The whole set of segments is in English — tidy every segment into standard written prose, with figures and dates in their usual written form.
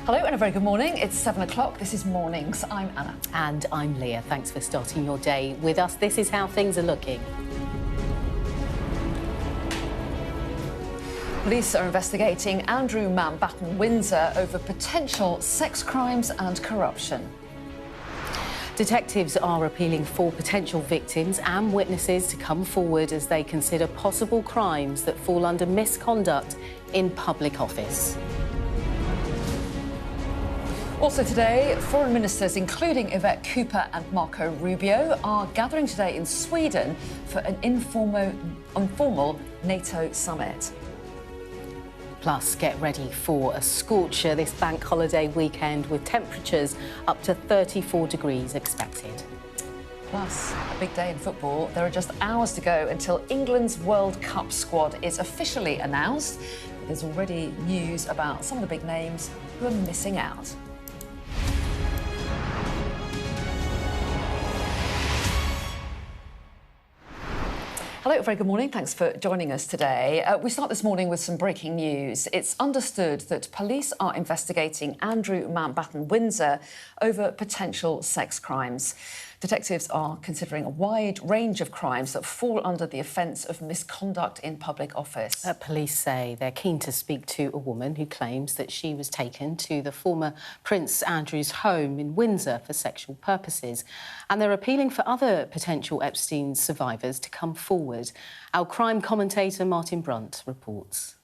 Hello and a very good morning. It's 7 o'clock. This is Mornings. I'm Anna. And I'm Leah. Thanks for starting your day with us. This is how things are looking. Police are investigating Andrew Mountbatten-Windsor over potential sex crimes and corruption. Detectives are appealing for potential victims and witnesses to come forward as they consider possible crimes that fall under misconduct in public office. Also today, foreign ministers, including Yvette Cooper and Marco Rubio, are gathering today in Sweden for an informal NATO summit. Plus, get ready for a scorcher this bank holiday weekend with temperatures up to 34 degrees expected. Plus, a big day in football. There are just hours to go until England's World Cup squad is officially announced. There's already news about some of the big names who are missing out. Hello, very good morning. Thanks for joining us today. We start this morning with some breaking news. It's understood that police are investigating Andrew Mountbatten-Windsor over potential sex crimes. Detectives are considering a wide range of crimes that fall under the offence of misconduct in public office. Police say they're keen to speak to a woman who claims that she was taken to the former Prince Andrew's home in Windsor for sexual purposes. And they're appealing for other potential Epstein survivors to come forward. Our crime commentator Martin Brunt reports.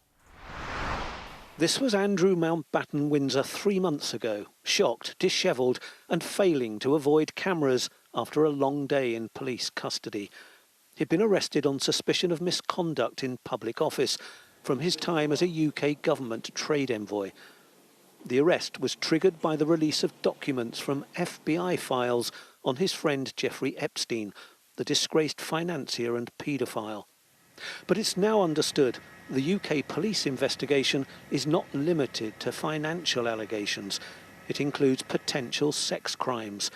This was Andrew Mountbatten-Windsor 3 months ago, shocked, dishevelled and failing to avoid cameras after a long day in police custody. He'd been arrested on suspicion of misconduct in public office from his time as a UK government trade envoy. The arrest was triggered by the release of documents from FBI files on his friend Jeffrey Epstein, the disgraced financier and paedophile. But it's now understood the UK police investigation is not limited to financial allegations. It includes potential sex crimes.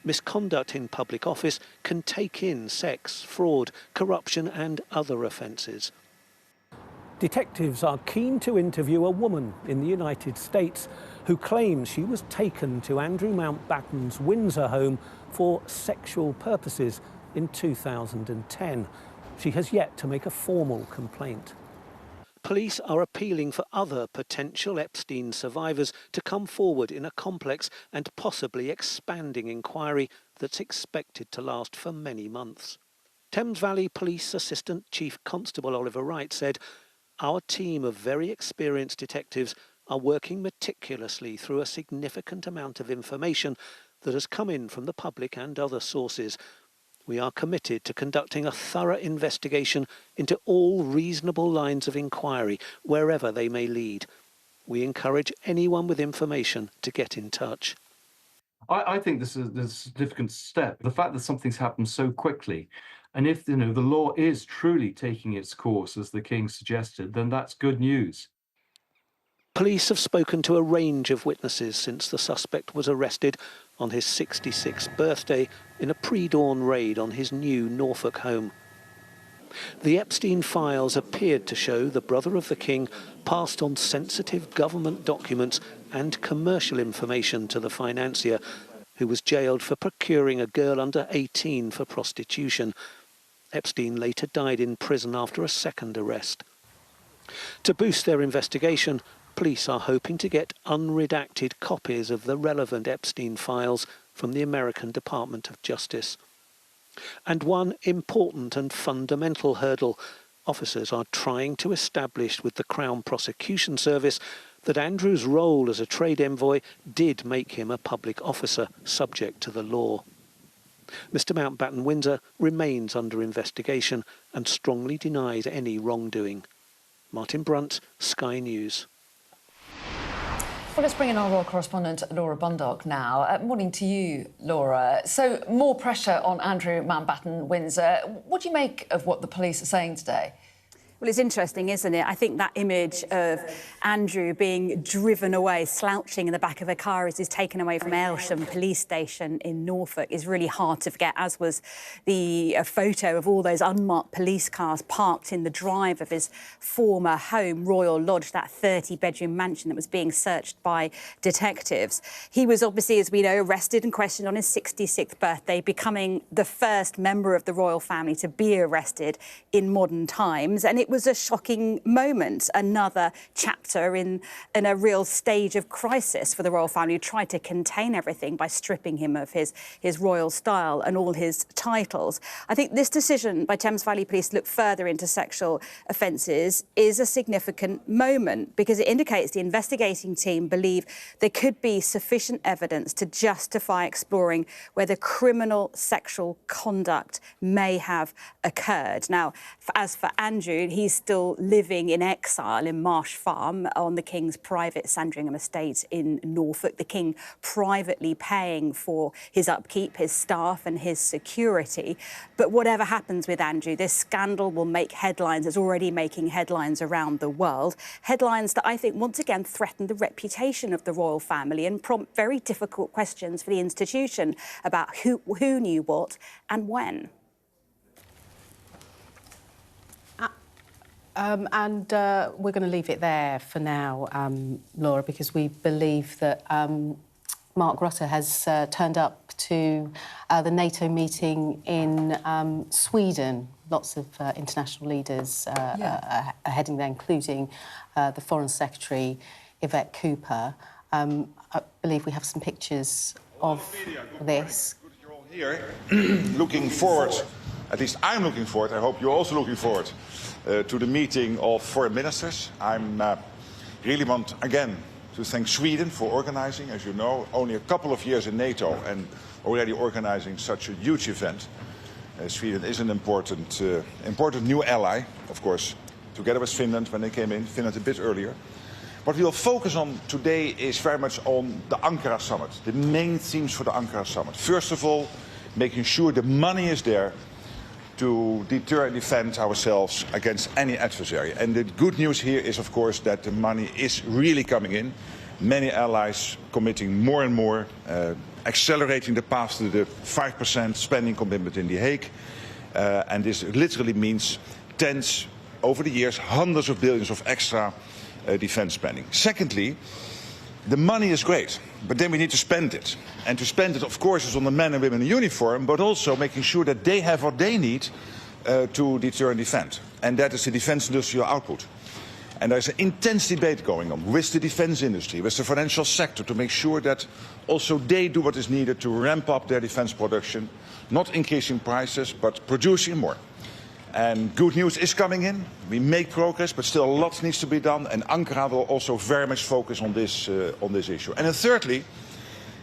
Misconduct in public office can take in sex, fraud, corruption and other offences. Detectives are keen to interview a woman in the United States who claims she was taken to Andrew Mountbatten's Windsor home for sexual purposes in 2010. She has yet to make a formal complaint. Police are appealing for other potential Epstein survivors to come forward in a complex and possibly expanding inquiry that's expected to last for many months. Thames Valley Police Assistant Chief Constable Oliver Wright said, "Our team of very experienced detectives are working meticulously through a significant amount of information that has come in from the public and other sources. We are committed to conducting a thorough investigation into all reasonable lines of inquiry, wherever they may lead. We encourage anyone with information to get in touch." I think this is a significant step. The fact that something's happened so quickly, and if the law is truly taking its course, as the King suggested, then that's good news. Police have spoken to a range of witnesses since the suspect was arrested on his 66th birthday in a pre-dawn raid on his new Norfolk home. The Epstein files appeared to show the brother of the King passed on sensitive government documents and commercial information to the financier, who was jailed for procuring a girl under 18 for prostitution. Epstein later died in prison after a second arrest. To boost their investigation, police are hoping to get unredacted copies of the relevant Epstein files from the American Department of Justice. And one important and fundamental hurdle officers are trying to establish with the Crown Prosecution Service that Andrew's role as a trade envoy did make him a public officer subject to the law. Mr. Mountbatten-Windsor remains under investigation and strongly denies any wrongdoing. Martin Brunt, Sky News. Well, let's bring in our royal correspondent, Laura Bundock, now. Morning to you, Laura. So, more pressure on Andrew Mountbatten-Windsor. What do you make of what the police are saying today? Well, it's interesting, isn't it? I think that image of Andrew being driven away, slouching in the back of a car as he's taken away from Aylsham police station in Norfolk is really hard to forget, as was the photo of all those unmarked police cars parked in the drive of his former home, Royal Lodge, that 30-bedroom mansion that was being searched by detectives. He was obviously, as we know, arrested and questioned on his 66th birthday, becoming the first member of the royal family to be arrested in modern times. And it was a shocking moment, another chapter in a real stage of crisis for the royal family, who tried to contain everything by stripping him of his royal style and all his titles. I think this decision by Thames Valley Police to look further into sexual offences is a significant moment, because it indicates the investigating team believe there could be sufficient evidence to justify exploring whether criminal sexual conduct may have occurred. Now, as for Andrew, he's still living in exile in Marsh Farm on the King's private Sandringham estate in Norfolk, the King privately paying for his upkeep, his staff and his security. But whatever happens with Andrew, this scandal will make headlines. It's already making headlines around the world. Headlines that I think once again threaten the reputation of the royal family and prompt very difficult questions for the institution about who knew what and when. We're going to leave it there for now, Laura, because we believe that Mark Rutte has turned up to the NATO meeting in Sweden. Lots of international leaders are heading there, including the Foreign Secretary, Yvette Cooper. I believe we have some pictures of this. Good that you're all here. Looking forward, at least I'm looking forward, I hope you're also looking forward to the meeting of foreign ministers. I really want, again, to thank Sweden for organizing. As you know, only a couple of years in NATO and already organizing such a huge event. Sweden is an important new ally, of course, together with Finland when they came in, Finland a bit earlier. What we will focus on today is very much on the Ankara summit, the main themes for the Ankara summit. First of all, making sure the money is there to deter and defend ourselves against any adversary. And the good news here is, of course, that the money is really coming in. Many allies committing more and more, accelerating the path to the 5% spending commitment in The Hague. And this literally means tens, over the years, hundreds of billions of extra defense spending. Secondly, the money is great, but then we need to spend it. And to spend it, of course, is on the men and women in uniform, but also making sure that they have what they need to deter and defend. And that is the defense industrial output. And there's an intense debate going on with the defense industry, with the financial sector, to make sure that also they do what is needed to ramp up their defense production, not increasing prices, but producing more. And good news is coming in. We make progress, but still a lot needs to be done. And Ankara will also very much focus on this issue. And then thirdly,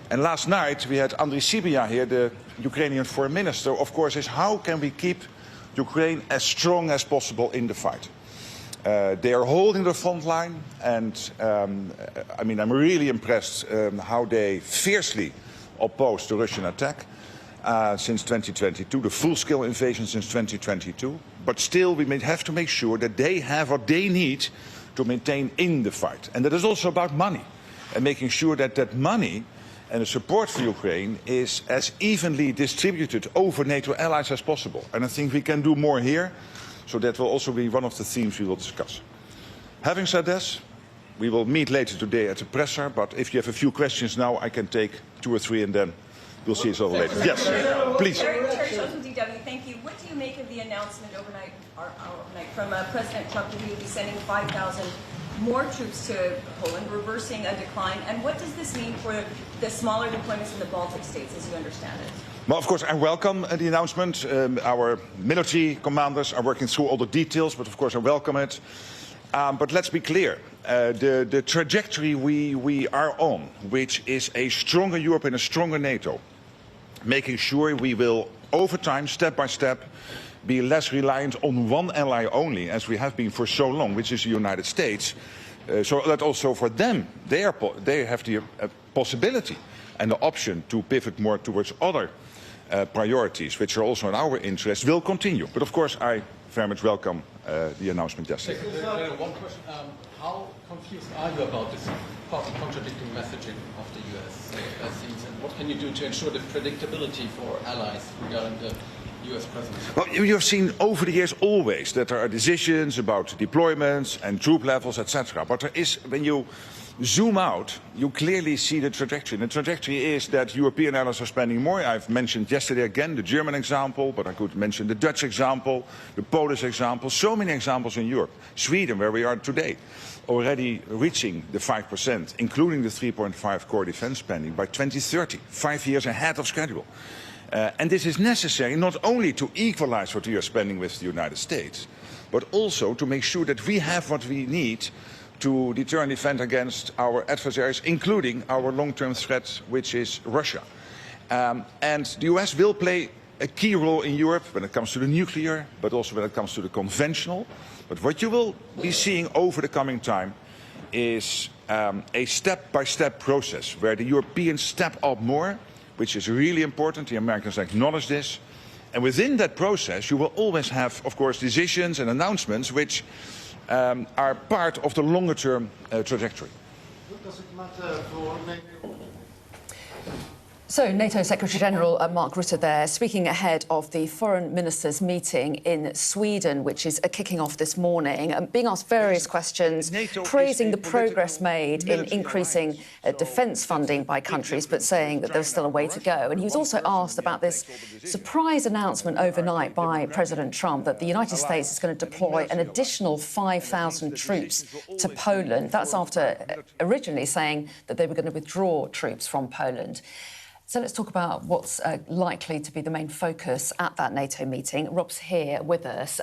and last night we had Andriy Sybiha here, the Ukrainian foreign minister, of course, is how can we keep Ukraine as strong as possible in the fight? They are holding the front line, and I mean, I'm really impressed how they fiercely oppose the Russian attack. Since 2022, the full-scale invasion since 2022. But still, we may have to make sure that they have what they need to maintain in the fight. And that is also about money, and making sure that that money and the support for Ukraine is as evenly distributed over NATO allies as possible. And I think we can do more here, so that will also be one of the themes we will discuss. Having said this, we will meet later today at the presser, but if you have a few questions now, I can take 2 or 3 and then we'll see each other later. Yes, please. Thank you. What do you make of the announcement overnight from President Trump that he will be sending 5,000 more troops to Poland, reversing a decline? And what does this mean for the smaller deployments in the Baltic states, as you understand it? Well, of course, I welcome the announcement. Our military commanders are working through all the details, but of course I welcome it. But let's be clear. The trajectory we are on, which is a stronger Europe and a stronger NATO, making sure we will, over time, step by step, be less reliant on one ally only, as we have been for so long, which is the United States. So that also for them, they have the possibility and the option to pivot more towards other priorities, which are also in our interest, will continue. But of course, I very much welcome the announcement yesterday. One question. How confused are you about this partly contradicting messaging of the US and what can you do to ensure the predictability for allies regarding the US presence? Well, you have seen over the years always that there are decisions about deployments and troop levels, etc. But there is, when you zoom out, you clearly see the trajectory. And the trajectory is that European allies are spending more. I've mentioned yesterday again the German example, but I could mention the Dutch example, the Polish example, so many examples in Europe. Sweden, where we are today, already reaching the 5%, including the 3.5 core defense spending by 2030, 5 years ahead of schedule. And this is necessary not only to equalize what we are spending with the United States, but also to make sure that we have what we need to deter and defend against our adversaries, including our long-term threat, which is Russia. And the US will play a key role in Europe when it comes to the nuclear, but also when it comes to the conventional. But what you will be seeing over the coming time is a step-by-step process where the Europeans step up more, which is really important. The Americans acknowledge this. And within that process, you will always have, of course, decisions and announcements which are part of the longer-term trajectory. What does it matter for NATO? So, NATO Secretary-General Mark Rutte there, speaking ahead of the Foreign Ministers' meeting in Sweden, which is kicking off this morning, and being asked various questions, praising the progress made in increasing defence funding by countries, but saying that there's still a way to go. And he was also asked about this surprise announcement overnight by President Trump that the United States is going to deploy an additional 5,000 troops to Poland. That's after originally saying that they were going to withdraw troops from Poland. So let's talk about what's likely to be the main focus at that NATO meeting. Rob's here with us.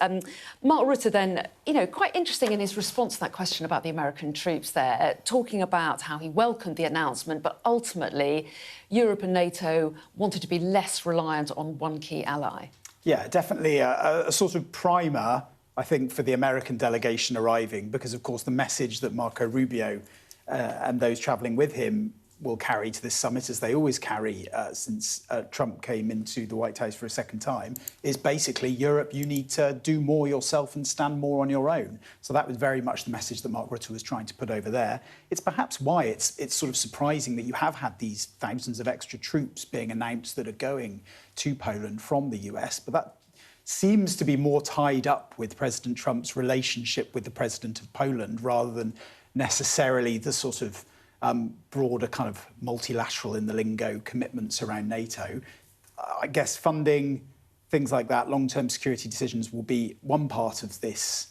Mark Rutte then, quite interesting in his response to that question about the American troops there, talking about how he welcomed the announcement, but ultimately Europe and NATO wanted to be less reliant on one key ally. Yeah, definitely a sort of primer, I think, for the American delegation arriving, because, of course, the message that Marco Rubio and those travelling with him will carry to this summit, as they always carry since Trump came into the White House for a second time, is basically, Europe, you need to do more yourself and stand more on your own. So that was very much the message that Mark Rutte was trying to put over there. It's perhaps why it's sort of surprising that you have had these thousands of extra troops being announced that are going to Poland from the US, but that seems to be more tied up with President Trump's relationship with the president of Poland rather than necessarily the sort of broader kind of multilateral in the lingo commitments around NATO. I guess funding, things like that, long-term security decisions will be one part of this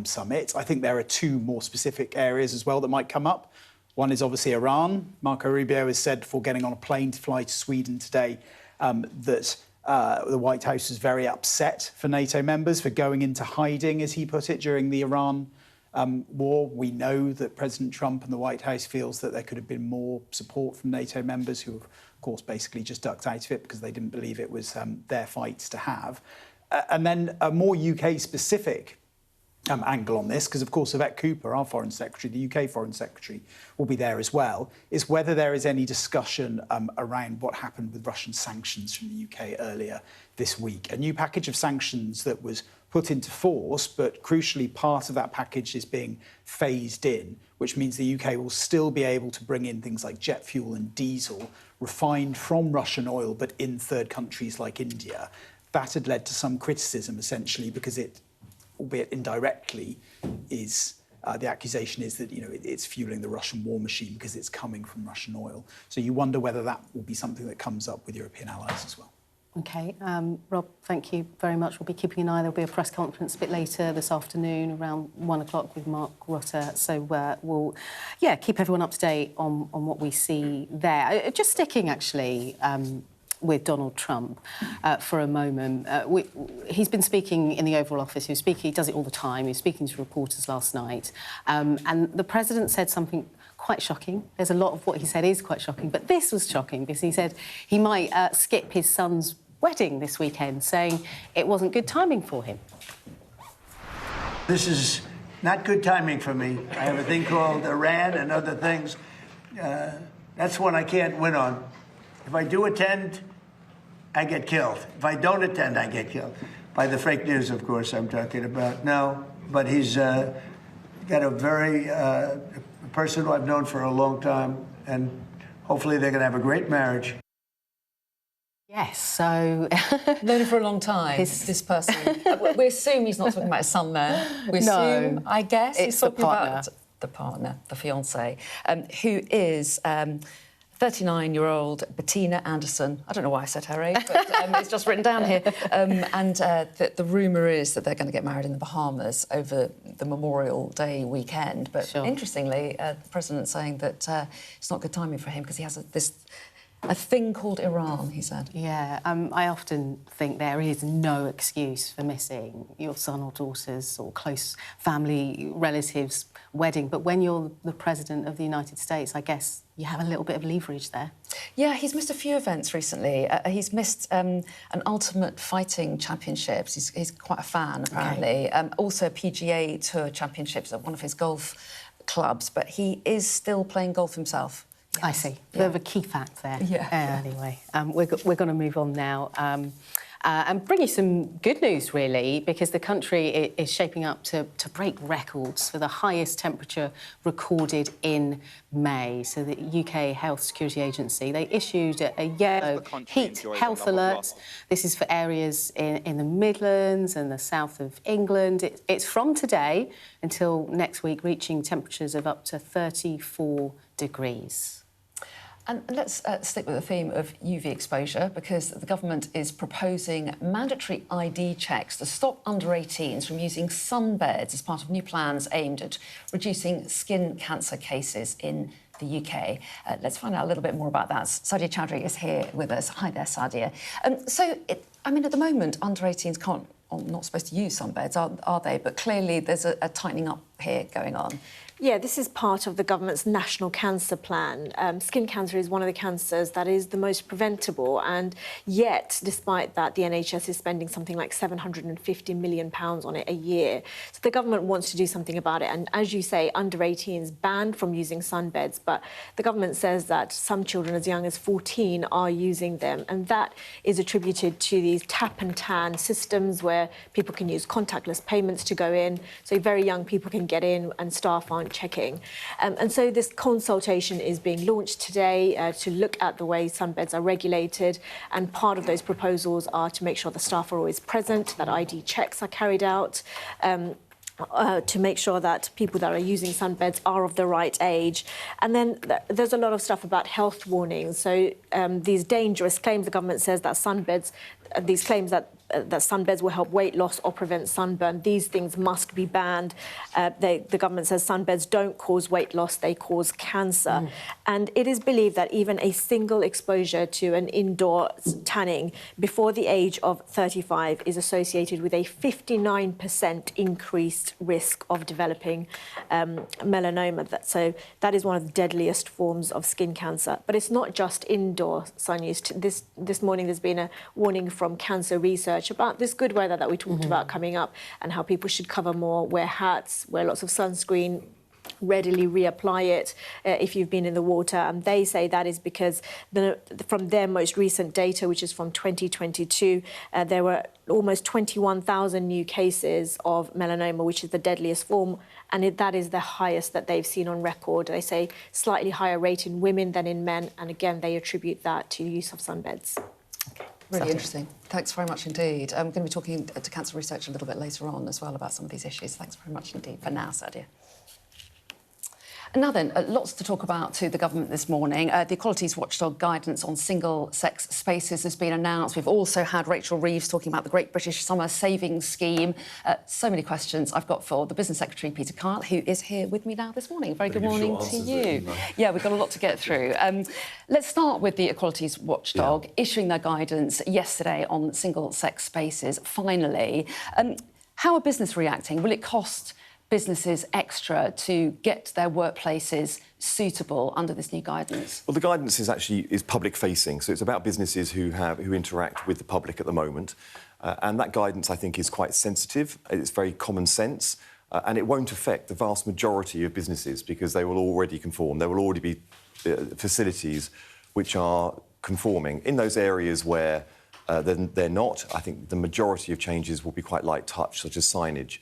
summit. I think there are two more specific areas as well that might come up. One is obviously Iran. Marco Rubio has said before getting on a plane to fly to Sweden today that the White House is very upset for NATO members for going into hiding, as he put it, during the Iran war. We know that President Trump and the White House feels that there could have been more support from NATO members who, of course, basically just ducked out of it because they didn't believe it was their fights to have. And then a more UK-specific angle on this, because, of course, Yvette Cooper, our Foreign Secretary, the UK Foreign Secretary, will be there as well, is whether there is any discussion around what happened with Russian sanctions from the UK earlier this week. A new package of sanctions that was put into force, but crucially part of that package is being phased in, which means the UK will still be able to bring in things like jet fuel and diesel refined from Russian oil, but in third countries like India. That had led to some criticism, essentially, because it, albeit indirectly, is the accusation is that it's fueling the Russian war machine because it's coming from Russian oil. So you wonder whether that will be something that comes up with European allies as well. OK. Rob, thank you very much. We'll be keeping an eye. There'll be a press conference a bit later this afternoon, around 1 o'clock, with Mark Rutte. So we'll, keep everyone up to date on what we see there. Just sticking, actually, with Donald Trump for a moment. He's been speaking in the Oval Office. He does it all the time. He was speaking to reporters last night. And the president said something quite shocking. There's a lot of what he said is quite shocking, but this was shocking because he said he might skip his son's wedding this weekend, saying it wasn't good timing for him. This is not good timing for me. I have a thing called Iran and other things. That's one I can't win on. If I do attend, I get killed. If I don't attend, I get killed. By the fake news, of course, I'm talking about. No, but he's got a very person who I've known for a long time, and hopefully they're going to have a great marriage. Yes, so... Known him for a long time, this person. We assume he's not talking about his son there. We assume, I guess, he's talking about the partner, the fiancée, who is 39-year-old Bettina Anderson. I don't know why I said her age, but it's just written down here. And the rumour is that they're going to get married in the Bahamas over the Memorial Day weekend. But interestingly, the president's saying that it's not good timing for him because he has a thing called Iran, he said. Yeah, I often think there is no excuse for missing your son or daughter's or close family relatives' wedding. But when you're the President of the United States, I guess you have a little bit of leverage there. Yeah, he's missed a few events recently. He's missed an Ultimate Fighting Championships. He's quite a fan, apparently. Okay. Also PGA Tour Championships at one of his golf clubs. But he is still playing golf himself. Yes. I see. Bit of a key fact there. Yeah. Anyway, we're going to move on now and bring you some good news, really, because the country is shaping up to break records for the highest temperature recorded in May. So the UK Health Security Agency, they issued a yellow heat health alert. This is for areas in the Midlands and the south of England. It's from today until next week, reaching temperatures of up to 34 degrees. And let's stick with the theme of UV exposure, because the government is proposing mandatory ID checks to stop under-18s from using sunbeds as part of new plans aimed at reducing skin cancer cases in the UK. Let's find out a little bit more about that. Sadia Chowdhury is here with us. Hi there, Sadia. I mean, at the moment, under-18s are not supposed to use sunbeds, are they? But clearly there's a tightening up here going on. Yeah, this is part of the government's national cancer plan. Skin cancer is one of the cancers that is the most preventable, and yet, despite that, the NHS is spending something like £750 million on it a year. So the government wants to do something about it, and as you say, under-18s banned from using sunbeds, but the government says that some children as young as 14 are using them, and that is attributed to these tap and tan systems where people can use contactless payments to go in, so very young people can get in and staff aren't checking. And so this consultation is being launched today to look at the way sunbeds are regulated, and part of those proposals are to make sure the staff are always present, that ID checks are carried out, to make sure that people that are using sunbeds are of the right age. And then there's a lot of stuff about health warnings. So these dangerous claims, the government says that sunbeds, these claims that sunbeds will help weight loss or prevent sunburn, these things must be banned. The government says sunbeds don't cause weight loss, they cause cancer. And it is believed that even a single exposure to an indoor tanning before the age of 35 is associated with a 59% increased risk of developing melanoma. So that is one of the deadliest forms of skin cancer. But it's not just indoor sun use. This morning there's been a warning from cancer research about this good weather that we talked about coming up, and how people should cover more, wear hats, wear lots of sunscreen, readily reapply it if you've been in the water. And they say that is because from their most recent data, which is from 2022, there were almost 21,000 new cases of melanoma, which is the deadliest form, and that is the highest that they've seen on record. They say slightly higher rate in women than in men, and again they attribute that to the use of sunbeds. Really interesting. Thanks very much indeed. I'm going to be talking to cancer research a little bit later on as well about some of these issues. Thanks very much indeed for now, Sadia. And now then, lots to talk about to the government this morning. The Equalities Watchdog guidance on single-sex spaces has been announced. We've also had Rachel Reeves talking about the Great British Summer Savings Scheme. So many questions I've got for the Business Secretary, Peter Kyle, who is here with me now this morning. Very good morning to you. Yeah, we've got a lot to get through. Let's start with the Equalities Watchdog issuing their guidance yesterday on single-sex spaces, finally. How are business reacting? Will it cost businesses extra to get their workplaces suitable under this new guidance? Well, the guidance is public-facing, so it's about businesses who interact with the public at the moment, and that guidance, I think, is quite sensitive. It's very common sense, and it won't affect the vast majority of businesses because they will already conform. There will already be facilities which are conforming in those areas where then they're not. I think the majority of changes will be quite light touch, such as signage.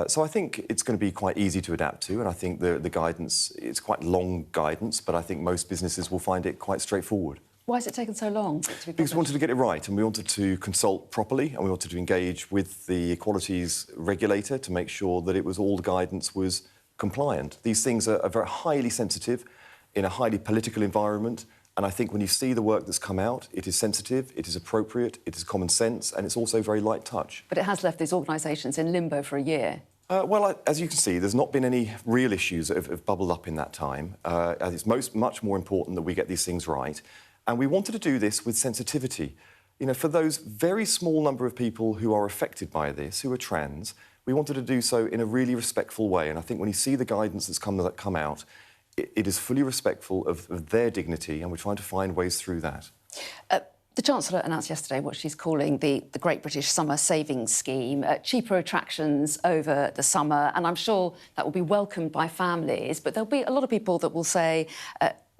So I think it's going to be quite easy to adapt to, and I think the guidance, it's quite long guidance, but I think most businesses will find it quite straightforward. Why has it taken so long to be Because we wanted to get it right, and we wanted to consult properly, and we wanted to engage with the equalities regulator to make sure that it was all the guidance was compliant. These things are very highly sensitive in a highly political environment, and I think when you see the work that's come out, it is sensitive, it is appropriate, it is common sense, and it's also very light touch. But it has left these organisations in limbo for a year. As you can see, there's not been any real issues that have bubbled up in that time. It's much more important that we get these things right. And we wanted to do this with sensitivity. You know, for those very small number of people who are affected by this, who are trans, we wanted to do so in a really respectful way. And I think when you see the guidance that's come out, it is fully respectful of their dignity, and we're trying to find ways through that. The Chancellor announced yesterday what she's calling the Great British Summer Savings Scheme, cheaper attractions over the summer, and I'm sure that will be welcomed by families, but there'll be a lot of people that will say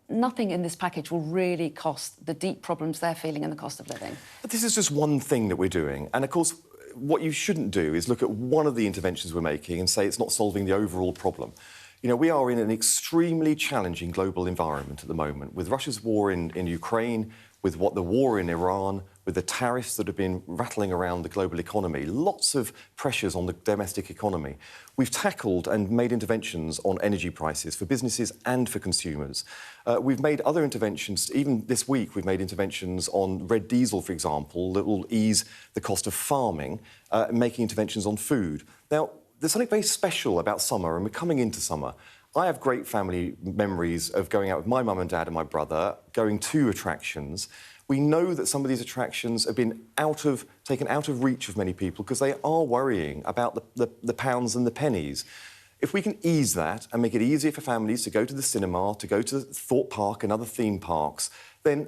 nothing in this package will really cost the deep problems they're feeling in the cost of living. But this is just one thing that we're doing, and of course what you shouldn't do is look at one of the interventions we're making and say it's not solving the overall problem. You know, we are in an extremely challenging global environment at the moment, with Russia's war in Ukraine, with the war in Iran, with the tariffs that have been rattling around the global economy, lots of pressures on the domestic economy. We've tackled and made interventions on energy prices for businesses and for consumers. We've made other interventions, even this week we've made interventions on red diesel, for example, that will ease the cost of farming, making interventions on food. Now, there's something very special about summer, and we're coming into summer. I have great family memories of going out with my mum and dad and my brother, going to attractions. We know that some of these attractions have been taken out of reach of many people because they are worrying about the pounds and the pennies. If we can ease that and make it easier for families to go to the cinema, to go to Thorpe Park and other theme parks, then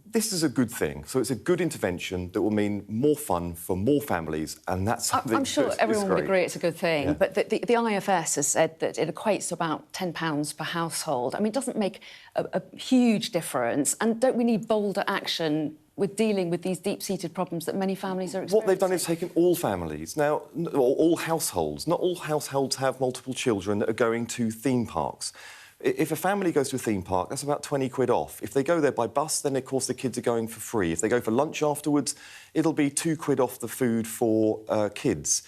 this is a good thing. So it's a good intervention that will mean more fun for more families, and that's something I'm sure everyone would agree it's a good thing, yeah. But the IFS has said that it equates to about £10 per household. I mean, it doesn't make a huge difference, and don't we need bolder action with dealing with these deep-seated problems that many families are experiencing? What they've done is taken all families, now, all households. Not all households have multiple children that are going to theme parks. If a family goes to a theme park, that's about 20 quid off. If they go there by bus, then, of course, the kids are going for free. If they go for lunch afterwards, it'll be 2 quid off the food for kids.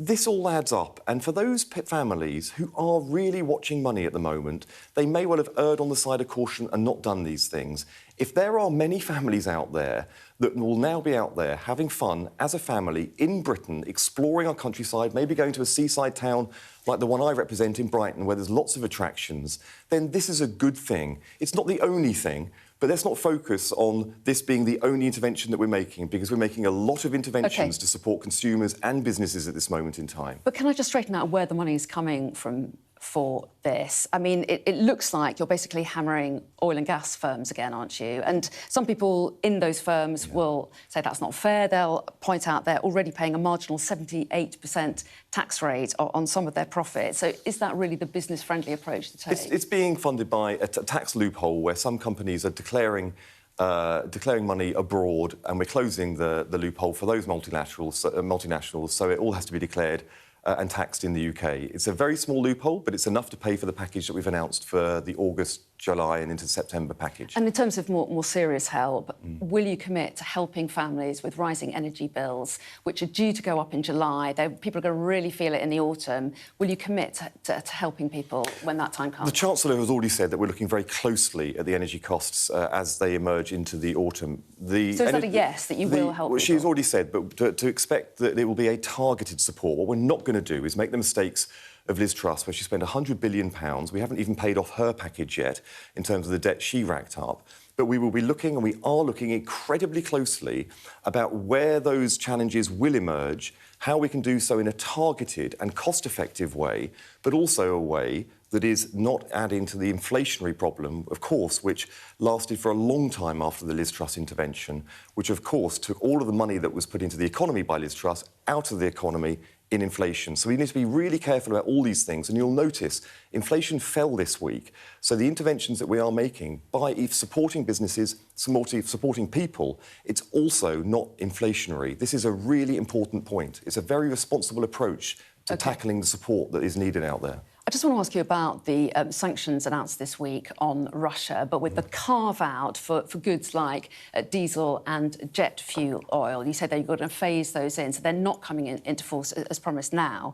This all adds up, and for those families who are really watching money at the moment, they may well have erred on the side of caution and not done these things. If there are many families out there that will now be out there having fun as a family in Britain, exploring our countryside, maybe going to a seaside town like the one I represent in Brighton, where there's lots of attractions, then this is a good thing. It's not the only thing, but let's not focus on this being the only intervention that we're making, because we're making a lot of interventions to support consumers and businesses at this moment in time. But can I just straighten out where the money is coming from for this? I mean, it looks like you're basically hammering oil and gas firms again, aren't you? And some people in those firms will say that's not fair. They'll point out they're already paying a marginal 78% tax rate on some of their profits. So is that really the business-friendly approach to take? It's being funded by a tax loophole where some companies are declaring money abroad, and we're closing the loophole for those multinationals, so it all has to be declared and taxed in the UK. It's a very small loophole, but it's enough to pay for the package that we've announced for the August, July and into September package. And in terms of more serious help, will you commit to helping families with rising energy bills, which are due to go up in July? People are going to really feel it in the autumn. Will you commit to helping people when that time comes? The Chancellor has already said that we're looking very closely at the energy costs as they emerge into the autumn. So is that a yes, that you will help people? She's already said, but to expect that it will be a targeted support. What we're not going to do is make the mistakes of Liz Truss, where she spent £100 billion. We haven't even paid off her package yet in terms of the debt she racked up. But we will be looking, and we are looking incredibly closely about where those challenges will emerge, how we can do so in a targeted and cost-effective way, but also a way that is not adding to the inflationary problem, of course, which lasted for a long time after the Liz Truss intervention, which, of course, took all of the money that was put into the economy by Liz Truss out of the economy in inflation. So we need to be really careful about all these things. And you'll notice inflation fell this week. So the interventions that we are making by supporting businesses, supporting people, it's also not inflationary. This is a really important point. It's a very responsible approach to tackling the support that is needed out there. I just want to ask you about the sanctions announced this week on Russia, but with the carve-out for goods like diesel and jet fuel oil. You said that you're going to phase those in, so they're not coming into force as promised now.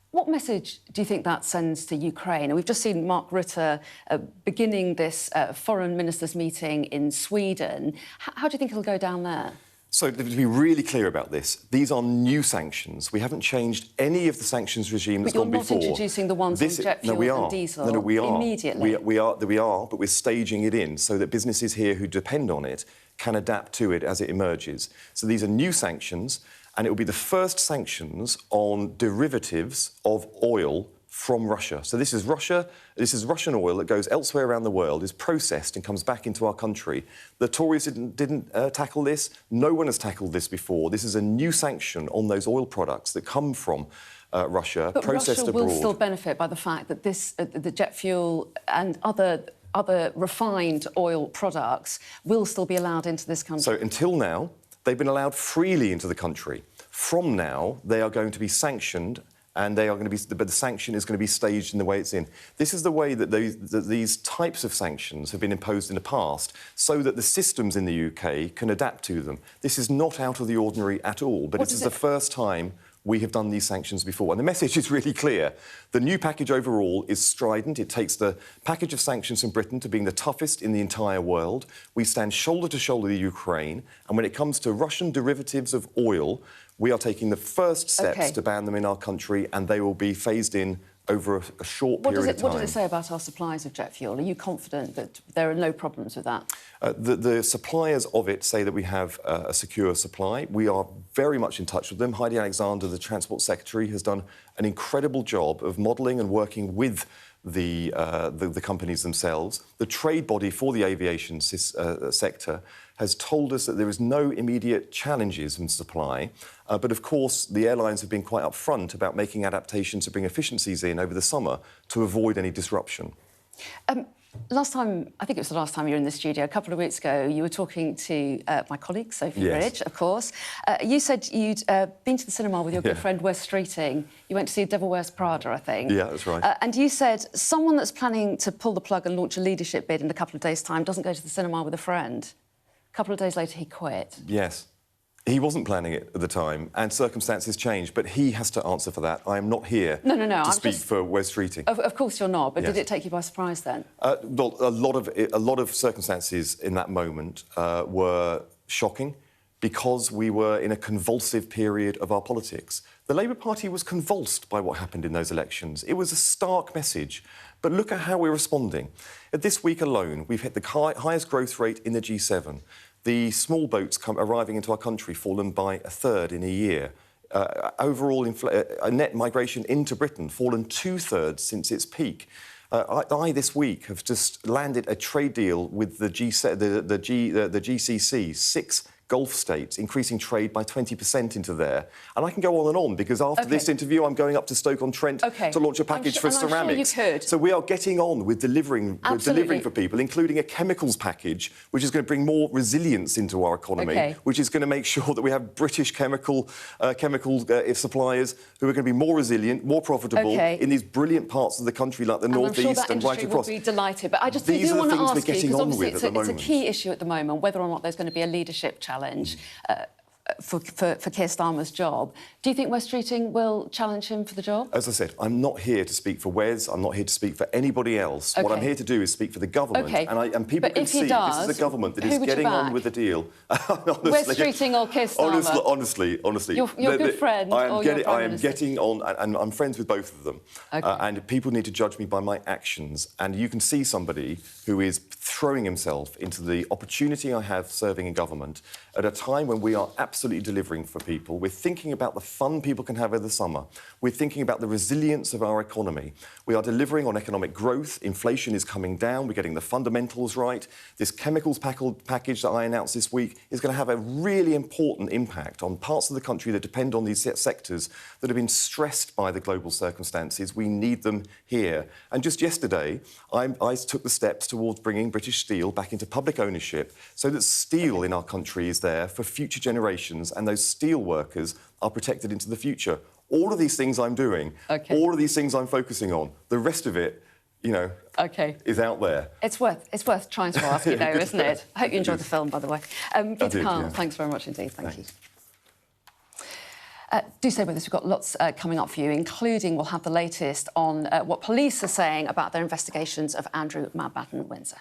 What message do you think that sends to Ukraine? And we've just seen Mark Rutte beginning this foreign ministers' meeting in Sweden. How do you think it'll go down there? So, to be really clear about this, these are new sanctions. We haven't changed any of the sanctions regime that's gone before. But you're not introducing the ones on jet fuel and diesel immediately? We are, but we're staging it in so that businesses here who depend on it can adapt to it as it emerges. So these are new sanctions, and it will be the first sanctions on derivatives of oil from Russia. So this is Russian oil that goes elsewhere around the world, is processed and comes back into our country. The Tories didn't tackle this. No one has tackled this before. This is a new sanction on those oil products that come from Russia, but processed Russia abroad. will still benefit by the fact that this, the jet fuel and other refined oil products will still be allowed into this country. So until now, they've been allowed freely into the country. From now, they are going to be sanctioned, and but the sanction is going to be staged in the way it's in. This is the way that these types of sanctions have been imposed in the past, so that the systems in the UK can adapt to them. This is not out of the ordinary at all, but it is the first time we have done these sanctions before. And the message is really clear. The new package overall is strident. It takes the package of sanctions from Britain to being the toughest in the entire world. We stand shoulder to shoulder with Ukraine. And when it comes to Russian derivatives of oil, we are taking the first steps to ban them in our country, and they will be phased in over a short period of time. What does it say about our supplies of jet fuel? Are you confident that there are no problems with that? The suppliers of it say that we have a secure supply. We are very much in touch with them. Heidi Alexander, the Transport Secretary, has done an incredible job of modelling and working with the companies themselves. The trade body for the aviation sector has told us that there is no immediate challenges in supply. But, of course, the airlines have been quite upfront about making adaptations to bring efficiencies in over the summer to avoid any disruption. Last time, I think it was the last time you were in the studio, a couple of weeks ago, you were talking to my colleague, Sophie Bridge, of course. You said you'd been to the cinema with your good friend Wes Streeting. You went to see Devil Wears Prada, I think. Yeah, that's right. And you said someone that's planning to pull the plug and launch a leadership bid in a couple of days' time doesn't go to the cinema with a friend. A couple of days later, he quit. Yes. He wasn't planning it at the time, and circumstances changed, but he has to answer for that. I am not here to speak for Wes Streeting. Of course you're not, but did it take you by surprise then? Well, a lot of circumstances in that moment were shocking because we were in a convulsive period of our politics. The Labour Party was convulsed by what happened in those elections. It was a stark message. But look at how we're responding. This week alone, we've hit the highest growth rate in the G7. The small boats arriving into our country fallen by a third in a year. Overall, net migration into Britain fallen 2/3 since its peak. I this week have just landed a trade deal with the GCC, 6 Gulf states, increasing trade by 20% into there. And I can go on and on, because after this interview, I'm going up to Stoke-on-Trent to launch a package for ceramics. Sure you could. So we are getting on with delivering for people, including a chemicals package, which is going to bring more resilience into our economy, which is going to make sure that we have British chemical suppliers who are going to be more resilient, more profitable in these brilliant parts of the country, like the North East and right across. Will be delighted. But I just do want to ask you, because obviously it's a key issue at the moment, whether or not there's going to be a leadership challenge for Keir Starmer's job. Do you think Wes Streeting will challenge him for the job? As I said, I'm not here to speak for Wes. I'm not here to speak for anybody else. What I'm here to do is speak for the government. And people can see this is a government that is getting on with the deal. Honestly, Wes Streeting or Keir Starmer? Honestly. Your good friend I am getting on, and I'm friends with both of them. And people need to judge me by my actions. And you can see somebody who is throwing himself into the opportunity I have serving in government at a time when we are absolutely absolutely delivering for people. We're thinking about the fun people can have over the summer. We're thinking about the resilience of our economy. We are delivering on economic growth. Inflation is coming down. We're getting the fundamentals right. This chemicals package that I announced this week is going to have a really important impact on parts of the country that depend on these sectors that have been stressed by the global circumstances. We need them here. And just yesterday, I took the steps towards bringing British steel back into public ownership so that steel in our country is there for future generations and those steel workers are protected into the future. All of these things I'm doing, all of these things I'm focusing on, the rest of it, you know, is out there. It's worth trying to ask you, though, isn't it? I hope you enjoyed the film, by the way. Peter Carl, thanks very much indeed. Thank you. Do stay with us. We've got lots coming up for you, including we'll have the latest on what police are saying about their investigations of Andrew Mountbatten-Windsor.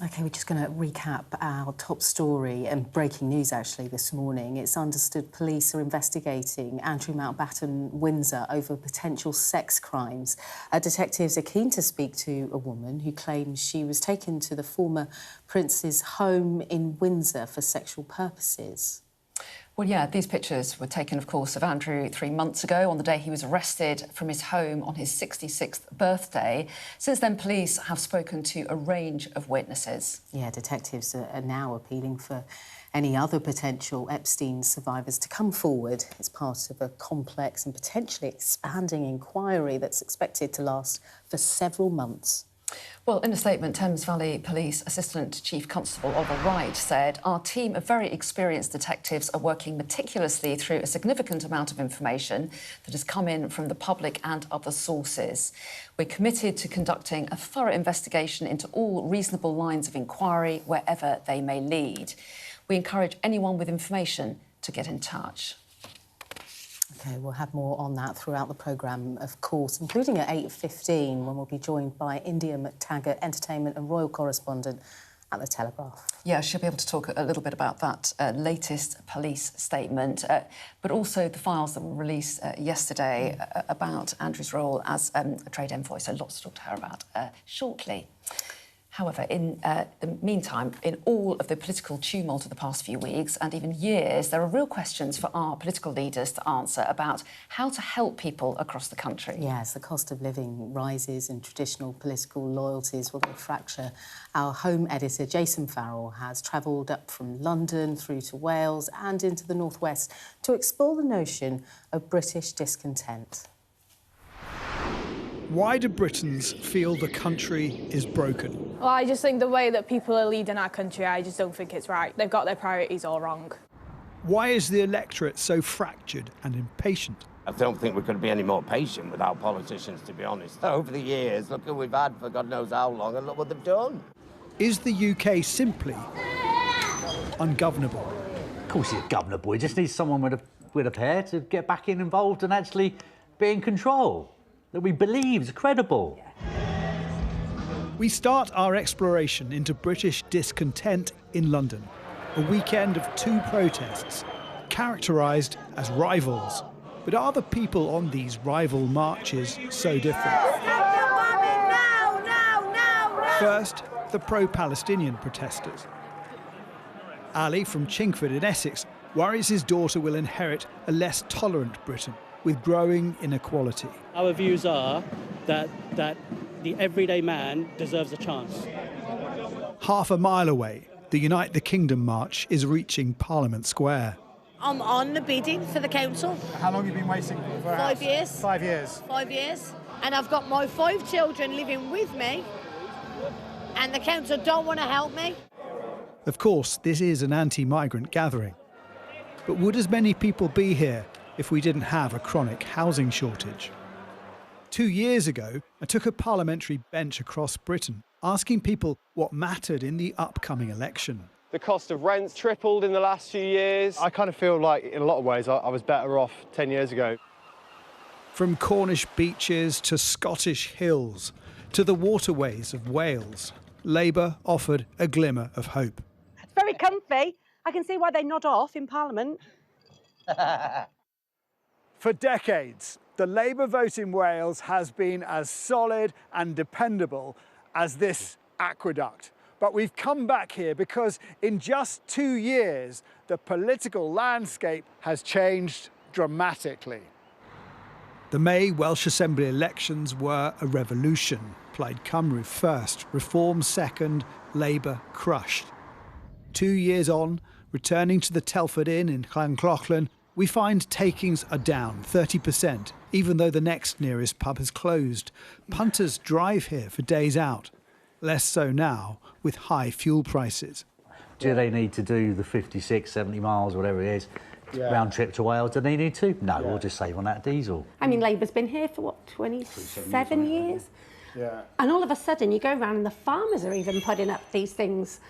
OK, we're just going to recap our top story and breaking news, actually, this morning. It's understood police are investigating Andrew Mountbatten-Windsor over potential sex crimes. Detectives are keen to speak to a woman who claims she was taken to the former prince's home in Windsor for sexual purposes. Well, yeah, these pictures were taken, of course, of Andrew 3 months ago, on the day he was arrested from his home on his 66th birthday. Since then, police have spoken to a range of witnesses. Yeah, detectives are now appealing for any other potential Epstein survivors to come forward. It's part of a complex and potentially expanding inquiry that's expected to last for several months. Well, in a statement, Thames Valley Police Assistant Chief Constable Oliver Wright said, "Our team of very experienced detectives are working meticulously through a significant amount of information that has come in from the public and other sources. We're committed to conducting a thorough investigation into all reasonable lines of inquiry, wherever they may lead. We encourage anyone with information to get in touch." OK, we'll have more on that throughout the programme, of course, including at 8:15, when we'll be joined by India McTaggart, entertainment and royal correspondent at The Telegraph. Yeah, she'll be able to talk a little bit about that latest police statement, but also the files that were released yesterday about Andrew's role as a trade envoy, so lots to talk to her about shortly. However, in the meantime, in all of the political tumult of the past few weeks and even years, there are real questions for our political leaders to answer about how to help people across the country. Yes, the cost of living rises and traditional political loyalties will they fracture. Our home editor, Jason Farrell, has travelled up from London through to Wales and into the northwest to explore the notion of British discontent. Why do Britons feel the country is broken? Well, I just think the way that people are leading our country, I just don't think it's right. They've got their priorities all wrong. Why is the electorate so fractured and impatient? I don't think we're going to be any more patient with our politicians, to be honest. Over the years, look who we've had for God knows how long, and look what they've done. Is the UK simply ungovernable? Of course it's governable. It just needs someone with a pair to get back involved and actually be in control. That we believe is credible. We start our exploration into British discontent in London, a weekend of 2 protests, characterised as rivals. But are the people on these rival marches so different? First, the pro-Palestinian protesters. Ali from Chingford in Essex worries his daughter will inherit a less tolerant Britain, with growing inequality. Our views are that the everyday man deserves a chance. Half a mile away, the Unite the Kingdom march is reaching Parliament Square. I'm on the bidding for the council. How long have you been waiting for a 5 years. 5 years? 5 years. And I've got my 5 children living with me, and the council don't want to help me. Of course, this is an anti-migrant gathering. But would as many people be here if we didn't have a chronic housing shortage? 2 years ago, I took a parliamentary bench across Britain, asking people what mattered in the upcoming election. The cost of rents tripled in the last few years. I kind of feel like, in a lot of ways, I was better off 10 years ago. From Cornish beaches to Scottish hills, to the waterways of Wales, Labour offered a glimmer of hope. It's very comfy. I can see why they nod off in Parliament. For decades, the Labour vote in Wales has been as solid and dependable as this aqueduct. But we've come back here because in just 2 years, the political landscape has changed dramatically. The May Welsh Assembly elections were a revolution. Plaid Cymru first, Reform second, Labour crushed. 2 years on, returning to the Telford Inn in Llanclochlan, we find takings are down 30%, even though the next nearest pub has closed. Punters drive here for days out. Less so now, with high fuel prices. Do they need to do the 56, 70 miles, whatever it is, round trip to Wales? Do they need to? No, we'll just save on that diesel. I mean, Labour's been here for, what, 27 years? Yeah. And all of a sudden, you go around and the farmers are even putting up these things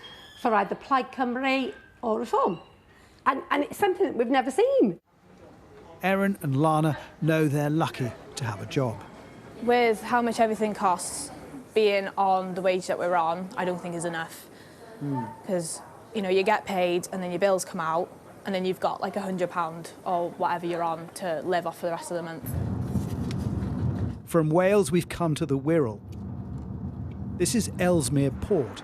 for either Plaid Cymru or Reform. And it's something that we've never seen. Erin and Lana know they're lucky to have a job. With how much everything costs, being on the wage that we're on, I don't think is enough. Because, you know, you get paid and then your bills come out and then you've got like £100 or whatever you're on to live off for the rest of the month. From Wales, we've come to the Wirral. This is Ellesmere Port,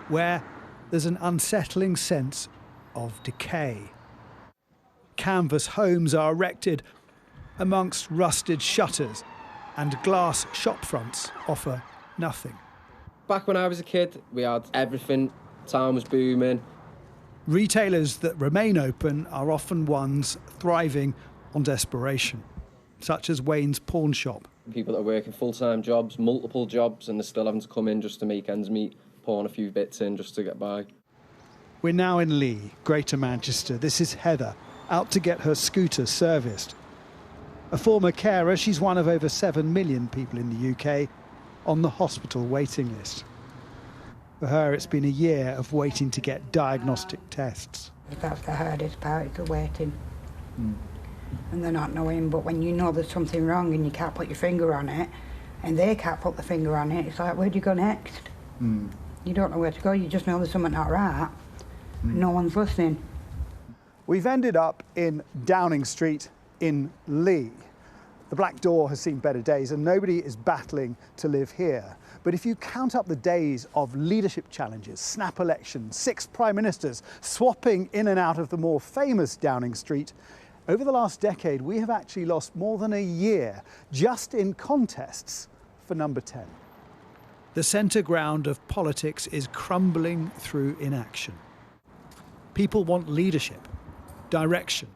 where there's an unsettling sense of decay. Canvas homes are erected amongst rusted shutters, and glass shop fronts offer nothing. Back when I was a kid, we had everything. Town was booming. Retailers that remain open are often ones thriving on desperation, such as Wayne's pawn shop People that are working full-time jobs, multiple jobs, and they're still having to come in just to make ends meet, pouring a few bits in just to get by. We're now in Lee, Greater Manchester. This is Heather, out to get her scooter serviced. A former carer, she's one of over 7 million people in the UK on the hospital waiting list. For her, it's been a year of waiting to get diagnostic tests. That's the hardest part, is the waiting. And they're not knowing, but when you know there's something wrong and you can't put your finger on it, and they can't put the finger on it, it's like, where do you go next? You don't know where to go, you just know there's something not right. No one's listening. We've ended up in Downing Street in Lee. The Black Door has seen better days and nobody is battling to live here. But if you count up the days of leadership challenges, snap elections, 6 prime ministers swapping in and out of the more famous Downing Street, over the last decade we have actually lost more than a year just in contests for number 10. The centre ground of politics is crumbling through inaction. People want leadership, direction,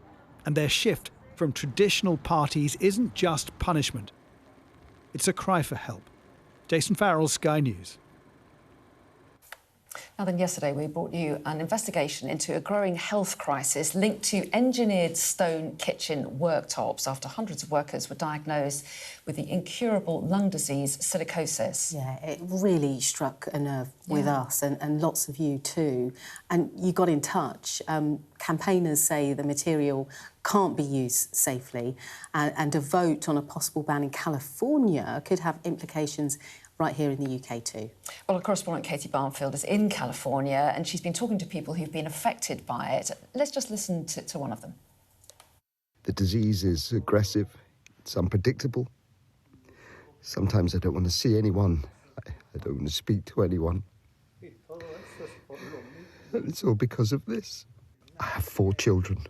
and their shift from traditional parties isn't just punishment. It's a cry for help. Jason Farrell, Sky News. Now then, yesterday we brought you an investigation into a growing health crisis linked to engineered stone kitchen worktops after hundreds of workers were diagnosed with the incurable lung disease silicosis. Yeah, it really struck a nerve with us and lots of you too. And you got in touch. Campaigners say the material can't be used safely and a vote on a possible ban in California could have implications right here in the UK too. Well, our correspondent Katie Barnfield is in California and she's been talking to people who've been affected by it. Let's just listen to one of them. The disease is aggressive, it's unpredictable. Sometimes I don't want to see anyone, I don't want to speak to anyone. And it's all because of this. I have 4 children,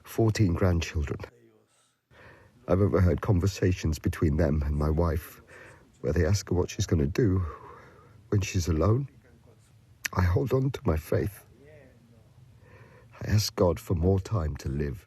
14 grandchildren. I've overheard conversations between them and my wife where they ask her what she's going to do when she's alone. I hold on to my faith. I ask God for more time to live.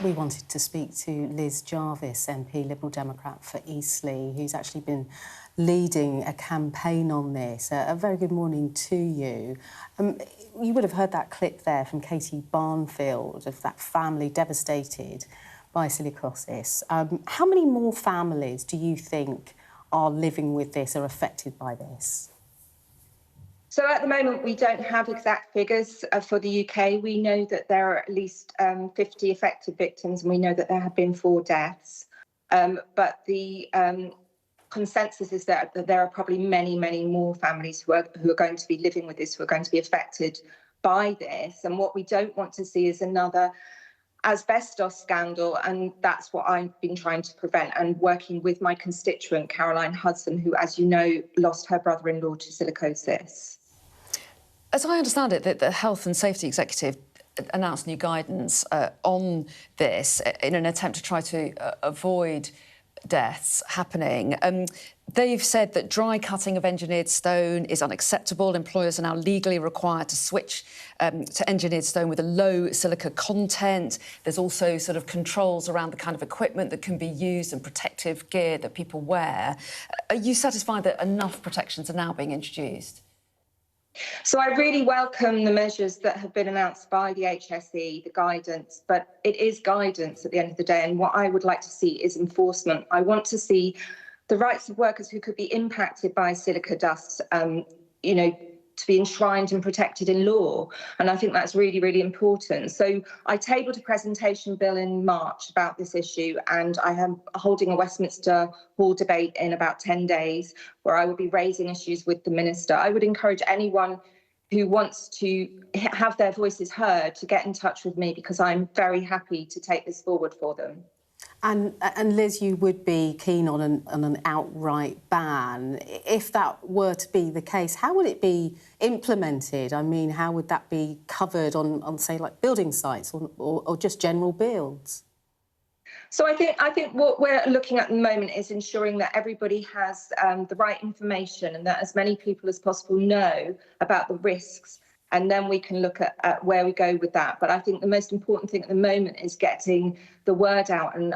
We wanted to speak to Liz Jarvis, MP, Liberal Democrat for Eastleigh, who's actually been leading a campaign on this. A very good morning to you. You would have heard that clip there from Katie Barnfield of that family devastated by silicosis. How many more families do you think are living with this, are affected by this? So at the moment, we don't have exact figures for the UK. We know that there are at least 50 affected victims, and we know that there have been 4 deaths. But the consensus is that there are probably many, many more families who are going to be living with this, who are going to be affected by this. And what we don't want to see is another asbestos scandal, and that's what I've been trying to prevent, and working with my constituent Caroline Hudson, who, as you know, lost her brother-in-law to silicosis. As I understand it, the Health and Safety Executive announced new guidance on this in an attempt to try to avoid deaths happening. They've said that dry cutting of engineered stone is unacceptable. Employers are now legally required to switch to engineered stone with a low silica content. There's also sort of controls around the kind of equipment that can be used and protective gear that people wear. Are you satisfied that enough protections are now being introduced? So I really welcome the measures that have been announced by the HSE, the guidance, but it is guidance at the end of the day. And what I would like to see is enforcement. I want to see the rights of workers who could be impacted by silica dust, to be enshrined and protected in law. And I think that's really, really important. So I tabled a presentation bill in March about this issue, and I am holding a Westminster Hall debate in about 10 days where I will be raising issues with the Minister. I would encourage anyone who wants to have their voices heard to get in touch with me, because I'm very happy to take this forward for them. And Liz, you would be keen on an outright ban. If that were to be the case, how would it be implemented? I mean, how would that be covered on say, like building sites or just general builds? So I think what we're looking at the moment is ensuring that everybody has the right information and that as many people as possible know about the risks and then we can look at where we go with that. But I think the most important thing at the moment is getting the word out and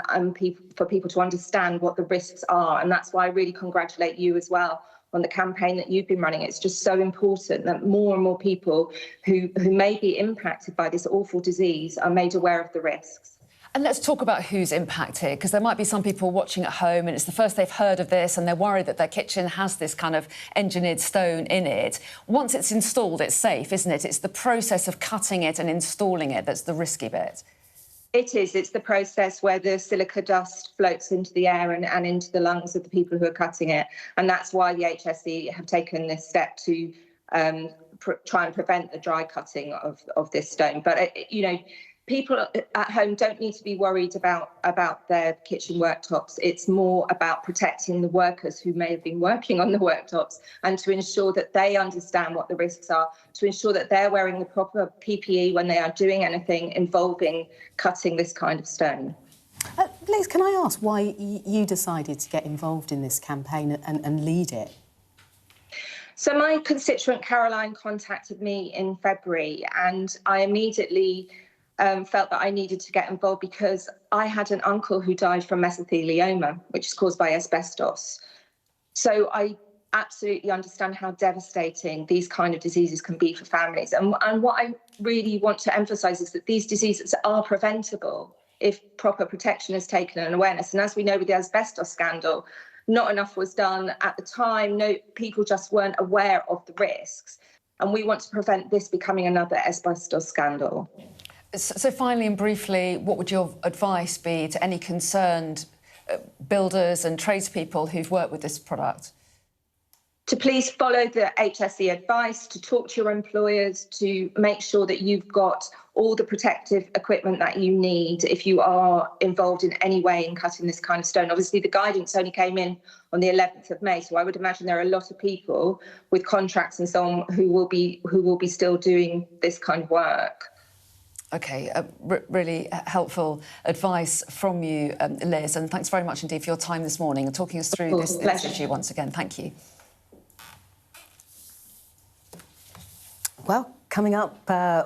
for people to understand what the risks are. And that's why I really congratulate you as well on the campaign that you've been running. It's just so important that more and more people who may be impacted by this awful disease are made aware of the risks. And let's talk about who's impacted, because there might be some people watching at home and it's the first they've heard of this and they're worried that their kitchen has this kind of engineered stone in it. Once it's installed, it's safe, isn't it? It's the process of cutting it and installing it that's the risky bit. It is. It's the process where the silica dust floats into the air and into the lungs of the people who are cutting it. And that's why the HSE have taken this step to try and prevent the dry cutting of this stone. But, you know, people at home don't need to be worried about their kitchen worktops. It's more about protecting the workers who may have been working on the worktops and to ensure that they understand what the risks are, to ensure that they're wearing the proper PPE when they are doing anything involving cutting this kind of stone. Liz, can I ask why you decided to get involved in this campaign and lead it? So my constituent Caroline contacted me in February, and I immediately felt that I needed to get involved because I had an uncle who died from mesothelioma, which is caused by asbestos. So I absolutely understand how devastating these kind of diseases can be for families. And what I really want to emphasise is that these diseases are preventable if proper protection is taken and awareness. And as we know with the asbestos scandal, not enough was done at the time. No, people just weren't aware of the risks. And we want to prevent this becoming another asbestos scandal. So finally and briefly, what would your advice be to any concerned builders and tradespeople who've worked with this product? To please follow the HSE advice, to talk to your employers, to make sure that you've got all the protective equipment that you need if you are involved in any way in cutting this kind of stone. Obviously, the guidance only came in on the 11th of May, so I would imagine there are a lot of people with contracts and so on who will be still doing this kind of work. OK, really helpful advice from you, Liz, and thanks very much indeed for your time this morning and talking us through this issue once again. Thank you. Well, coming up,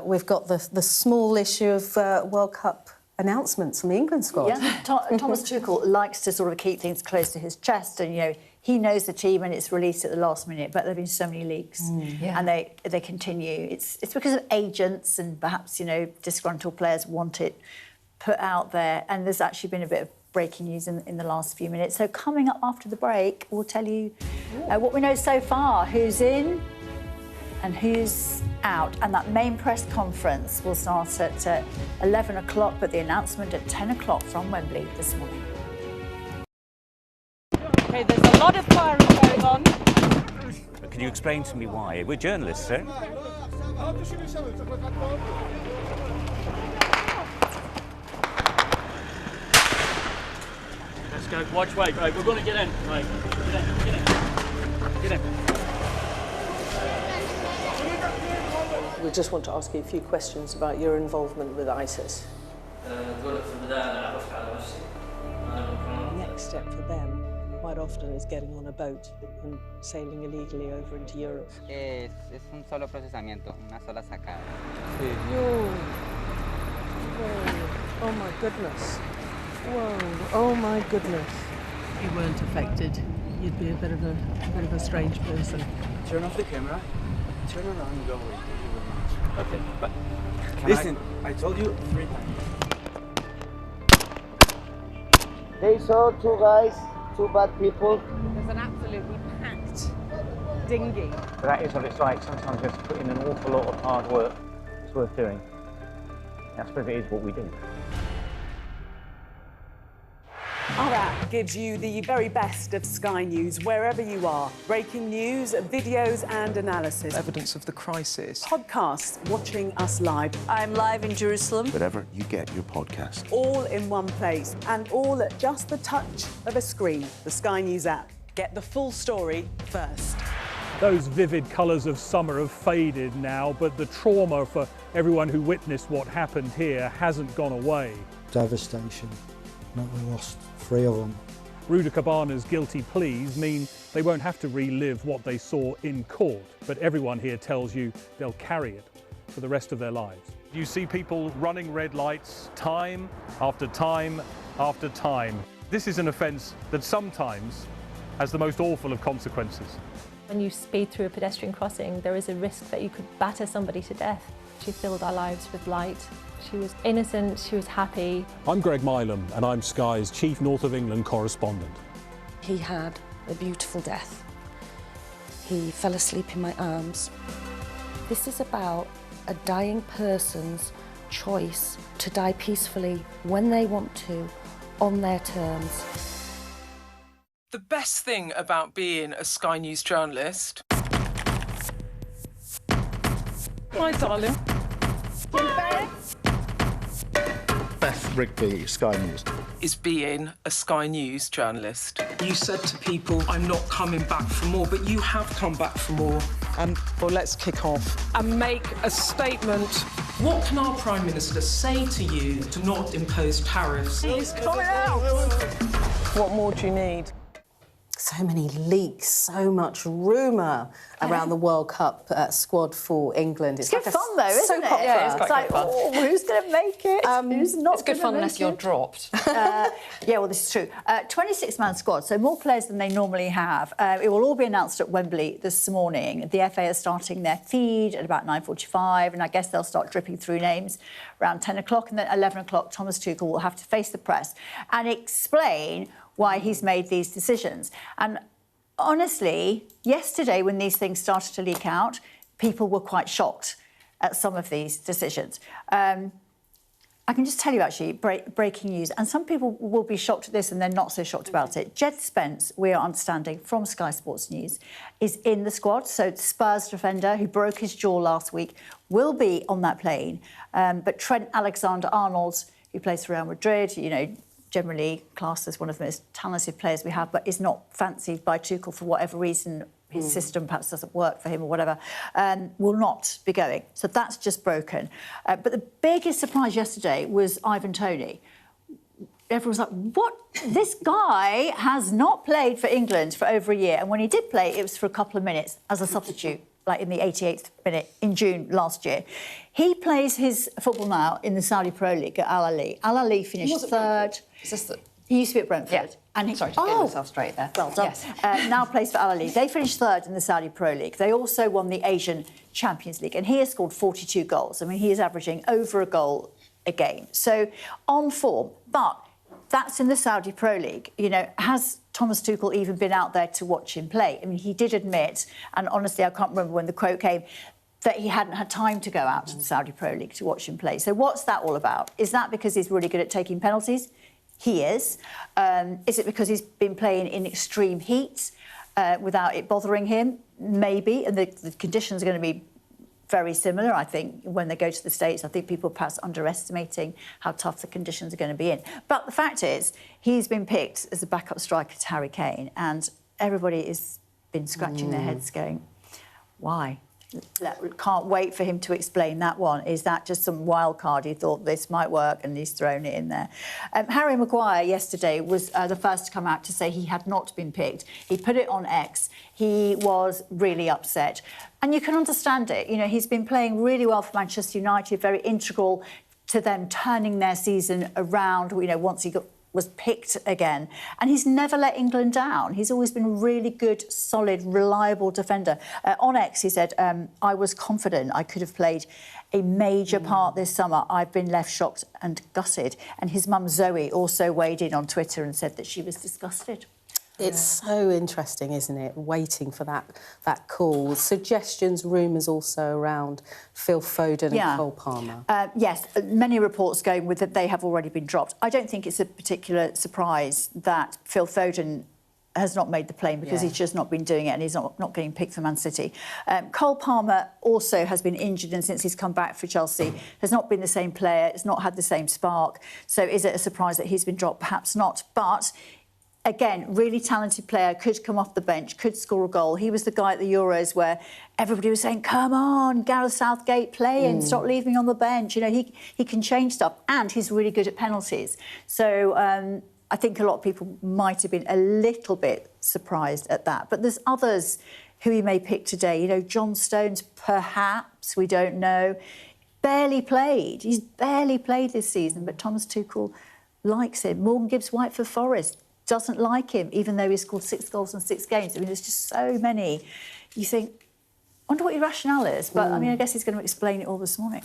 we've got the small issue of World Cup announcements from the England squad. Yeah, Thomas Tuchel likes to sort of keep things close to his chest, and, you know, he knows the team and it's released at the last minute, but there have been so many leaks and they continue. It's because of agents and perhaps, you know, disgruntled players want it put out there. And there's actually been a bit of breaking news in the last few minutes. So coming up after the break, we'll tell you what we know so far, who's in and who's out. And that main press conference will start at 11 o'clock, but the announcement at 10 o'clock from Wembley this morning. OK, there's a lot of firing going on. Can you explain to me why? We're journalists, eh? Let's go. Watch, wait. Right, we're going to get in. Right, get in. We just want to ask you a few questions about your involvement with ISIS. Next step for them quite often is getting on a boat and sailing illegally over into Europe. Es un solo procesamiento, una sola sacada. Whoa. Oh my goodness. Whoa. Oh my goodness. If you weren't affected, you'd be a bit of a strange person. Turn off the camera. Turn around and go away. Okay, but listen, I told you 3 times. They saw 2 guys, 2 bad people. There's an absolutely packed dinghy. That is what it's like. Sometimes you have to put in an awful lot of hard work. It's worth doing. I suppose it is what we do. Our app gives you the very best of Sky News wherever you are. Breaking news, videos and analysis. Evidence of the crisis. Podcasts, watching us live. I'm live in Jerusalem. Wherever you get your podcast. All in one place and all at just the touch of a screen. The Sky News app. Get the full story first. Those vivid colours of summer have faded now, but the trauma for everyone who witnessed what happened here hasn't gone away. Devastation. We lost 3 of them. Ruda Cabana's guilty pleas mean they won't have to relive what they saw in court, but everyone here tells you they'll carry it for the rest of their lives. You see people running red lights time after time after time. This is an offence that sometimes has the most awful of consequences. When you speed through a pedestrian crossing, there is a risk that you could batter somebody to death. She filled our lives with light. She was innocent, she was happy. I'm Greg Milam and I'm Sky's Chief North of England correspondent. He had a beautiful death. He fell asleep in my arms. This is about a dying person's choice to die peacefully when they want to, on their terms. The best thing about being a Sky News journalist... My darling. Beth Rigby, Sky News. Is being a Sky News journalist. You said to people, I'm not coming back for more, but you have come back for more. Well, let's kick off and make a statement. What can our Prime Minister say to you to not impose tariffs? He's coming out! What more do you need? So many leaks, so much rumour around the World Cup squad for England. It's good fun, though, isn't it? Yeah, it's quite good fun. Oh, who's going to make it? Who's not? It's good fun unless you're dropped. Yeah, well, this is true. 26-man squad, so more players than they normally have. It will all be announced at Wembley this morning. The FA are starting their feed at about 9:45, and I guess they'll start dripping through names around 10 o'clock, and then at 11 o'clock, Thomas Tuchel will have to face the press and explain why he's made these decisions. And honestly, yesterday when these things started to leak out, people were quite shocked at some of these decisions. I can just tell you, actually, breaking news, and some people will be shocked at this and they're not so shocked about it. Jed Spence, we are understanding from Sky Sports News, is in the squad. So Spurs defender, who broke his jaw last week, will be on that plane. But Trent Alexander-Arnold, who plays for Real Madrid, you know, generally classed as one of the most talented players we have, but is not fancied by Tuchel for whatever reason, his system perhaps doesn't work for him or whatever, will not be going. So that's just broken. But the biggest surprise yesterday was Ivan Toney. Everyone's like, what? This guy has not played for England for over a year. And when he did play, it was for a couple of minutes as a substitute, like in the 88th minute in June last year. He plays his football now in the Saudi Pro League at Al Ahly. Al Ahly finished third. He used to be at Brentford. Yeah. And sorry to get myself straight there. Well done. Yes. Now plays for Al Ahly. They finished third in the Saudi Pro League. They also won the Asian Champions League, and he has scored 42 goals. I mean, he is averaging over a goal a game. So on form, but that's in the Saudi Pro League. You know, has Thomas Tuchel even been out there to watch him play? I mean, he did admit, and honestly, I can't remember when the quote came, that he hadn't had time to go out to the Saudi Pro League to watch him play. So what's that all about? Is that because he's really good at taking penalties? He is. Is it because he's been playing in extreme heat without it bothering him? Maybe. And the conditions are going to be very similar, I think, when they go to the States. I think people are perhaps underestimating how tough the conditions are going to be in. But the fact is, he's been picked as a backup striker to Harry Kane, and everybody has been scratching their heads going, why? Can't wait for him to explain that one. Is that just some wild card? He thought this might work and he's thrown it in there. Harry Maguire yesterday was the first to come out to say he had not been picked. He put it on X. He was really upset. And you can understand it. You know, he's been playing really well for Manchester United, very integral to them turning their season around, you know, once he was picked again. And he's never let England down. He's always been a really good, solid, reliable defender. On X, he said, I was confident I could have played a major part this summer. I've been left shocked and gutted. And his mum, Zoe, also weighed in on Twitter and said that she was disgusted. It's so interesting, isn't it? Waiting for that call. Suggestions, rumours also around Phil Foden and Cole Palmer. Yes, many reports going with that they have already been dropped. I don't think it's a particular surprise that Phil Foden has not made the plane because he's just not been doing it and he's not getting picked for Man City. Cole Palmer also has been injured, and since he's come back for Chelsea has not been the same player, has not had the same spark. So is it a surprise that he's been dropped? Perhaps not. But again, really talented player, could come off the bench, could score a goal. He was the guy at the Euros where everybody was saying, come on, Gareth Southgate, play and stop leaving me on the bench. You know, he can change stuff, and he's really good at penalties. So I I think a lot of people might have been a little bit surprised at that. But there's others who he may pick today. You know, John Stones, perhaps, we don't know. Barely played. He's barely played this season, but Thomas Tuchel likes him. Morgan Gibbs-White for Forest doesn't like him, even though he scored 6 goals in 6 games. I mean, there's just so many. You think, I wonder what your rationale is. But, I mean, I guess he's going to explain it all this morning.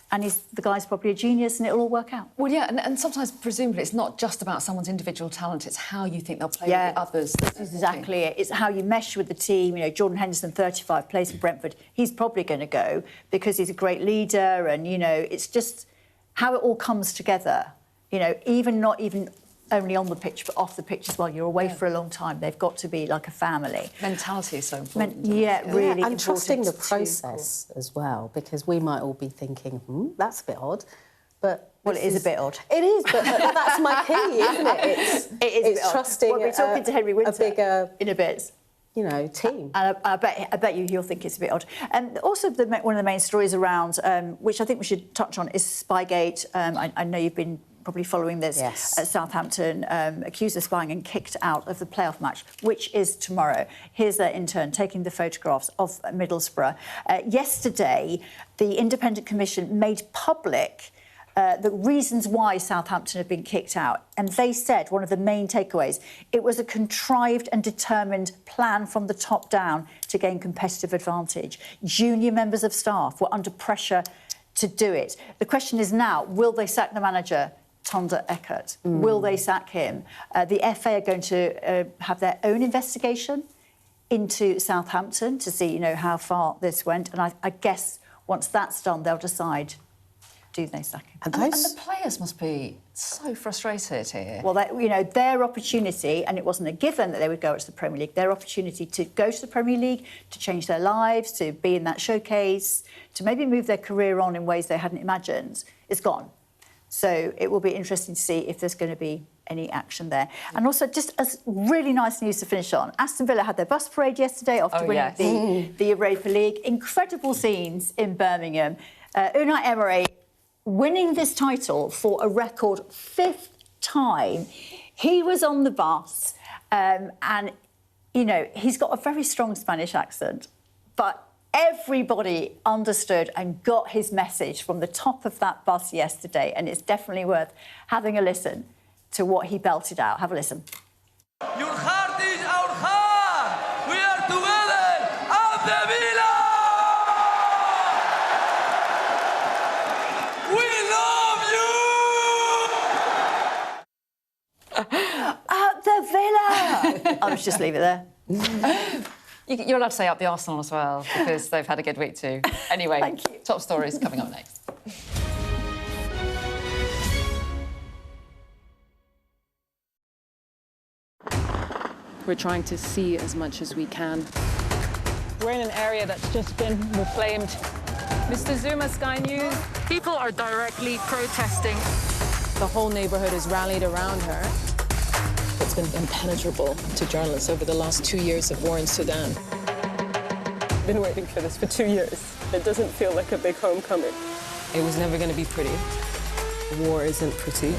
And the guy's probably a genius and it'll all work out. Well, yeah, and sometimes, presumably, it's not just about someone's individual talent, it's how you think they'll play with the others. That's exactly it. It's how you mesh with the team. You know, Jordan Henderson, 35, plays for Brentford. He's probably going to go because he's a great leader and, you know, it's just how it all comes together. You know, not even only on the pitch, but off the pitch as well. You're away for a long time. They've got to be like a family. Mentality is so important. Really and trusting the process as well, because we might all be thinking, that's a bit odd. But well, it is a bit odd. It is, but that's my key, isn't it? It's trusting. Well, we're talking to Henry Winter a bigger, in a bit. You know, team. And I bet you he'll think it's a bit odd. And also, one of the main stories around, which I think we should touch on, is Spygate. I know you've been probably following this. Yes. Southampton accused of spying and kicked out of the playoff match, which is tomorrow. Here's their intern taking the photographs of Middlesbrough. Yesterday, the Independent Commission made public the reasons why Southampton had been kicked out. And they said, one of the main takeaways, it was a contrived and determined plan from the top down to gain competitive advantage. Junior members of staff were under pressure to do it. The question is now, will they sack the manager, Tonda Eckert? Will they sack him? The FA are going to have their own investigation into Southampton to see, you know, how far this went. And I guess once that's done, they'll decide, do they sack him? And the players must be so frustrated here. Well, you know, their opportunity, and it wasn't a given that they would go to the Premier League, their opportunity to go to the Premier League, to change their lives, to be in that showcase, to maybe move their career on in ways they hadn't imagined, is gone. So it will be interesting to see if there's going to be any action there. And also, just as really nice news to finish on, Aston Villa had their bus parade yesterday after winning the Europa League. Incredible scenes in Birmingham. Unai Emery winning this title for a record 5th time. He was on the bus and, you know, he's got a very strong Spanish accent, but everybody understood and got his message from the top of that bus yesterday, and it's definitely worth having a listen to what he belted out. Have a listen. Your heart is our heart. We are together. Aston Villa! Let's just leave it there. You're allowed to say up the Arsenal as well, because they've had a good week too. Anyway, Thank you. Top stories coming up next. We're trying to see as much as we can. We're in an area that's just been reclaimed. Mr. Zuma, Sky News. People are directly protesting. The whole neighbourhood is rallied around her. It's been impenetrable to journalists over the last 2 years of war in Sudan. I've been waiting for this for 2 years. It doesn't feel like a big homecoming. It was never going to be pretty. War isn't pretty.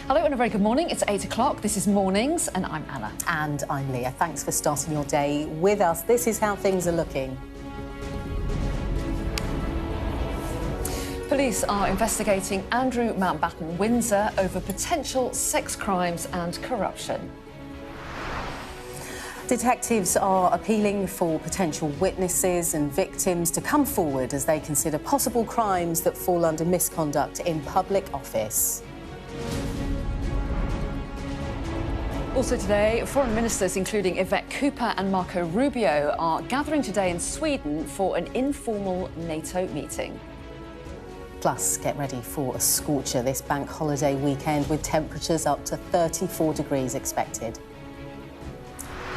Hello and a very good morning. It's 8 o'clock. This is Mornings and I'm Anna. And I'm Leah. Thanks for starting your day with us. This is how things are looking. Police are investigating Andrew Mountbatten-Windsor over potential sex crimes and corruption. Detectives are appealing for potential witnesses and victims to come forward as they consider possible crimes that fall under misconduct in public office. Also today, foreign ministers, including Yvette Cooper and Marco Rubio, are gathering today in Sweden for an informal NATO meeting. Plus, get ready for a scorcher this bank holiday weekend with temperatures up to 34 degrees expected.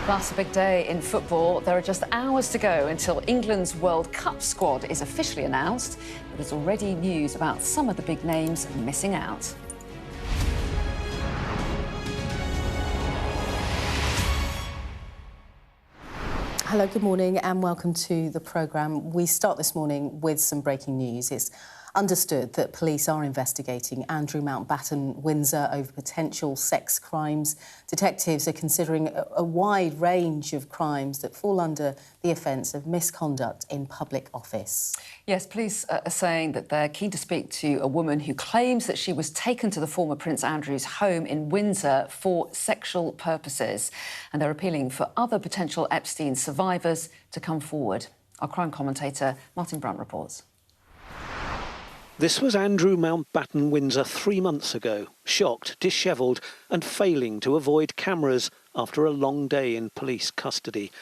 Plus, a big day in football. There are just hours to go until England's World Cup squad is officially announced, but there's already news about some of the big names missing out. Hello, good morning and welcome to the programme. We start this morning with some breaking news. It's understood that police are investigating Andrew Mountbatten-Windsor over potential sex crimes. Detectives are considering a wide range of crimes that fall under the offence of misconduct in public office. Yes, police are saying that they're keen to speak to a woman who claims that she was taken to the former Prince Andrew's home in Windsor for sexual purposes. And they're appealing for other potential Epstein survivors to come forward. Our crime commentator, Martin Brunt, reports. This was Andrew Mountbatten-Windsor 3 months ago, shocked, dishevelled and failing to avoid cameras after a long day in police custody.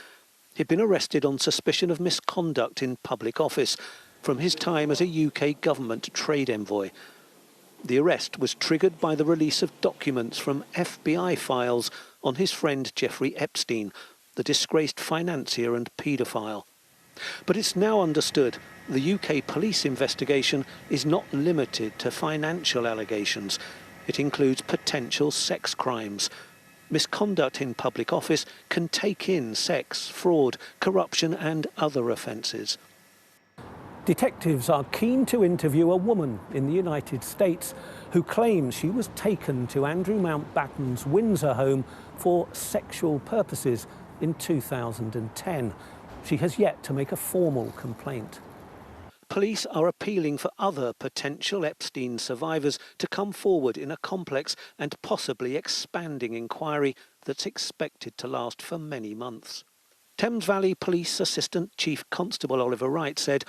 He'd been arrested on suspicion of misconduct in public office from his time as a UK government trade envoy. The arrest was triggered by the release of documents from FBI files on his friend Jeffrey Epstein, the disgraced financier and paedophile. But it's now understood the UK police investigation is not limited to financial allegations. It includes potential sex crimes. Misconduct in public office can take in sex, fraud, corruption and other offences. Detectives are keen to interview a woman in the United States who claims she was taken to Andrew Mountbatten's Windsor home for sexual purposes in 2010. She has yet to make a formal complaint. Police are appealing for other potential Epstein survivors to come forward in a complex and possibly expanding inquiry that's expected to last for many months. Thames Valley Police Assistant Chief Constable Oliver Wright said,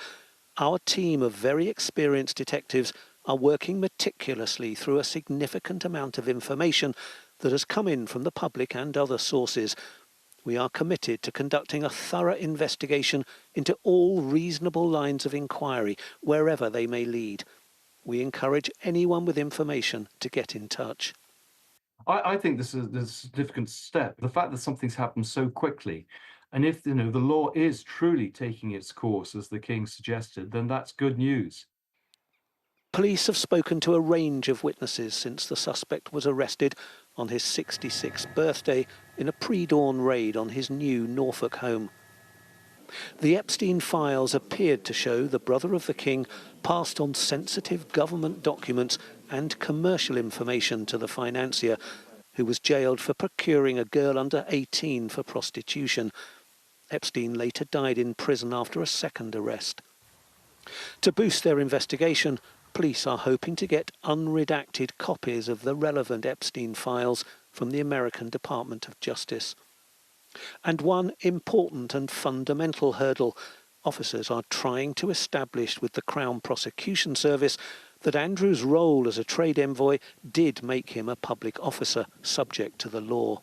"Our team of very experienced detectives are working meticulously through a significant amount of information that has come in from the public and other sources. We are committed to conducting a thorough investigation into all reasonable lines of inquiry, wherever they may lead. We encourage anyone with information to get in touch." I think this is a significant step. The fact that something's happened so quickly, and if the law is truly taking its course, as the King suggested, then that's good news. Police have spoken to a range of witnesses since the suspect was arrested on his 66th birthday in a pre-dawn raid on his new Norfolk home. The Epstein files appeared to show the brother of the King passed on sensitive government documents and commercial information to the financier, who was jailed for procuring a girl under 18 for prostitution. Epstein later died in prison after a second arrest. To boost their investigation, police are hoping to get unredacted copies of the relevant Epstein files from the American Department of Justice. And one important and fundamental hurdle, officers are trying to establish with the Crown Prosecution Service that Andrew's role as a trade envoy did make him a public officer subject to the law.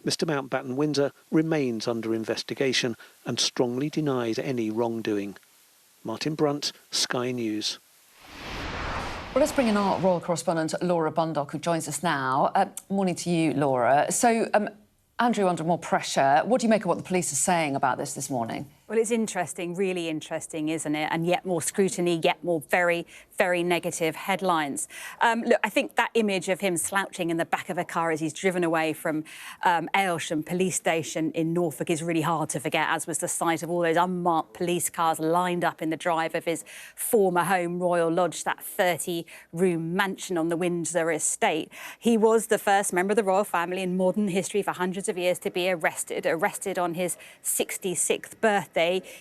Mr. Mountbatten-Windsor remains under investigation and strongly denies any wrongdoing. Martin Brunt, Sky News. Well, let's bring in our royal correspondent, Laura Bundock, who joins us now. Morning to you, Laura. So, Andrew under more pressure. What do you make of what the police are saying about this morning? Well, it's interesting, really interesting, isn't it? And yet more scrutiny, yet more very, very negative headlines. Look, I think that image of him slouching in the back of a car as he's driven away from Aylsham Police Station in Norfolk is really hard to forget, as was the sight of all those unmarked police cars lined up in the drive of his former home, Royal Lodge, that 30-room mansion on the Windsor estate. He was the first member of the royal family in modern history for hundreds of years to be arrested on his 66th birthday,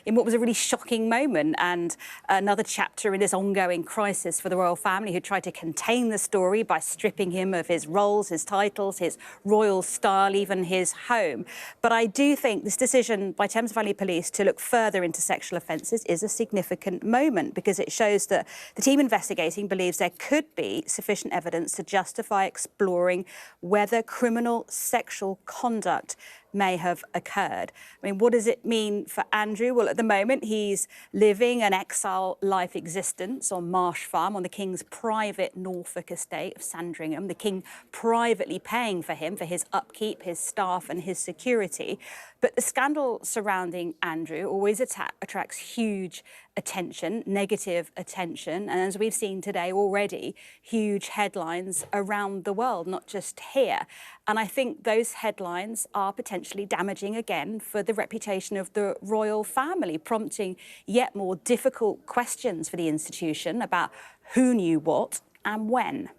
in what was a really shocking moment and another chapter in this ongoing crisis for the royal family, who tried to contain the story by stripping him of his roles, his titles, his royal style, even his home. But I do think this decision by Thames Valley Police to look further into sexual offences is a significant moment, because it shows that the team investigating believes there could be sufficient evidence to justify exploring whether criminal sexual conduct may have occurred. I mean, what does it mean for Andrew? Well, at the moment, he's living an exile life existence on Marsh Farm on the King's private Norfolk estate of Sandringham, the King privately paying for him for his upkeep, his staff and his security. But the scandal surrounding Andrew always attracts huge attention, negative attention, and as we've seen today already, huge headlines around the world, not just here. And I think those headlines are potentially damaging again for the reputation of the royal family, prompting yet more difficult questions for the institution about who knew what and when.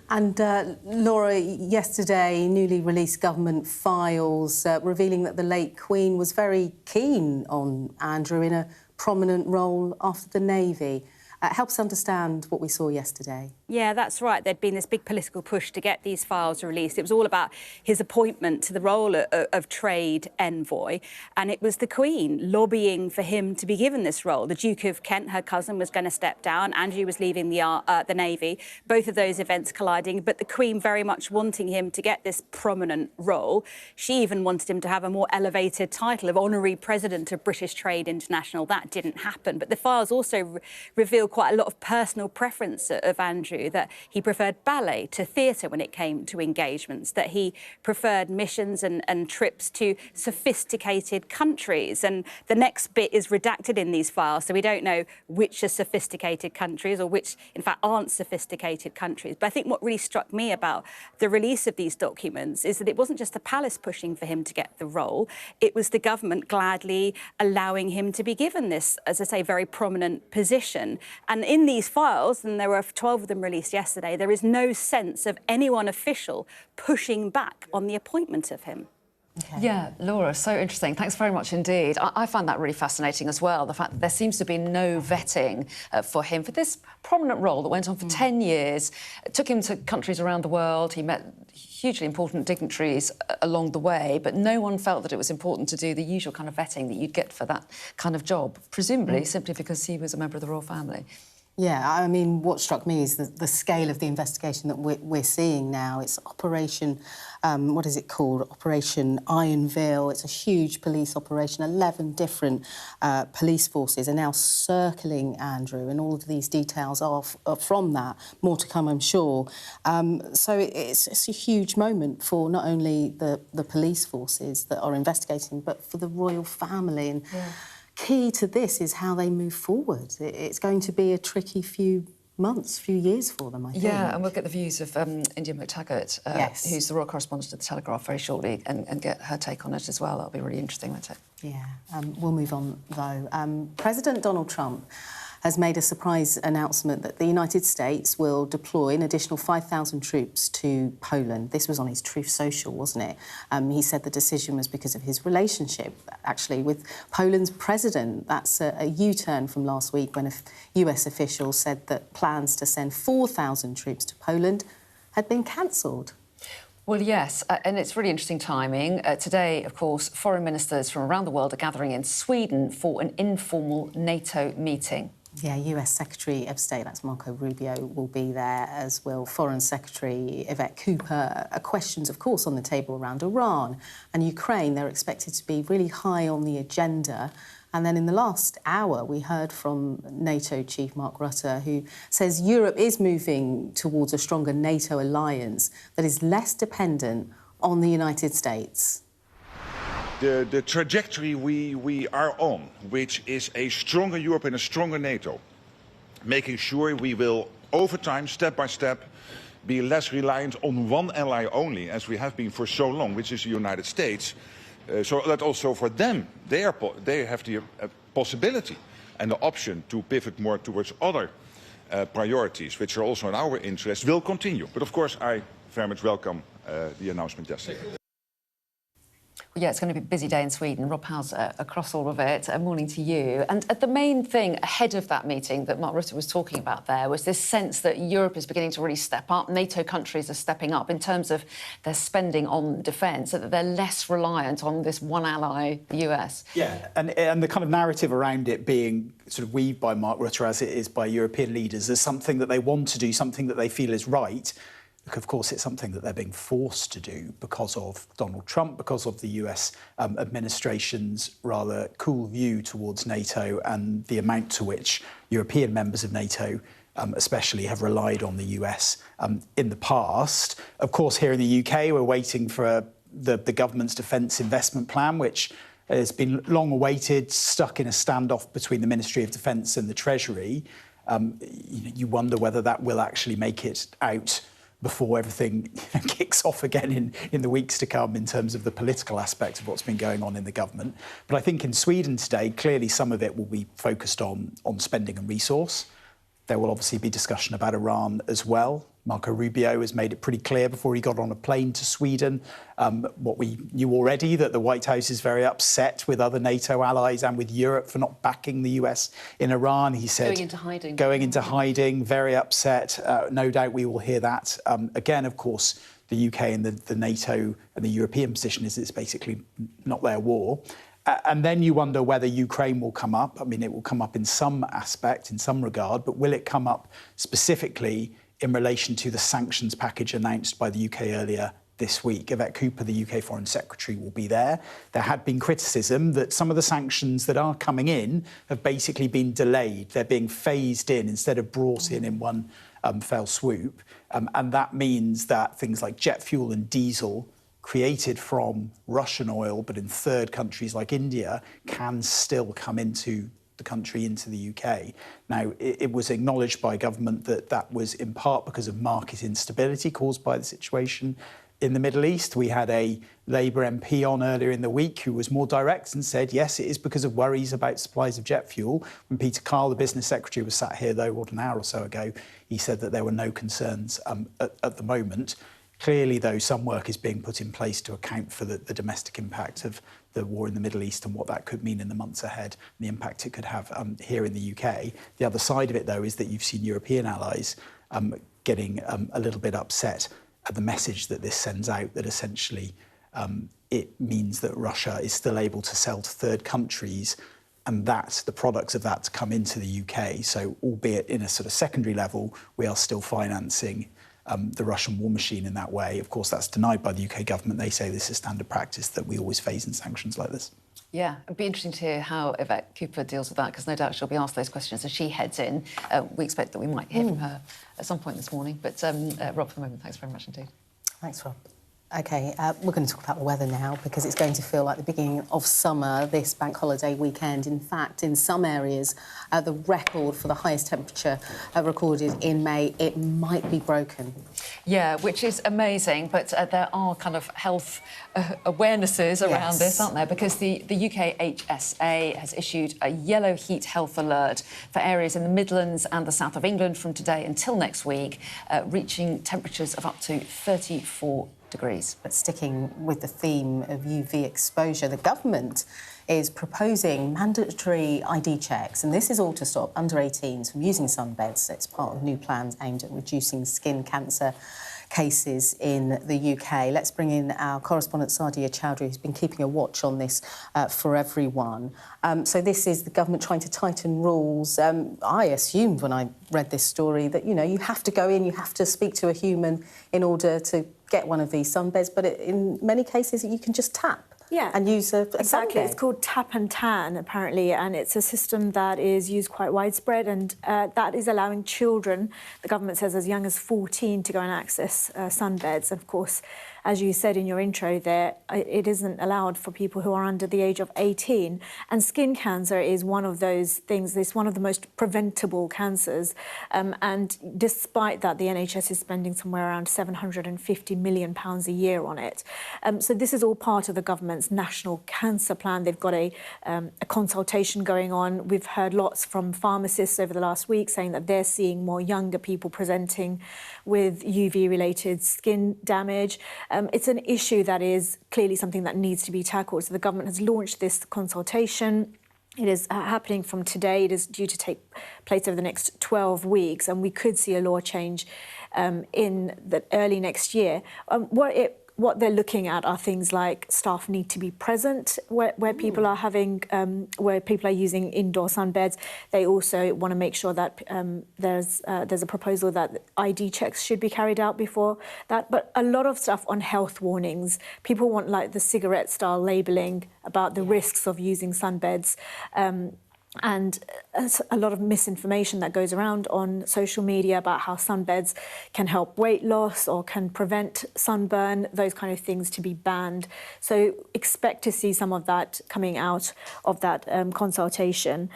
And Laura, yesterday, newly released government files revealing that the late Queen was very keen on Andrew in a prominent role after the Navy. Helps understand what we saw yesterday. Yeah, that's right. There'd been this big political push to get these files released. It was all about his appointment to the role of trade envoy, and it was the Queen lobbying for him to be given this role. The Duke of Kent, her cousin, was going to step down. Andrew was leaving the Navy. Both of those events colliding, but the Queen very much wanting him to get this prominent role. She even wanted him to have a more elevated title of Honorary President of British Trade International. That didn't happen. But the files also reveal quite a lot of personal preference of Andrew, that he preferred ballet to theatre when it came to engagements, that he preferred missions and trips to sophisticated countries. And the next bit is redacted in these files, so we don't know which are sophisticated countries or which, in fact, aren't sophisticated countries. But I think what really struck me about the release of these documents is that it wasn't just the palace pushing for him to get the role, it was the government gladly allowing him to be given this, as I say, very prominent position. And in these files, and there were 12 of them released yesterday, there is no sense of anyone official pushing back on the appointment of him. Okay. Yeah, Laura, so interesting. Thanks very much indeed. I find that really fascinating as well, the fact that there seems to be no vetting for him for this prominent role that went on for 10 years. It took him to countries around the world. He met hugely important dignitaries along the way, but no one felt that it was important to do the usual kind of vetting that you'd get for that kind of job, presumably simply because he was a member of the royal family. Yeah, I mean, what struck me is the scale of the investigation that we're seeing now. It's Operation, what is it called? Operation Iron Veil. It's a huge police operation. 11 different police forces are now circling Andrew, and all of these details are from that. More to come, I'm sure. So it's a huge moment for not only the police forces that are investigating, but for the royal family. And key to this is how they move forward. It's going to be a tricky few months, few years for them, I think. Yeah, and we'll get the views of India McTaggart, who's the royal correspondent of The Telegraph, very shortly, and get her take on it as well. That'll be really interesting, won't it? Yeah. We'll move on, though. President Donald Trump has made a surprise announcement that the United States will deploy an additional 5,000 troops to Poland. This was on his Truth Social, wasn't it? He said the decision was because of his relationship, actually, with Poland's president. That's a U-turn from last week when a US official said that plans to send 4,000 troops to Poland had been cancelled. Well, yes, and it's really interesting timing. Today, of course, foreign ministers from around the world are gathering in Sweden for an informal NATO meeting. Yeah, US Secretary of State, that's Marco Rubio, will be there, as will Foreign Secretary Yvette Cooper. Questions, of course, on the table around Iran and Ukraine. They're expected to be really high on the agenda. And then in the last hour, we heard from NATO Chief Mark Rutte, who says Europe is moving towards a stronger NATO alliance that is less dependent on the United States. The trajectory we are on, which is a stronger Europe and a stronger NATO, making sure we will, over time, step by step, be less reliant on one ally only, as we have been for so long, which is the United States, so that also for them, they have the possibility and the option to pivot more towards other priorities, which are also in our interest, will continue. But of course, I very much welcome the announcement yesterday. Yeah, it's going to be a busy day in Sweden. Rob Howes across all of it. Morning to you. And the main thing ahead of that meeting that Mark Rutte was talking about there was this sense that Europe is beginning to really step up. NATO countries are stepping up in terms of their spending on defence, so that they're less reliant on this one ally, the US. Yeah, and the kind of narrative around it being sort of weaved by Mark Rutte as it is by European leaders as something that they want to do, something that they feel is right. Look, of course, it's something that they're being forced to do because of Donald Trump, because of the US administration's rather cool view towards NATO and the amount to which European members of NATO especially have relied on the US in the past. Of course, here in the UK, we're waiting for the government's defence investment plan, which has been long awaited, stuck in a standoff between the Ministry of Defence and the Treasury. You wonder whether that will actually make it out before everything kicks off again in the weeks to come in terms of the political aspect of what's been going on in the government. But I think in Sweden today, clearly some of it will be focused on spending and resource. There will obviously be discussion about Iran as well. Marco Rubio has made it pretty clear before he got on a plane to Sweden what we knew already, that the White House is very upset with other NATO allies and with Europe for not backing the US in Iran. He said... Going into hiding, very upset. No doubt we will hear that. Again, of course, the UK and the NATO and the European position is it's basically not their war. And then you wonder whether Ukraine will come up. I mean, it will come up in some aspect, in some regard, but will it come up specifically in relation to the sanctions package announced by the UK earlier this week? Yvette Cooper, the UK Foreign Secretary, will be there. There had been criticism that some of the sanctions that are coming in have basically been delayed. They're being phased in instead of brought in one fell swoop. And that means that things like jet fuel and diesel created from Russian oil, but in third countries like India, can still come into the country, into the UK. Now, it was acknowledged by government that that was in part because of market instability caused by the situation in the Middle East. We had a Labour MP on earlier in the week who was more direct and said, yes, it is because of worries about supplies of jet fuel. When Peter Carl, the business secretary, was sat here, though, an hour or so ago, he said that there were no concerns at the moment. Clearly, though, some work is being put in place to account for the domestic impact of the war in the Middle East and what that could mean in the months ahead, and the impact it could have here in the UK. The other side of it, though, is that you've seen European allies getting a little bit upset at the message that this sends out, that essentially it means that Russia is still able to sell to third countries and that the products of that come into the UK. So, albeit in a sort of secondary level, we are still financing the Russian war machine in that way. Of course, that's denied by the UK government. They say this is standard practice that we always phase in sanctions like this. Yeah, it'd be interesting to hear how Yvette Cooper deals with that, because no doubt she'll be asked those questions as she heads in. We expect that we might hear from her at some point this morning. But Rob, for the moment, thanks very much indeed. Thanks, Rob. OK, we're going to talk about the weather now, because it's going to feel like the beginning of summer this bank holiday weekend. In fact, in some areas, the record for the highest temperature recorded in May, it might be broken. Yeah, which is amazing, but there are kind of health awarenesses around this, aren't there? Because the UK HSA has issued a yellow heat health alert for areas in the Midlands and the south of England from today until next week, reaching temperatures of up to 34 degrees. But sticking with the theme of UV exposure, the government is proposing mandatory ID checks, and this is all to stop under 18s from using sunbeds. It's part of new plans aimed at reducing skin cancer cases in the UK. Let's bring in our correspondent Sadia Chowdhury, who's been keeping a watch on this for everyone. So this is the government trying to tighten rules. I assumed when I read this story that, you know, you have to go in, you have to speak to a human in order to get one of these sunbeds, but in many cases you can just tap and use a exactly. sunbed. It's called tap and tan, apparently, and it's a system that is used quite widespread, and that is allowing children, the government says as young as 14, to go and access sunbeds. Of course, as you said in your intro there, it isn't allowed for people who are under the age of 18. And skin cancer is one of those things. It's one of the most preventable cancers. And despite that, the NHS is spending somewhere around £750 million a year on it. So this is all part of the government's National Cancer Plan. They've got a consultation going on. We've heard lots from pharmacists over the last week saying that they're seeing more younger people presenting with UV-related skin damage. It's an issue that is clearly something that needs to be tackled. So the government has launched this consultation. It is happening from today. It is due to take place over the next 12 weeks, and we could see a law change in the early next year. What they're looking at are things like staff need to be present where people are having, where people are using indoor sunbeds. They also want to make sure that there's a proposal that ID checks should be carried out before that. But a lot of stuff on health warnings. People want like the cigarette-style labelling about the risks of using sunbeds. And a lot of misinformation that goes around on social media about how sunbeds can help weight loss or can prevent sunburn, those kind of things to be banned. So expect to see some of that coming out of that consultation.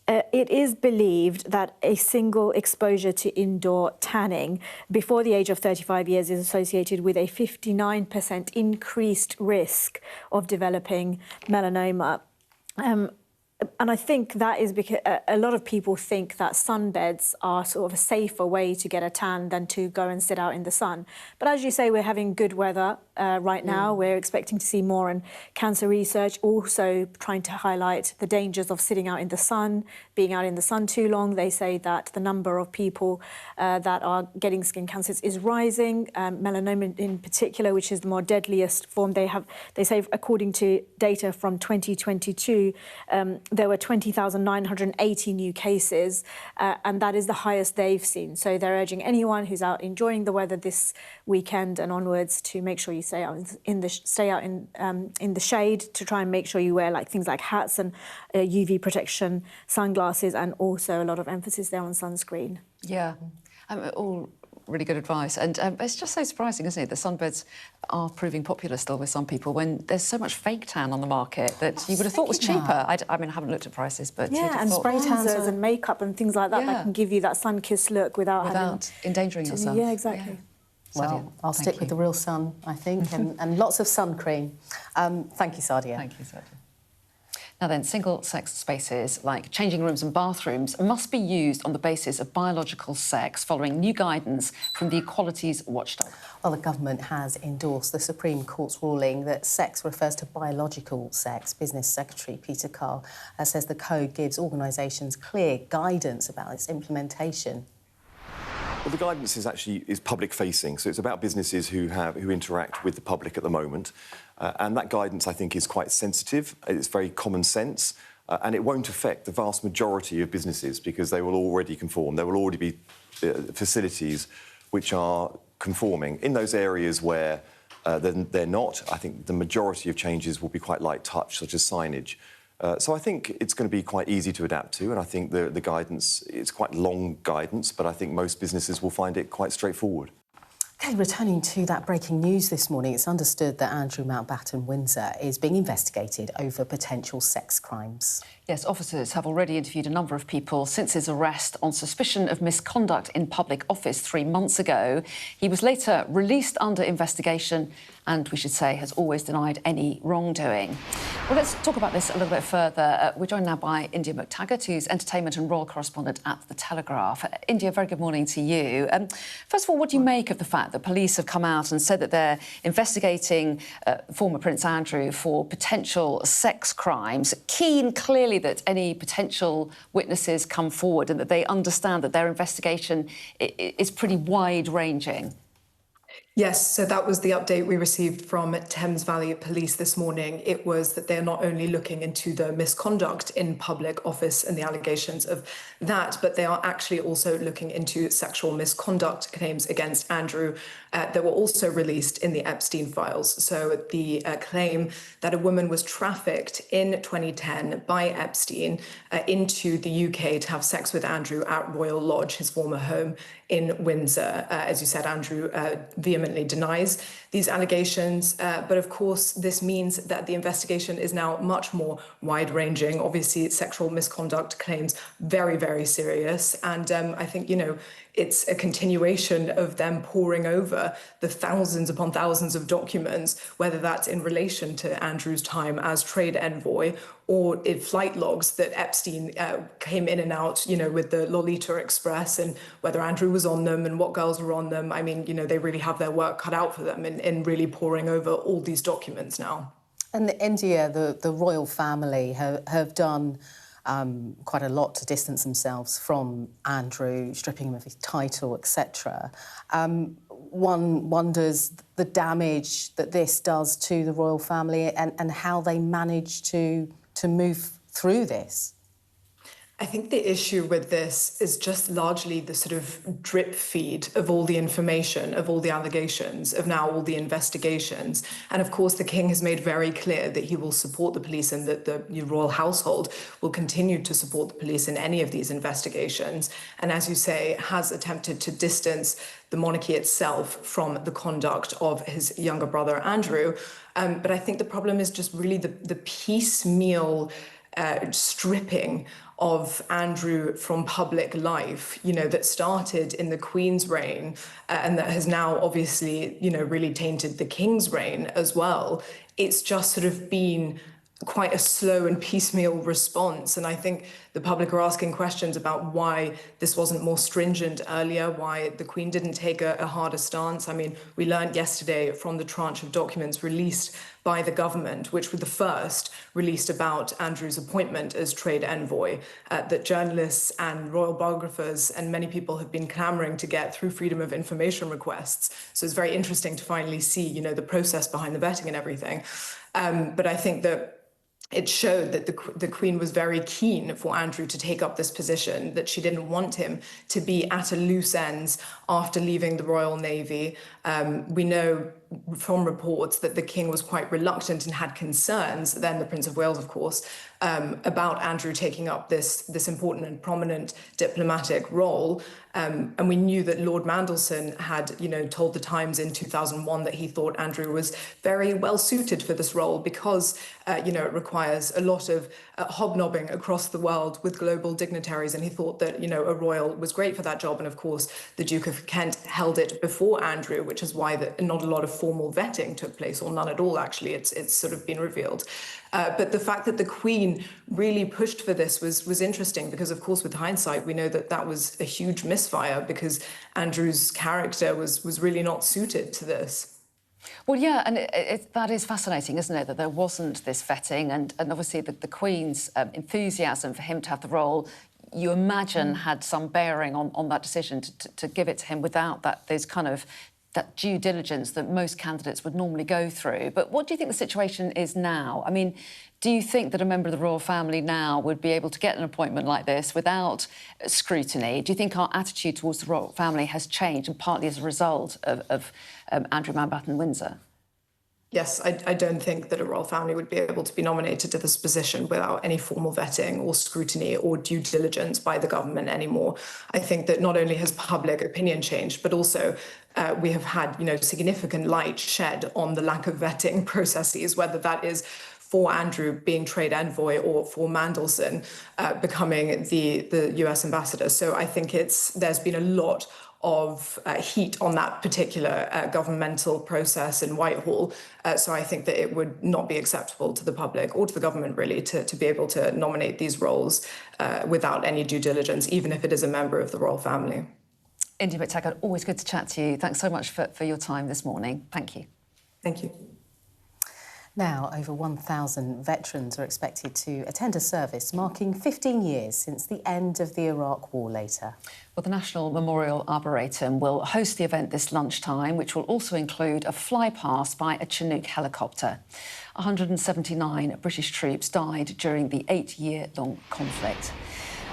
It is believed that a single exposure to indoor tanning before the age of 35 years is associated with a 59% increased risk of developing melanoma. And I think that is because a lot of people think that sunbeds are sort of a safer way to get a tan than to go and sit out in the sun. But as you say, we're having good weather right now. We're expecting to see more in cancer research, also trying to highlight the dangers of sitting out in the sun, being out in the sun too long. They say that the number of people that are getting skin cancers is rising, melanoma in particular, which is the more deadliest form. They say, according to data from 2022, there were 20,980 new cases, and that is the highest they've seen. So they're urging anyone who's out enjoying the weather this weekend and onwards to make sure you stay out in the shade, to try and make sure you wear things like hats and UV protection, sunglasses, and also a lot of emphasis there on sunscreen. Yeah, all really good advice. And it's just so surprising, isn't it, that sunbeds are proving popular still with some people when there's so much fake tan on the market that you would have thought was cheaper. I mean, I haven't looked at prices, but yeah, and spray tans and makeup and things like that that can give you that sun-kissed look without endangering yourself. Yeah, exactly. Yeah. Well, I'll stick with the real sun, I think, and lots of sun cream. Thank you, Sadia. Thank you, Sadia. Now then, single-sex spaces like changing rooms and bathrooms must be used on the basis of biological sex following new guidance from the Equalities Watchdog. Well, the government has endorsed the Supreme Court's ruling that sex refers to biological sex. Business Secretary Peter Carl says the code gives organisations clear guidance about its implementation. Well, the guidance is public-facing, so it's about businesses who interact with the public at the moment. And that guidance, I think, is quite sensitive. It's very common sense, and it won't affect the vast majority of businesses because they will already conform. There will already be facilities which are conforming. In those areas where they're not, I think the majority of changes will be quite light touch, such as signage. So I think it's going to be quite easy to adapt to, and I think the guidance, it's quite long guidance, but I think most businesses will find it quite straightforward. OK, returning to that breaking news this morning, it's understood that Andrew Mountbatten-Windsor is being investigated over potential sex crimes. Yes, officers have already interviewed a number of people since his arrest on suspicion of misconduct in public office 3 months ago. He was later released under investigation and, we should say, has always denied any wrongdoing. Well, let's talk about this a little bit further. We're joined now by India McTaggart, who's entertainment and royal correspondent at The Telegraph. India, very good morning to you. First of all, what do you make of the fact that police have come out and said that they're investigating former Prince Andrew for potential sex crimes, keen clearly that any potential witnesses come forward and that they understand that their investigation is pretty wide-ranging? Yes, so that was the update we received from Thames Valley Police this morning. It was that they're not only looking into the misconduct in public office and the allegations of that, but they are actually also looking into sexual misconduct claims against Andrew that were also released in the Epstein files. So the claim that a woman was trafficked in 2010 by Epstein into the UK to have sex with Andrew at Royal Lodge, his former home in Windsor. As you said, Andrew vehemently denies these allegations. But of course, this means that the investigation is now much more wide-ranging. Obviously, sexual misconduct claims very, very serious. And I think, you know, it's a continuation of them poring over the thousands upon thousands of documents, whether that's in relation to Andrew's time as trade envoy or in flight logs that Epstein came in and out, you know, with the Lolita Express, and whether Andrew was on them and what girls were on them. I mean, you know, they really have their work cut out for them in really poring over all these documents now. And India, the royal family have done quite a lot to distance themselves from Andrew, stripping him of his title, etc. One wonders the damage that this does to the royal family and how they manage to move through this. I think the issue with this is just largely the sort of drip feed of all the information, of all the allegations, of now all the investigations. And of course, the King has made very clear that he will support the police and that the royal household will continue to support the police in any of these investigations. And as you say, has attempted to distance the monarchy itself from the conduct of his younger brother, Andrew. But I think the problem is just really the piecemeal stripping of Andrew from public life, you know, that started in the Queen's reign and that has now obviously, you know, really tainted the King's reign as well. It's just sort of been quite a slow and piecemeal response. And I think the public are asking questions about why this wasn't more stringent earlier, why the Queen didn't take a harder stance. I mean, we learned yesterday from the tranche of documents released by the government, which were the first released about Andrew's appointment as trade envoy, that journalists and royal biographers and many people have been clamoring to get through freedom of information requests. So it's very interesting to finally see, you know, the process behind the vetting and everything. But I think that it showed that the Queen was very keen for Andrew to take up this position, that she didn't want him to be at a loose ends after leaving the Royal Navy. We know from reports that the King was quite reluctant and had concerns, then the Prince of Wales, of course, about Andrew taking up this important and prominent diplomatic role. And we knew that Lord Mandelson had, you know, told the Times in 2001 that he thought Andrew was very well suited for this role because, you know, it requires a lot of hobnobbing across the world with global dignitaries. And he thought that, you know, a royal was great for that job. And of course, the Duke of Kent held it before Andrew, which is why not a lot of formal vetting took place, or none at all, actually. It's sort of been revealed. But the fact that the Queen really pushed for this was interesting because, of course, with hindsight, we know that that was a huge misfire because Andrew's character was really not suited to this. Well, yeah, and that is fascinating, isn't it, that there wasn't this vetting and obviously the Queen's enthusiasm for him to have the role, you imagine, had some bearing on that decision to give it to him without that due diligence that most candidates would normally go through. But what do you think the situation is now? I mean, do you think that a member of the royal family now would be able to get an appointment like this without scrutiny? Do you think our attitude towards the royal family has changed, and partly as a result of Andrew Mountbatten-Windsor? Yes, I don't think that a royal family would be able to be nominated to this position without any formal vetting or scrutiny or due diligence by the government anymore. I think that not only has public opinion changed, but also we have had, you know, significant light shed on the lack of vetting processes, whether that is for Andrew being trade envoy or for Mandelson becoming the US ambassador. So I think there's been a lot of heat on that particular governmental process in Whitehall. So I think that it would not be acceptable to the public or to the government, really, to be able to nominate these roles without any due diligence, even if it is a member of the royal family. India Whittaker, always good to chat to you. Thanks so much for your time this morning. Thank you. Thank you. Now, over 1,000 veterans are expected to attend a service marking 15 years since the end of the Iraq War later. Well, the National Memorial Arboretum will host the event this lunchtime, which will also include a flypast by a Chinook helicopter. 179 British troops died during the 8-year-long conflict.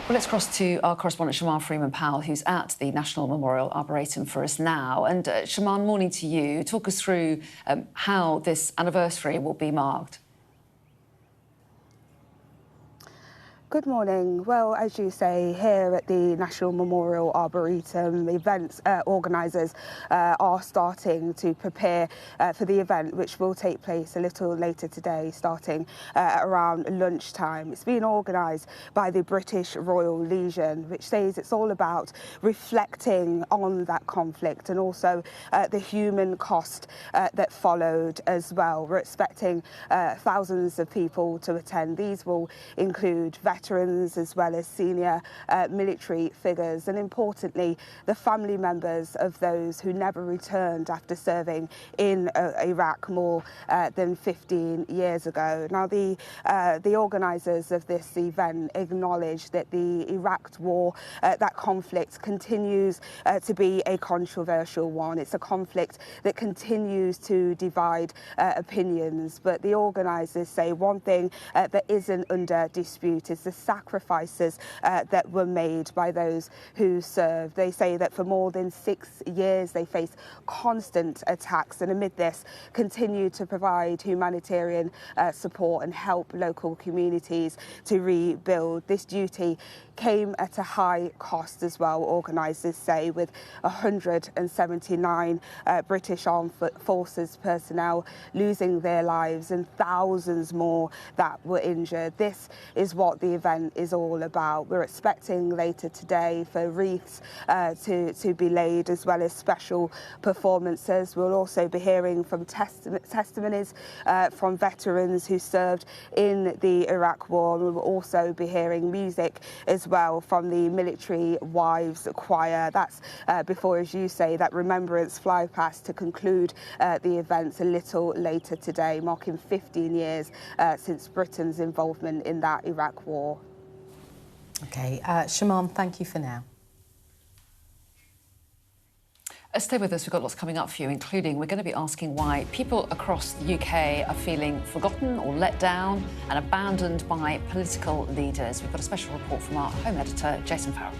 Well, let's cross to our correspondent Shaman Freeman-Powell, who's at the National Memorial Arboretum for us now. And Shaman, morning to you. Talk us through how this anniversary will be marked. Good morning. Well, as you say, here at the National Memorial Arboretum, the events organisers are starting to prepare for the event, which will take place a little later today, starting around lunchtime. It's been organised by the British Royal Legion, which says it's all about reflecting on that conflict and also the human cost that followed as well. We're expecting thousands of people to attend. These will include veterans as well as senior military figures, and importantly the family members of those who never returned after serving in Iraq more than 15 years ago. Now the organisers of this event acknowledge that the Iraq war, that conflict continues to be a controversial one. It's a conflict that continues to divide opinions, but the organisers say one thing that isn't under dispute is the sacrifices that were made by those who served. They say that for more than 6 years they faced constant attacks, and amid this continue to provide humanitarian support and help local communities to rebuild. This duty came at a high cost as well, organisers say, with 179 British Armed Forces personnel losing their lives and thousands more that were injured. This is what the event is all about. We're expecting later today for wreaths to be laid, as well as special performances. We'll also be hearing from testimonies from veterans who served in the Iraq War. We'll also be hearing music as well from the Military Wives Choir. That's before, as you say, that remembrance flypast to conclude the events a little later today, marking 15 years since Britain's involvement in that Iraq War. OK, Shaman, thank you for now. Stay with us, we've got lots coming up for you, including we're going to be asking why people across the UK are feeling forgotten or let down and abandoned by political leaders. We've got a special report from our home editor, Jason Farrell.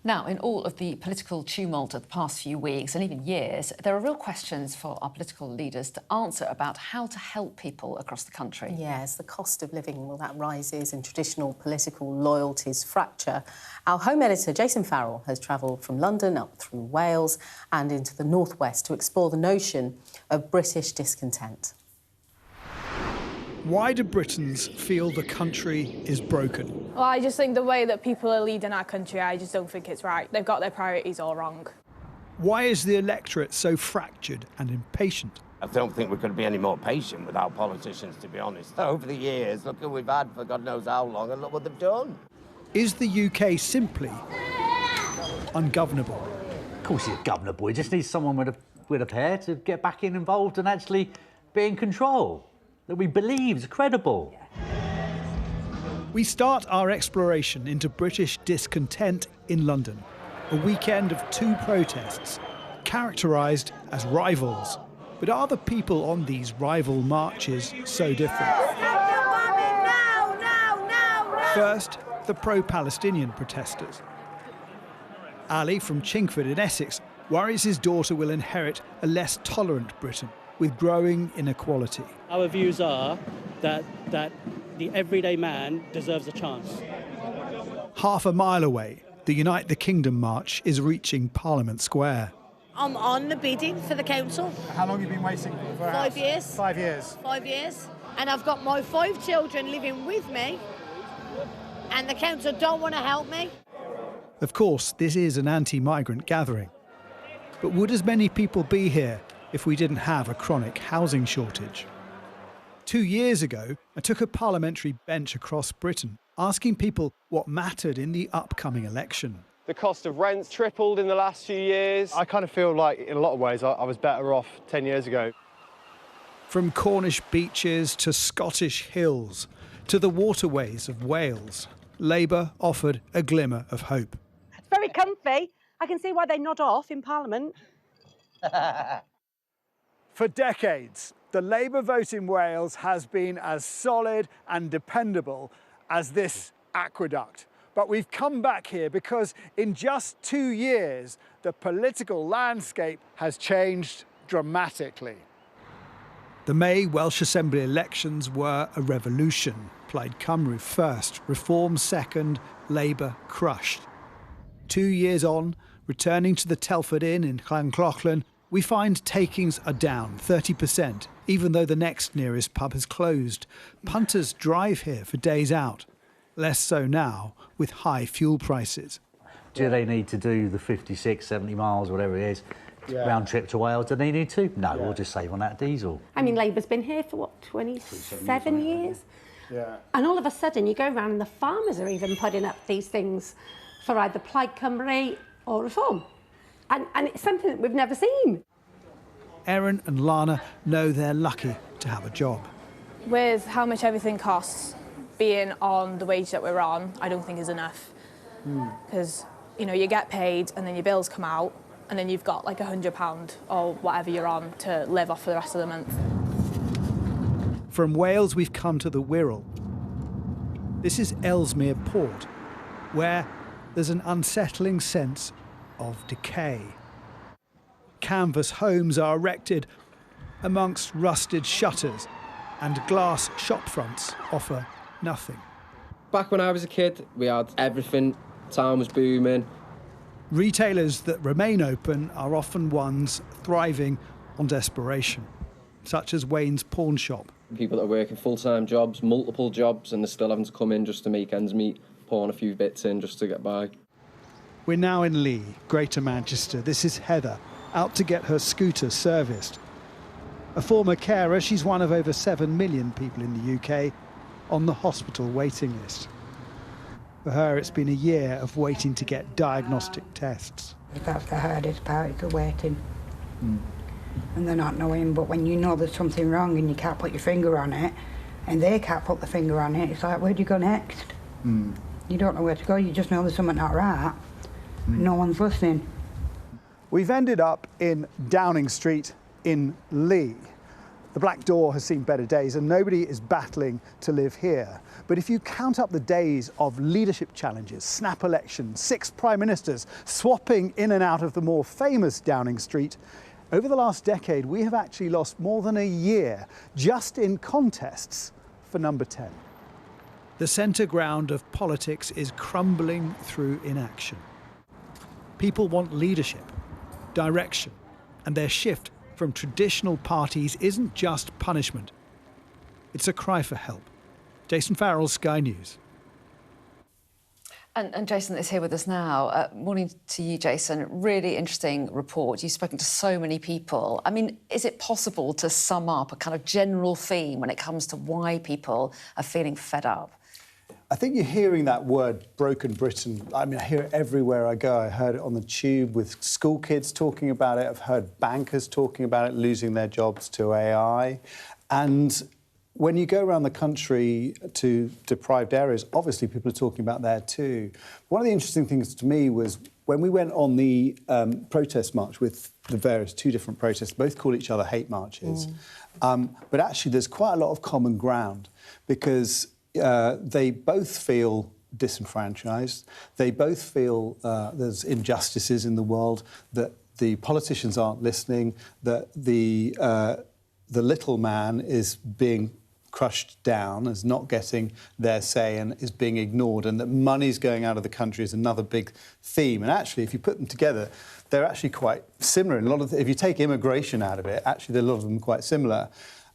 Now, in all of the political tumult of the past few weeks and even years, there are real questions for our political leaders to answer about how to help people across the country. Yes, the cost of living, well, that rises and traditional political loyalties fracture. Our home editor, Jason Farrell, has travelled from London up through Wales and into the northwest to explore the notion of British discontent. Why do Britons feel the country is broken? Well, I just think the way that people are leading our country, I just don't think it's right. They've got their priorities all wrong. Why is the electorate so fractured and impatient? I don't think we're going to be any more patient with our politicians, to be honest. Over the years, look who we've had for God knows how long, and look what they've done. Is the UK simply ungovernable? Of course it's governable. It just needs someone with a pair to get back involved and actually be in control, that we believe is credible. We start our exploration into British discontent in London, a weekend of 2 protests, characterised as rivals. But are the people on these rival marches so different? First, the pro-Palestinian protesters. Ali from Chingford in Essex worries his daughter will inherit a less tolerant Britain with growing inequality. Our views are that the everyday man deserves a chance. Half a mile away, the Unite the Kingdom march is reaching Parliament Square. I'm on the bidding for the council. How long have you been waiting for a house? 5 years. 5 years? 5 years. And I've got my 5 children living with me, and the council don't want to help me. Of course, this is an anti-migrant gathering. But would as many people be here if we didn't have a chronic housing shortage? 2 years ago, I took a parliamentary bench across Britain, asking people what mattered in the upcoming election. The cost of rent's tripled in the last few years. I kind of feel like, in a lot of ways, I was better off 10 years ago. From Cornish beaches to Scottish hills, to the waterways of Wales, Labour offered a glimmer of hope. It's very comfy. I can see why they nod off in Parliament. For decades, the Labour vote in Wales has been as solid and dependable as this aqueduct. But we've come back here because in just 2 years, the political landscape has changed dramatically. The May Welsh Assembly elections were a revolution. Plaid Cymru first, Reform second, Labour crushed. 2 years on, returning to the Telford Inn in Llanclochlan, we find takings are down 30%, even though the next nearest pub has closed. Punters drive here for days out. Less so now, with high fuel prices. Do they need to do the 56, 70 miles, whatever it is, round trip to Wales? Do they need to? No, we'll just save on that diesel. I mean, Labour's been here for, what, 27 years? Yeah. And all of a sudden, you go around and the farmers are even putting up these things for either Plaid Cymru or Reform. And it's something that we've never seen. Erin and Lana know they're lucky to have a job. With how much everything costs, being on the wage that we're on, I don't think is enough. Because, you know, you get paid and then your bills come out and then you've got like £100 or whatever you're on to live off for the rest of the month. From Wales, we've come to the Wirral. This is Ellesmere Port, where there's an unsettling sense of decay. Canvas homes are erected amongst rusted shutters, and glass shop fronts offer nothing. Back when I was a kid, we had everything. Town was booming. Retailers that remain open are often ones thriving on desperation, such as Wayne's pawn shop. People that are working full-time jobs, multiple jobs, and they're still having to come in just to make ends meet, pawn a few bits in just to get by. We're now in Lee, Greater Manchester. This is Heather, out to get her scooter serviced. A former carer, she's one of over 7 million people in the UK on the hospital waiting list. For her, it's been a year of waiting to get diagnostic tests. That's the hardest part, is the waiting. And they're not knowing, but when you know there's something wrong and you can't put your finger on it, and they can't put the finger on it, it's like, where do you go next? You don't know where to go, you just know there's something not right. No one's listening. We've ended up in Downing Street in Lee. The Black Door has seen better days and nobody is battling to live here. But if you count up the days of leadership challenges, snap elections, 6 prime ministers swapping in and out of the more famous Downing Street, over the last decade we have actually lost more than a year just in contests for number 10. The centre ground of politics is crumbling through inaction. People want leadership, direction, and their shift from traditional parties isn't just punishment. It's a cry for help. Jason Farrell, Sky News. And Jason is here with us now. Morning to you, Jason. Really interesting report. You've spoken to so many people. I mean, is it possible to sum up a kind of general theme when it comes to why people are feeling fed up? I think you're hearing that word, broken Britain. I mean, I hear it everywhere I go. I heard it on the tube with school kids talking about it. I've heard bankers talking about it, losing their jobs to AI. And when you go around the country to deprived areas, obviously people are talking about there too. One of the interesting things to me was when we went on the protest march with the various 2 different protests, both call each other hate marches. But actually there's quite a lot of common ground because they both feel disenfranchised. They both feel there's injustices in the world, that the politicians aren't listening, that the little man is being crushed down, is not getting their say and is being ignored, and that money's going out of the country is another big theme. And actually, if you put them together, they're actually quite similar. In a lot of if you take immigration out of it, actually, a lot of them are quite similar.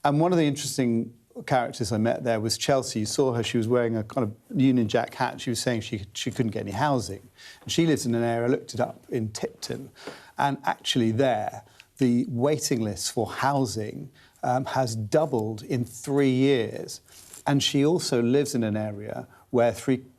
And one of the interesting characters I met there was Chelsea. You saw her, she was wearing a kind of Union Jack hat. She was saying she couldn't get any housing. And she lives in an area, I looked it up, in Tipton. And actually there, the waiting list for housing has doubled in 3 years. And she also lives in an area where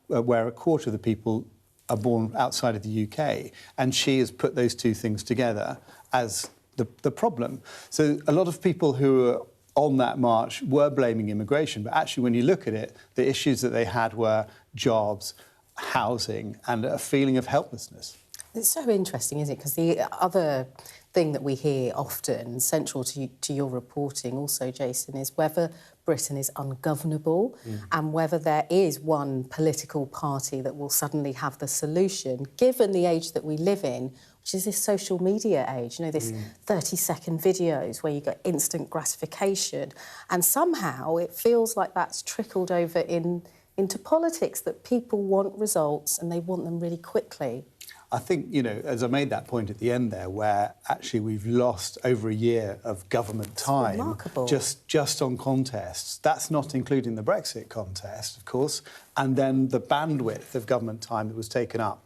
a quarter of the people are born outside of the UK. And she has put those 2 things together as the problem. So a lot of people who are on that march were blaming immigration, but actually when you look at it, the issues that they had were jobs, housing and a feeling of helplessness. It's so interesting, isn't it? Because the other thing that we hear often, central to your reporting also, Jason, is whether Britain is ungovernable and whether there is one political party that will suddenly have the solution, given the age that we live in, which is this social media age, you know, this 30-second videos where you get instant gratification. And somehow it feels like that's trickled over into politics, that people want results and they want them really quickly. I think, you know, as I made that point at the end there, where actually we've lost over a year of government time just on contests. That's not including the Brexit contest, of course, and then the bandwidth of government time that was taken up,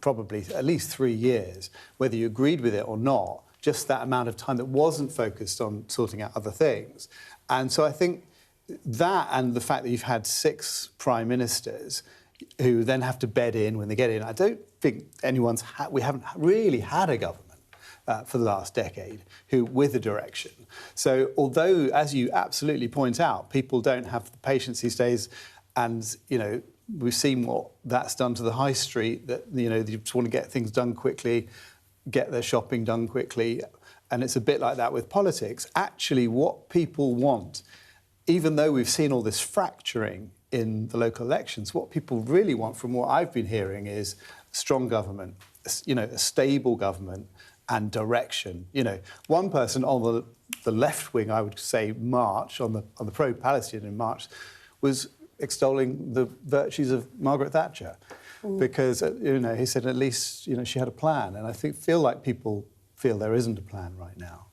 probably at least 3 years, whether you agreed with it or not, just that amount of time that wasn't focused on sorting out other things. And so I think that, and the fact that you've had 6 prime ministers who then have to bed in when they get in, I don't think we haven't really had a government for the last decade with a direction. So although, as you absolutely point out, people don't have the patience these days, and, you know, we've seen what that's done to the high street, that, you know, you just want to get things done quickly, get their shopping done quickly, and it's a bit like that with politics. Actually, what people want, even though we've seen all this fracturing in the local elections, what people really want, from what I've been hearing, is strong government, you know, a stable government and direction. You know, one person on the left wing, I would say, march, on the pro-Palestinian march, was extolling the virtues of Margaret Thatcher, because, you know, he said at least, you know, she had a plan. And I feel like people feel there isn't a plan right now.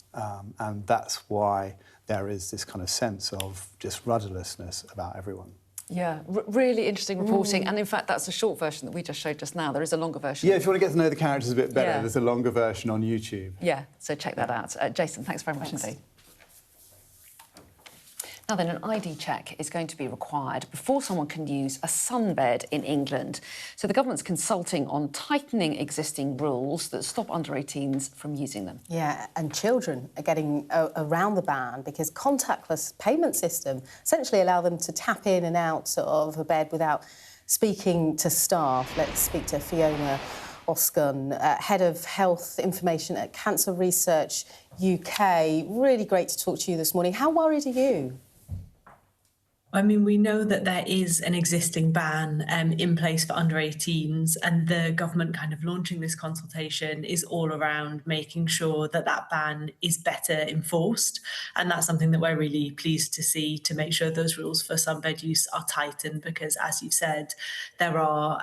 And that's why there is this kind of sense of just rudderlessness about everyone. Yeah, really interesting reporting. And in fact, that's a short version that we just showed just now. There is a longer version. Yeah, if you want to get to know the characters a bit better, there's a longer version on YouTube. Yeah, so check that out. Jason, thanks very much indeed. Now then, an ID check is going to be required before someone can use a sunbed in England. So the government's consulting on tightening existing rules that stop under-18s from using them. Yeah, and children are getting around the ban because contactless payment system essentially allow them to tap in and out of a bed without speaking to staff. Let's speak to Fiona Osgun, Head of Health Information at Cancer Research UK. Really great to talk to you this morning. How worried are you? I mean, we know that there is an existing ban in place for under 18s, and the government kind of launching this consultation is all around making sure that that ban is better enforced. And that's something that we're really pleased to see, to make sure those rules for sunbed use are tightened, because as you've said, there are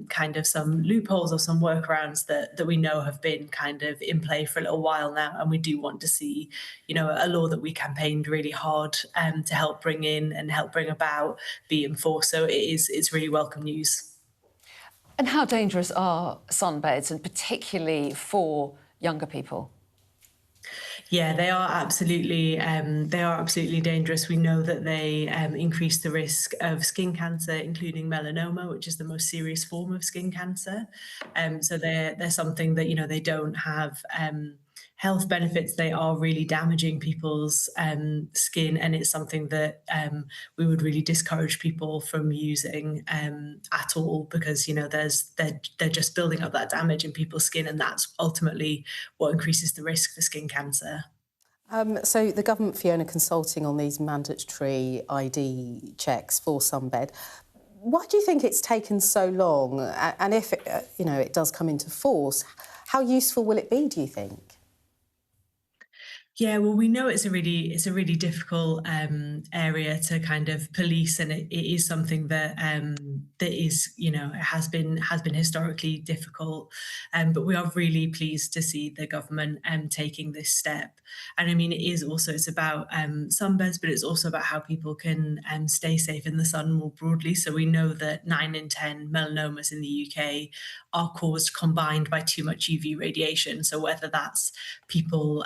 kind of some loopholes or some workarounds that we know have been kind of in play for a little while now. And we do want to see, you know, a law that we campaigned really hard to help bring in and help bring about be enforced. So it's really welcome news. And how dangerous are sunbeds, and particularly for younger people? Yeah, they are absolutely dangerous. We know that they increase the risk of skin cancer, including melanoma, which is the most serious form of skin cancer. So they're something that, you know, they don't have health benefits. They are really damaging people's skin, and it's something that we would really discourage people from using at all, because, you know, they're just building up that damage in people's skin, and that's ultimately what increases the risk for skin cancer. So the government, Fiona, consulting on these mandatory ID checks for sunbed. Why do you think it's taken so long? And if it does come into force, how useful will it be, do you think? Yeah, well, we know it's a really difficult area to kind of police, and it is something that that is, you know, it has been historically difficult. But we are really pleased to see the government taking this step. And I mean, it's about sunbeds, but it's also about how people can stay safe in the sun more broadly. So we know that 9 in 10 melanomas in the UK are caused combined by too much UV radiation. So whether that's people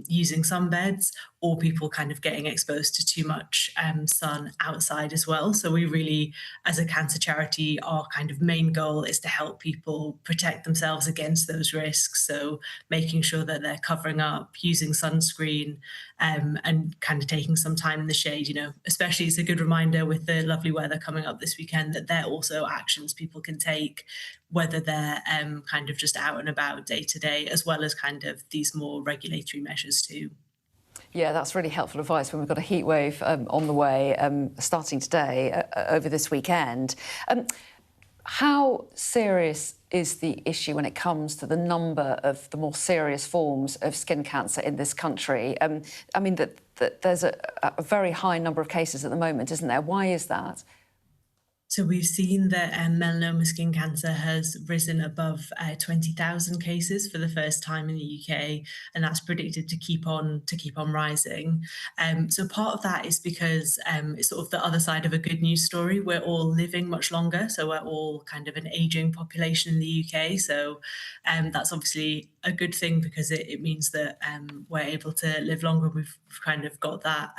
using sunbeds or people kind of getting exposed to too much sun outside as well. So we really, as a cancer charity, our kind of main goal is to help people protect themselves against those risks. So making sure that they're covering up, using sunscreen, and kind of taking some time in the shade, you know, especially it's a good reminder with the lovely weather coming up this weekend that there are also actions people can take, whether they're kind of just out and about day to day, as well as kind of these more regulatory measures too. Yeah, that's really helpful advice when we've got a heat wave on the way, starting today, over this weekend. How serious is the issue when it comes to the number of the more serious forms of skin cancer in this country? I mean, that there's a very high number of cases at the moment, isn't there? Why is that? So we've seen that melanoma skin cancer has risen above 20,000 cases for the first time in the UK, and that's predicted to keep on rising. So part of that is because it's sort of the other side of a good news story. We're all living much longer, so we're all kind of an ageing population in the UK. So that's obviously a good thing, because it means that we're able to live longer. We've kind of got that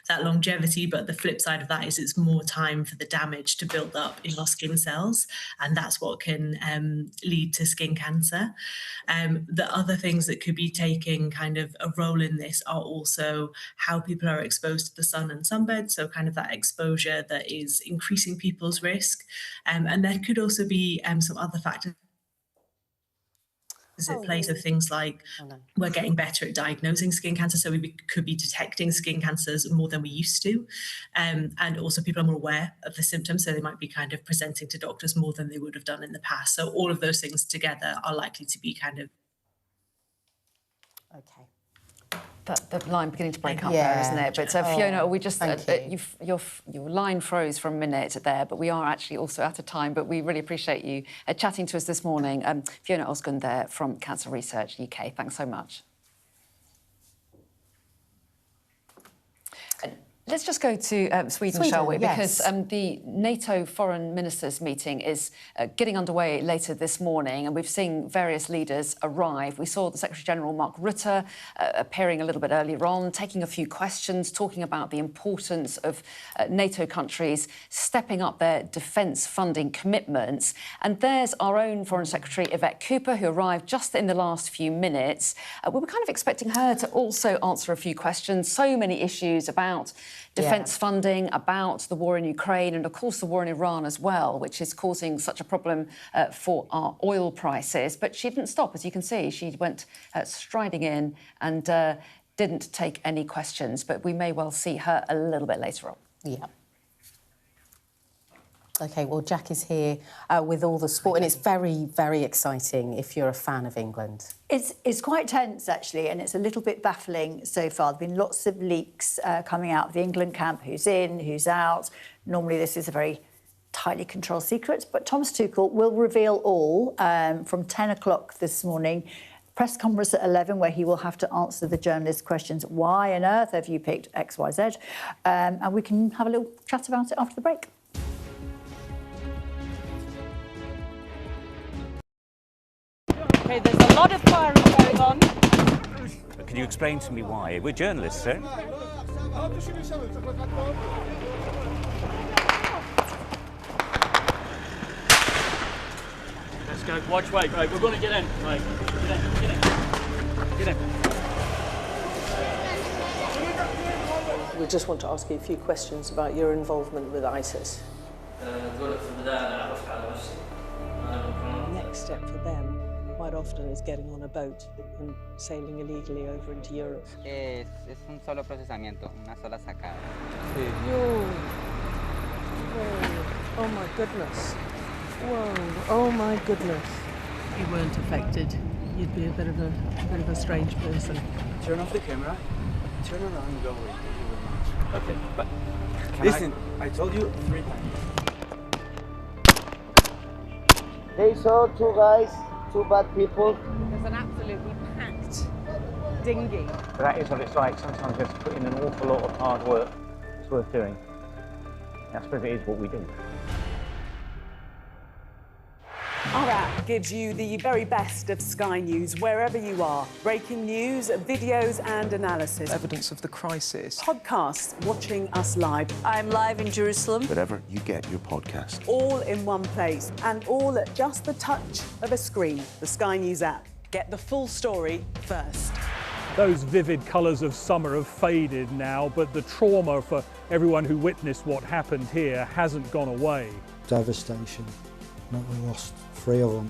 that longevity, but the flip side of that is it's more time for the damage to build up in our skin cells, and that's what can lead to skin cancer. The other things that could be taking kind of a role in this are also how people are exposed to the sun and sunbed, so kind of that exposure that is increasing people's risk. And there could also be some other factors at play, so things like we're getting better at diagnosing skin cancer, so we could be detecting skin cancers more than we used to, and also people are more aware of the symptoms, so they might be kind of presenting to doctors more than they would have done in the past. So all of those things together are likely to be kind of... Okay. The line beginning to break up there, isn't it? But Fiona, we just your line froze for a minute there, but we are actually also out of time. But we really appreciate you chatting to us this morning. Fiona Osgun there from Cancer Research UK. Thanks so much. Let's just go to Sweden, shall we? Because the NATO foreign ministers meeting is getting underway later this morning, and we've seen various leaders arrive. We saw the Secretary-General Mark Rutte appearing a little bit earlier on, taking a few questions, talking about the importance of NATO countries stepping up their defence funding commitments. And there's our own Foreign Secretary, Yvette Cooper, who arrived just in the last few minutes. We were kind of expecting her to also answer a few questions. So many issues about defence funding, about the war in Ukraine and, of course, the war in Iran as well, which is causing such a problem for our oil prices. But she didn't stop, as you can see. She went striding in and didn't take any questions. But we may well see her a little bit later on. Yeah. OK, well, Jack is here with all the sport, and it's very, very exciting if you're a fan of England. It's quite tense, actually, and it's a little bit baffling so far. There have been lots of leaks coming out of the England camp, who's in, who's out. Normally this is a very tightly controlled secret, but Thomas Tuchel will reveal all from 10 o'clock this morning. Press conference at 11 where he will have to answer the journalists' questions. Why on earth have you picked X, Y, Z? And we can have a little chat about it after the break. OK, there's a lot of firing going on. Can you explain to me why? We're journalists, sir. Let's go. Watch, wait. Right, we're going to get in. Right, get in, get in. Get in. We just want to ask you a few questions about your involvement with ISIS. Next step for them quite often is getting on a boat and sailing illegally over into Europe. Es un solo procesamiento, una sola sacada. Whoa. Oh my goodness. Whoa. Oh my goodness. If you weren't affected, you'd be a bit of a strange person. Turn off the camera. Turn around and go away. Okay, but listen, I told you 3 times. They saw 2 guys, 2 bad people. There's an absolutely packed dinghy. That is what it's like. Sometimes you have to put in an awful lot of hard work. It's worth doing. I suppose it is what we do. Our app gives you the very best of Sky News wherever you are. Breaking news, videos and analysis. Evidence of the crisis. Podcasts, watching us live. I'm live in Jerusalem. Wherever you get your podcast. All in one place and all at just the touch of a screen. The Sky News app. Get the full story first. Those vivid colours of summer have faded now, but the trauma for everyone who witnessed what happened here hasn't gone away. Devastation. We lost 3 of them.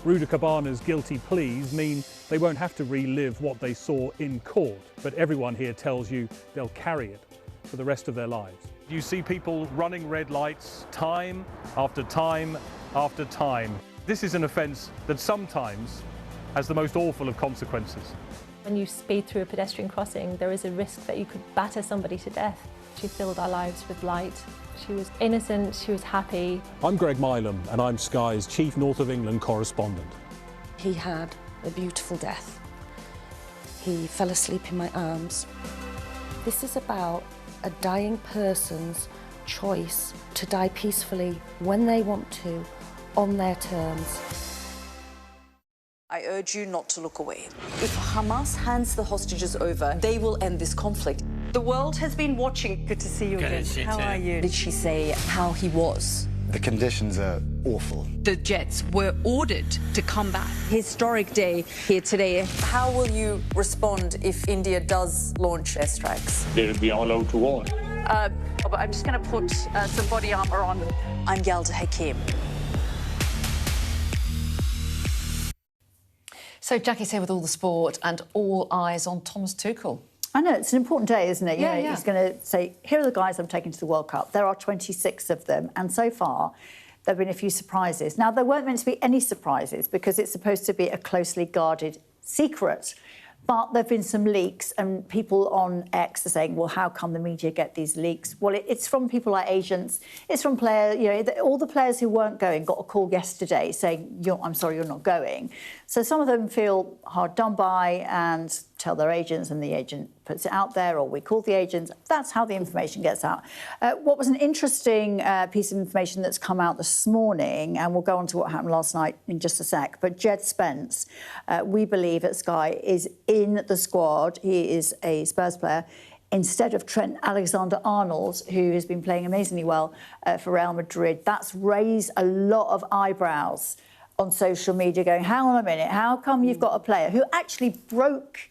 Ruda Cabana's guilty pleas mean they won't have to relive what they saw in court, but everyone here tells you they'll carry it for the rest of their lives. You see people running red lights time after time after time. This is an offence that sometimes has the most awful of consequences. When you speed through a pedestrian crossing, there is a risk that you could batter somebody to death. She filled our lives with light. She was innocent, she was happy. I'm Greg Milam and I'm Sky's Chief North of England correspondent. He had a beautiful death. He fell asleep in my arms. This is about a dying person's choice to die peacefully when they want to, on their terms. I urge you not to look away. If Hamas hands the hostages over, they will end this conflict. The world has been watching. Good to see you again. How are you? Did she say how he was? The conditions are awful. The jets were ordered to come back. Historic day here today. How will you respond if India does launch airstrikes? They'll be all out to war. I'm just going to put some body armour on. I'm Yalda Hakim. So Jackie's here with all the sport and all eyes on Thomas Tuchel. I know, it's an important day, isn't it? Yeah, you know, he's going to say, here are the guys I'm taking to the World Cup. There are 26 of them, and so far there have been a few surprises. Now, there weren't meant to be any surprises because it's supposed to be a closely guarded secret. But there have been some leaks, and people on X are saying, well, how come the media get these leaks? Well, it's from people like agents. It's from players, you know, all the players who weren't going got a call yesterday saying, I'm sorry, you're not going. So some of them feel hard done by and tell their agents, and the agent puts it out there, or we call the agents. That's how the information gets out. What was an interesting piece of information that's come out this morning, and we'll go on to what happened last night in just a sec, but Jed Spence, we believe at Sky, is in the squad. He is a Spurs player, instead of Trent Alexander-Arnold, who has been playing amazingly well for Real Madrid. That's raised a lot of eyebrows on social media going, hang on a minute, how come you've got a player who actually broke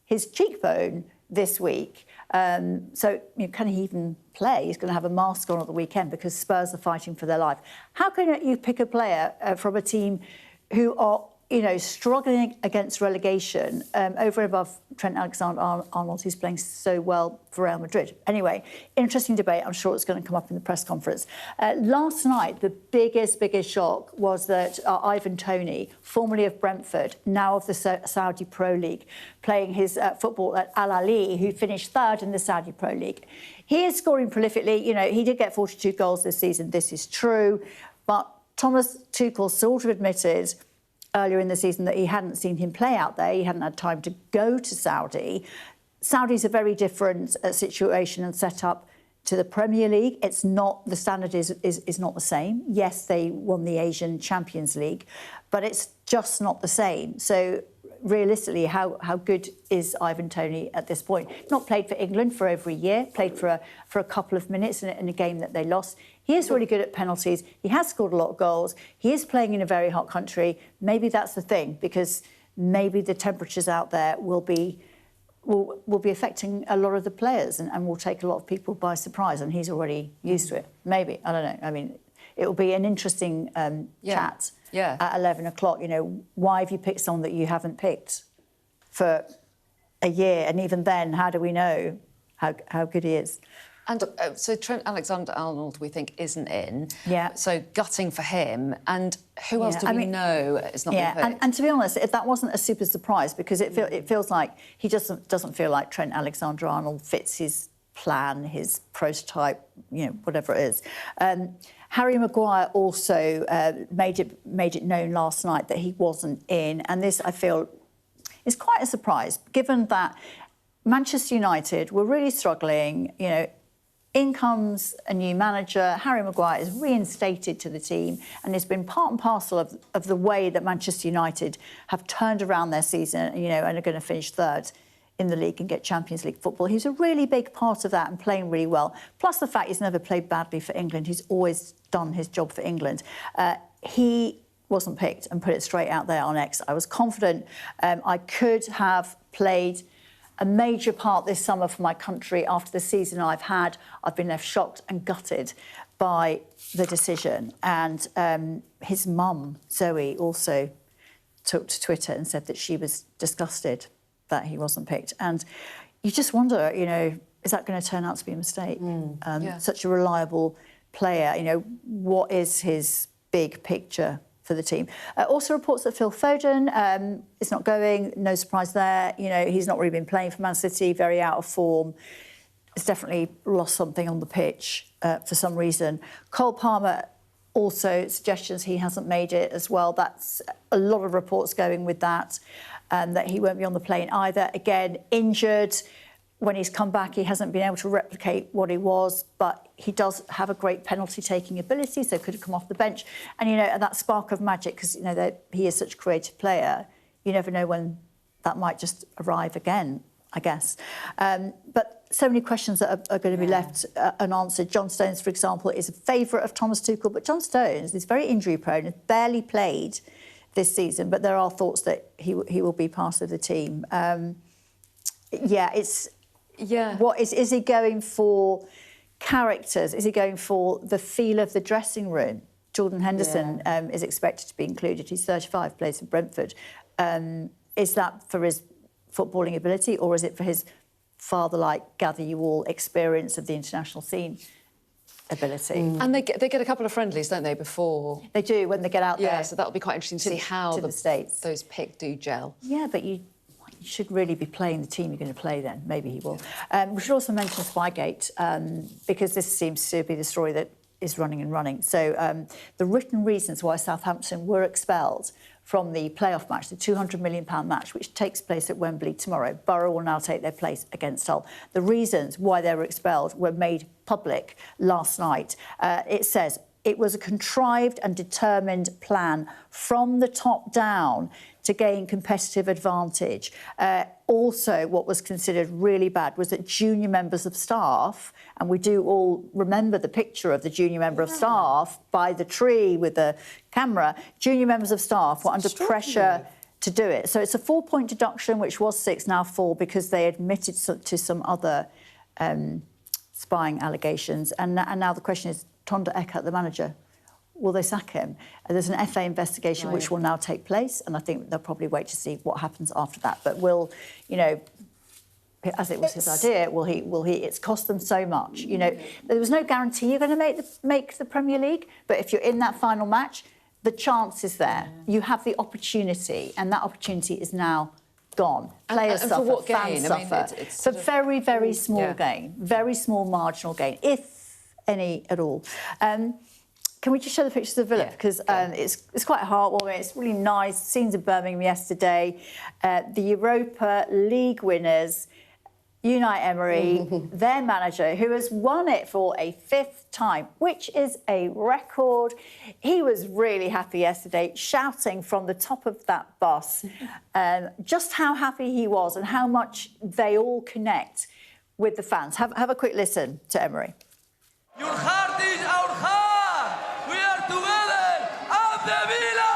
his cheekbone this week. So can he even play? He's going to have a mask on at the weekend because Spurs are fighting for their life. How can you pick a player from a team who are, struggling against relegation over and above Trent Alexander-Arnold, who's playing so well for Real Madrid? Anyway, interesting debate. I'm sure it's going to come up in the press conference. Last night, the biggest shock was that Ivan Toney, formerly of Brentford, now of the Saudi Pro League, playing his football at Al Ahly, who finished third in the Saudi Pro League. He is scoring prolifically. He did get 42 goals this season. This is true. But Thomas Tuchel sort of admitted earlier in the season that he hadn't seen him play out there. He hadn't had time to go to Saudi. Saudi's a very different situation and setup to the Premier League. It's not, the standard is not the same. Yes, they won the Asian Champions League, but it's just not the same. So realistically, how good is Ivan Toney at this point? Not played for England for over a year, played for a couple of minutes in a game that they lost. He is really good at penalties. He has scored a lot of goals. He is playing in a very hot country. Maybe that's the thing, because maybe the temperatures out there will be affecting a lot of the players and will take a lot of people by surprise, and he's already used to it. Maybe, I don't know. I mean, it will be an interesting chat at 11 o'clock. Why have you picked someone that you haven't picked for a year? And even then, how do we know how good he is? And so Trent Alexander-Arnold, we think, isn't in. Yeah. So gutting for him. And who else do we know is not being picked? And to be honest, that wasn't a super surprise, because it feels like he doesn't feel like Trent Alexander-Arnold fits his plan, his prototype, whatever it is. Harry Maguire also made it known last night that he wasn't in, and this, I feel, is quite a surprise, given that Manchester United were really struggling. In comes a new manager. Harry Maguire is reinstated to the team, and it's been part and parcel of the way that Manchester United have turned around their season, and are going to finish third in the league and get Champions League football. He's a really big part of that and playing really well. Plus the fact he's never played badly for England. He's always done his job for England. He wasn't picked and put it straight out there on X. I was confident I could have played a major part this summer for my country after the season I've had. I've been left shocked and gutted by the decision. And his mum, Zoe, also took to Twitter and said that she was disgusted that he wasn't picked. And you just wonder, is that going to turn out to be a mistake? Such a reliable player, what is his big picture for the team? Also reports that Phil Foden is not going, no surprise there. He's not really been playing for Man City, very out of form. He's definitely lost something on the pitch for some reason. Cole Palmer, also suggestions he hasn't made it as well. That's a lot of reports going with that he won't be on the plane either. Again, injured. When he's come back, he hasn't been able to replicate what he was, but he does have a great penalty-taking ability, so could have come off the bench. And, that spark of magic, because, he is such a creative player, you never know when that might just arrive again, I guess. But so many questions that are going to be left unanswered. John Stones, for example, is a favourite of Thomas Tuchel, but John Stones is very injury-prone, has barely played this season, but there are thoughts that he will be part of the team. What is he going for? Characters? Is he going for the feel of the dressing room? Jordan Henderson is expected to be included. He's 35, plays for Brentford. Is that for his footballing ability, or is it for his father-like gather-you-all experience of the international scene ability? And they get a couple of friendlies, don't they, before? They do, when they get out there. Yeah, so that'll be quite interesting to see how the States those pick do gel. Yeah, but you should really be playing the team you're going to play then. Maybe he will. We should also mention Spygate, because this seems to be the story that is running and running. So the written reasons why Southampton were expelled from the playoff match, the £200 million match, which takes place at Wembley tomorrow. Borough will now take their place against Hull. The reasons why they were expelled were made public last night. It says, it was a contrived and determined plan from the top down to gain competitive advantage. Also, what was considered really bad was that junior members of staff, and we do all remember the picture of the junior member of staff by the tree with the camera, junior members of staff were under pressure to do it. So it's a 4-point deduction, which was 6, now 4, because they admitted to some other spying allegations. And now the question is, Tonda Eckert, the manager, will they sack him? There's an FA investigation which will now take place, and I think they'll probably wait to see what happens after that. But will, you know, as it was his idea, will he? It's cost them so much. You know, there was no guarantee you're going to make the Premier League, but if you're in that final match, the chance is there. You have the opportunity, and that opportunity is now gone. Players suffer, for what gain? fans suffer. I mean, it's a very, very small gain, very small marginal gain, if any at all. Can we just show the pictures of Villa? Because it's quite heartwarming. It's really nice. Scenes of Birmingham yesterday. The Europa League winners, Unai Emery, their manager, who has won it for a 5th time, which is a record. He was really happy yesterday, shouting from the top of that bus just how happy he was and how much they all connect with the fans. Have a quick listen to Emery. Your heart is our heart. We are together. Aston Villa.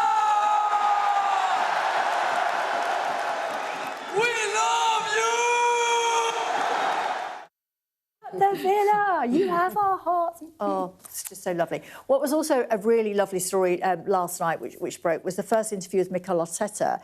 We love you. The Villa, you have our hearts. Oh, it's just so lovely. What was also a really lovely story last night, which broke, was the first interview with Mikel Arteta,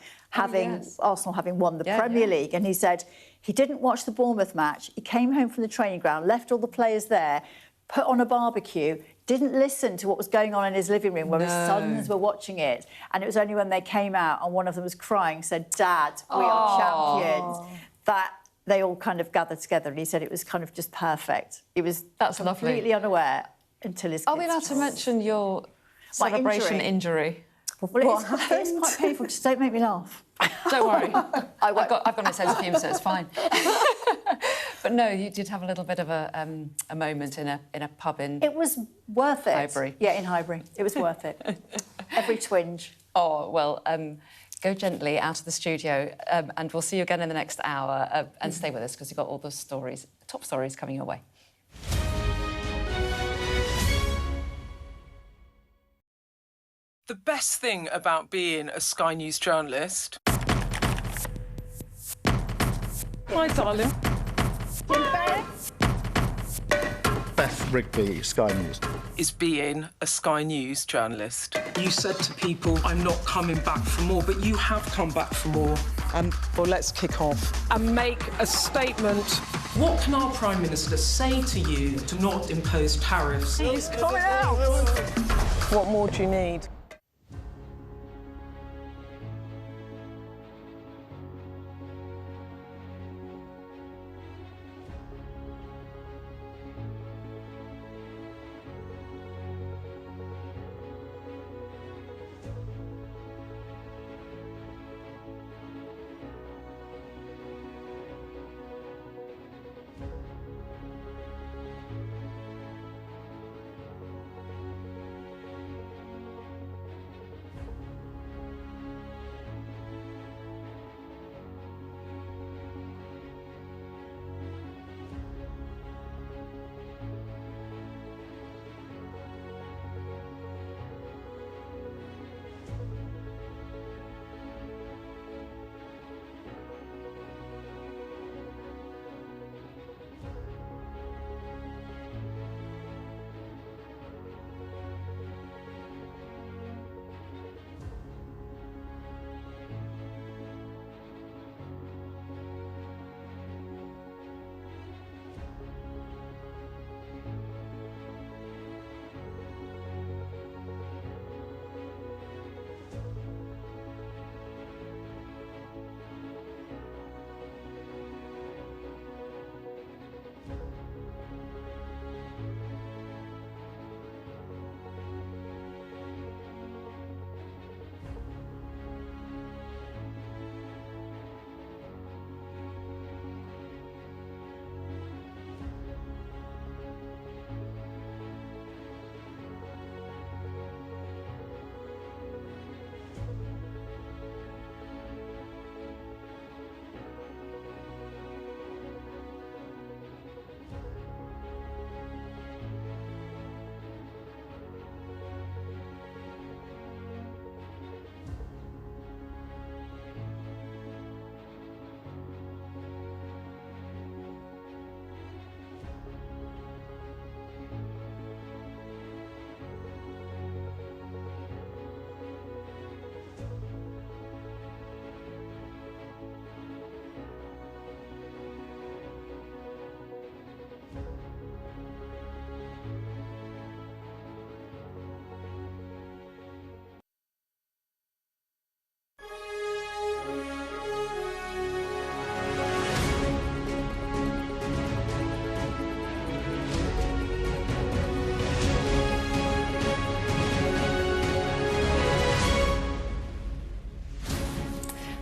Arsenal having won the Premier League, and he said he didn't watch the Bournemouth match. He came home from the training ground, left all the players there, put on a barbecue, didn't listen to what was going on in his living room where his sons were watching it. And it was only when they came out and one of them was crying, said, "Dad, we are champions," that they all kind of gathered together. And he said it was kind of just perfect. He was completely unaware until his kids. Are we allowed to mention your celebration injury? Well, it's quite painful. Just don't make me laugh. Don't worry. I've got no sense of humour, so it's fine. But no, you did have a little bit of a moment in a pub in... It was worth it. Highbury. Yeah, in Highbury. It was worth it. Every twinge. Oh, well, go gently out of the studio and we'll see you again in the next hour. And stay with us because you've got all the stories, top stories coming your way. The best thing about being a Sky News journalist... My darling. Beth Rigby, Sky News. Is being a Sky News journalist. You said to people, I'm not coming back for more, but you have come back for more. Well, let's kick off. And make a statement. What can our Prime Minister say to you to not impose tariffs? He's coming out! What more do you need?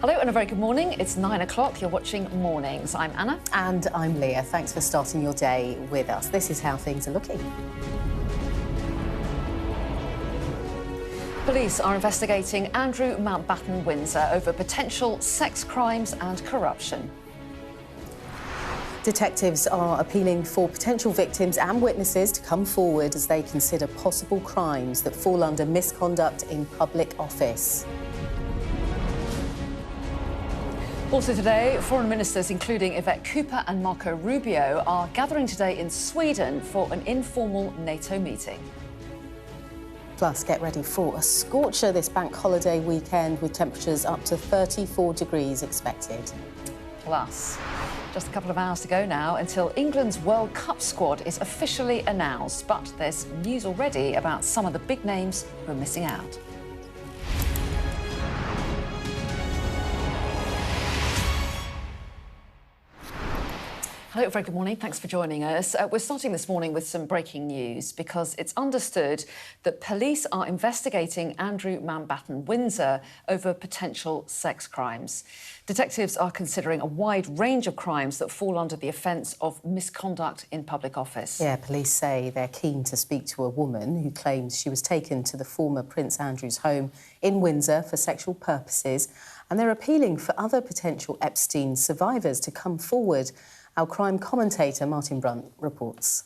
Hello and a very good morning. It's 9 o'clock. You're watching Mornings. I'm Anna. And I'm Leah. Thanks for starting your day with us. This is how things are looking. Police are investigating Andrew Mountbatten-Windsor over potential sex crimes and corruption. Detectives are appealing for potential victims and witnesses to come forward as they consider possible crimes that fall under misconduct in public office. Also today, foreign ministers, including Yvette Cooper and Marco Rubio, are gathering today in Sweden for an informal NATO meeting. Plus, get ready for a scorcher this bank holiday weekend with temperatures up to 34 degrees expected. Plus, just a couple of hours to go now until England's World Cup squad is officially announced, but there's news already about some of the big names who are missing out. Hello, very good morning. Thanks for joining us. We're starting this morning with some breaking news because it's understood that police are investigating Andrew Mountbatten-Windsor over potential sex crimes. Detectives are considering a wide range of crimes that fall under the offence of misconduct in public office. Yeah, police say they're keen to speak to a woman who claims she was taken to the former Prince Andrew's home in Windsor for sexual purposes, and they're appealing for other potential Epstein survivors to come forward. Our crime commentator, Martin Brunt, reports.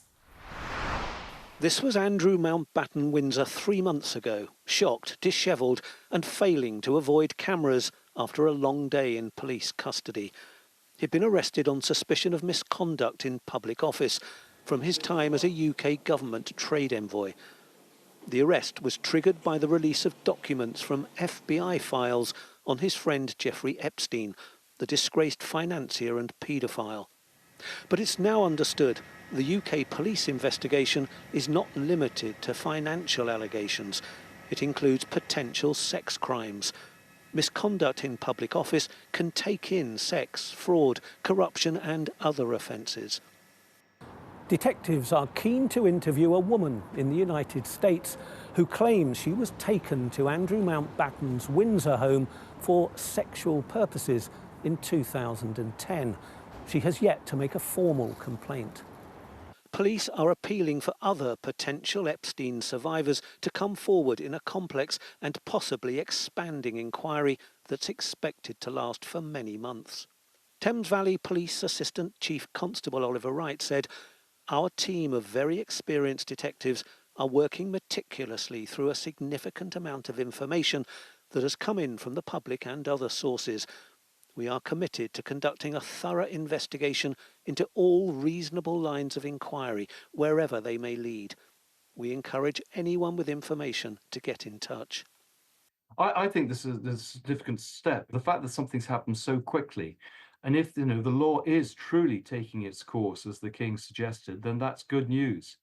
This was Andrew Mountbatten-Windsor 3 months ago, shocked, dishevelled and failing to avoid cameras after a long day in police custody. He'd been arrested on suspicion of misconduct in public office from his time as a UK government trade envoy. The arrest was triggered by the release of documents from FBI files on his friend Jeffrey Epstein, the disgraced financier and paedophile. But it's now understood the UK police investigation is not limited to financial allegations. It includes potential sex crimes. Misconduct in public office can take in sex, fraud, corruption and other offences. Detectives are keen to interview a woman in the United States who claims she was taken to Andrew Mountbatten's Windsor home for sexual purposes in 2010. She has yet to make a formal complaint. Police are appealing for other potential Epstein survivors to come forward in a complex and possibly expanding inquiry that's expected to last for many months. Thames Valley Police Assistant Chief Constable Oliver Wright said, "Our team of very experienced detectives are working meticulously through a significant amount of information that has come in from the public and other sources. We are committed to conducting a thorough investigation into all reasonable lines of inquiry, wherever they may lead. We encourage anyone with information to get in touch." I think this is a significant step. The fact that something's happened so quickly, and if the law is truly taking its course, as the King suggested, then that's good news.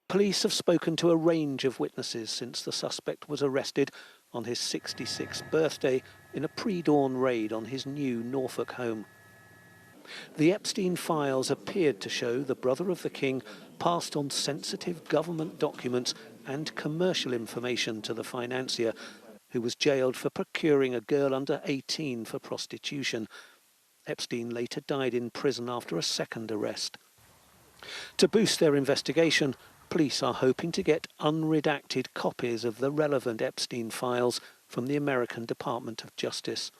Police have spoken to a range of witnesses since the suspect was arrested on his 66th birthday in a pre-dawn raid on his new Norfolk home. The Epstein files appeared to show the brother of the King passed on sensitive government documents and commercial information to the financier, who was jailed for procuring a girl under 18 for prostitution. Epstein later died in prison after a second arrest. To boost their investigation, police are hoping to get unredacted copies of the relevant Epstein files from the American Department of Justice.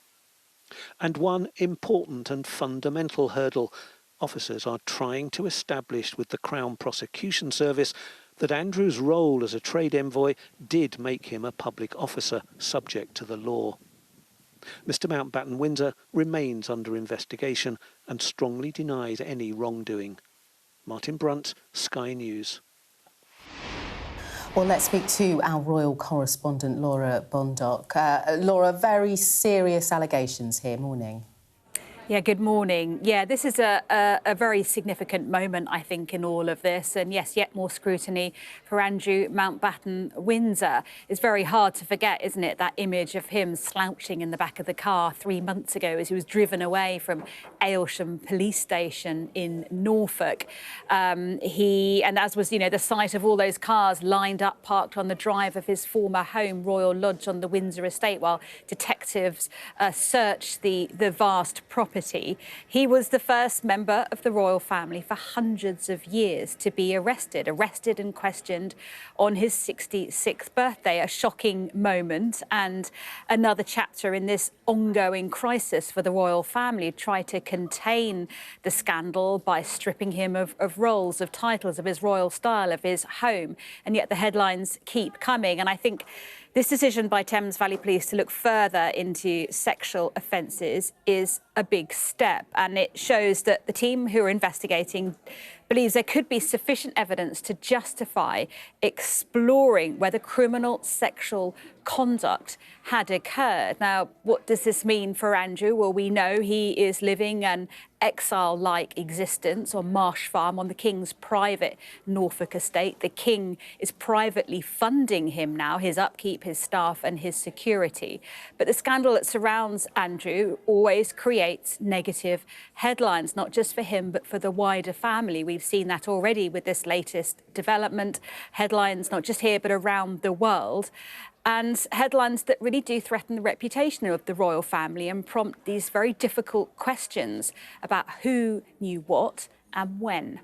And one important and fundamental hurdle, officers are trying to establish with the Crown Prosecution Service that Andrew's role as a trade envoy did make him a public officer subject to the law. Mr. Mountbatten-Windsor remains under investigation and strongly denies any wrongdoing. Martin Brunt, Sky News. Well, let's speak to our royal correspondent, Laura Bondoc. Laura, very serious allegations here. Morning. Yeah, good morning. Yeah, this is a very significant moment, I think, in all of this. And yes, yet more scrutiny for Andrew Mountbatten-Windsor. It's very hard to forget, isn't it, that image of him slouching in the back of the car 3 months ago as he was driven away from Aylsham Police Station in Norfolk. And as was, the sight of all those cars lined up, parked on the drive of his former home, Royal Lodge on the Windsor estate, while detectives searched the vast property. He was the first member of the royal family for hundreds of years to be arrested and questioned on his 66th birthday. A shocking moment and another chapter in this ongoing crisis for the royal family. Try to contain the scandal by stripping him of roles, of titles, of his royal style, of his home. And yet the headlines keep coming. And I think this decision by Thames Valley Police to look further into sexual offences is a big step, and it shows that the team who are investigating believes there could be sufficient evidence to justify exploring whether criminal sexual conduct had occurred. Now, what does this mean for Andrew? Well, we know he is living an exile-like existence on Marsh Farm on the King's private Norfolk estate. The King is privately funding him now, his upkeep, his staff and his security. But the scandal that surrounds Andrew always creates negative headlines, not just for him, but for the wider family. We've seen that already with this latest development. Headlines not just here, but around the world. And headlines that really do threaten the reputation of the royal family and prompt these very difficult questions about who knew what and when.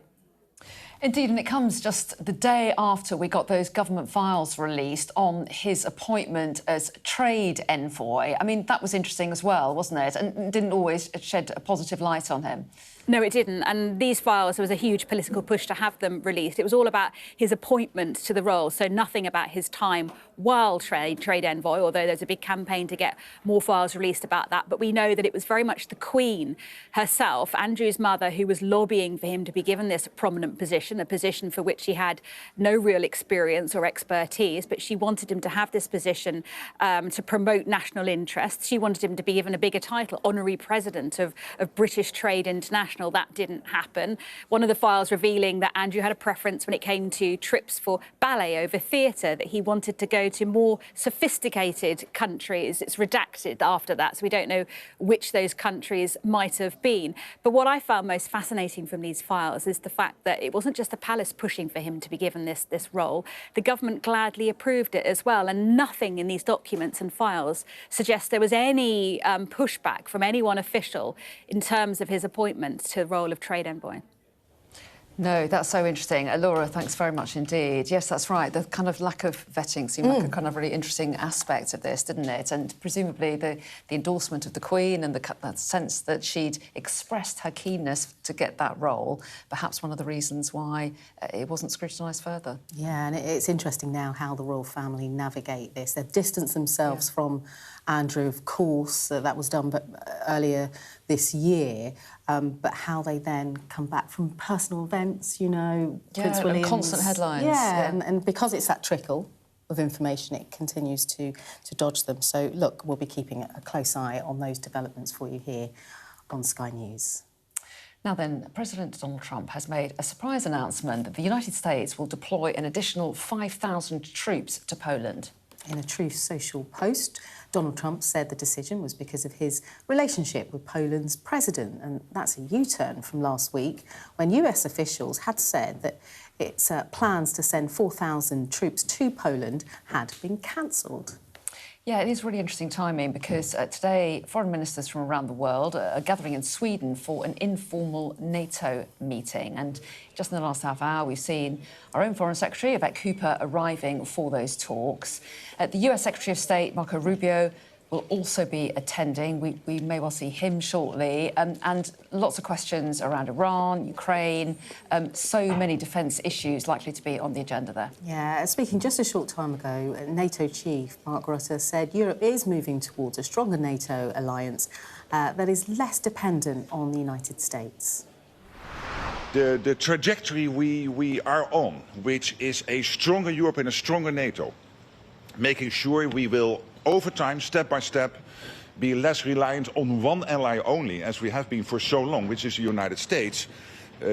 Indeed, and it comes just the day after we got those government files released on his appointment as trade envoy. I mean, that was interesting as well, wasn't it? And didn't always shed a positive light on him. No, it didn't. And these files, there was a huge political push to have them released. It was all about his appointment to the role, so nothing about his time while trade envoy, although there's a big campaign to get more files released about that. But we know that it was very much the Queen herself, Andrew's mother, who was lobbying for him to be given this prominent position, a position for which he had no real experience or expertise. But she wanted him to have this position to promote national interests. She wanted him to be given a bigger title, honorary president of British Trade International. That didn't happen. One of the files revealing that Andrew had a preference when it came to trips for ballet over theatre, that he wanted to go to more sophisticated countries. It's redacted after that, so we don't know which those countries might have been. But what I found most fascinating from these files is the fact that it wasn't just the palace pushing for him to be given this role. The government gladly approved it as well, and nothing in these documents and files suggests there was any pushback from any one official in terms of his appointment to the role of trade envoy. No, that's so interesting. Laura, thanks very much indeed. Yes, that's right. The kind of lack of vetting seemed like a kind of really interesting aspect of this, didn't it? And presumably the endorsement of the Queen and the sense that she'd expressed her keenness to get that role, perhaps one of the reasons why it wasn't scrutinised further. Yeah, and it's interesting now how the royal family navigate this. They've distanced themselves from Andrew, of course, that was done earlier this year, but how they then come back from personal events, Prince William's... constant headlines. Yeah, and because it's that trickle of information, it continues to dodge them. So, look, we'll be keeping a close eye on those developments for you here on Sky News. Now then, President Donald Trump has made a surprise announcement that the United States will deploy an additional 5,000 troops to Poland. In a Truth Social post, Donald Trump said the decision was because of his relationship with Poland's president, and that's a U-turn from last week when US officials had said that its plans to send 4,000 troops to Poland had been cancelled. Yeah, it is really interesting timing because today foreign ministers from around the world are gathering in Sweden for an informal NATO meeting. And just in the last half hour, we've seen our own Foreign Secretary, Yvette Cooper, arriving for those talks. The US Secretary of State, Marco Rubio, will also be attending. We may well see him shortly. And lots of questions around Iran, Ukraine, so many defence issues likely to be on the agenda there. Yeah, speaking just a short time ago, NATO chief Mark Rutte said Europe is moving towards a stronger NATO alliance that is less dependent on the United States. The trajectory we are on, which is a stronger Europe and a stronger NATO, making sure we will over time, step by step, be less reliant on one ally only, as we have been for so long, which is the United States,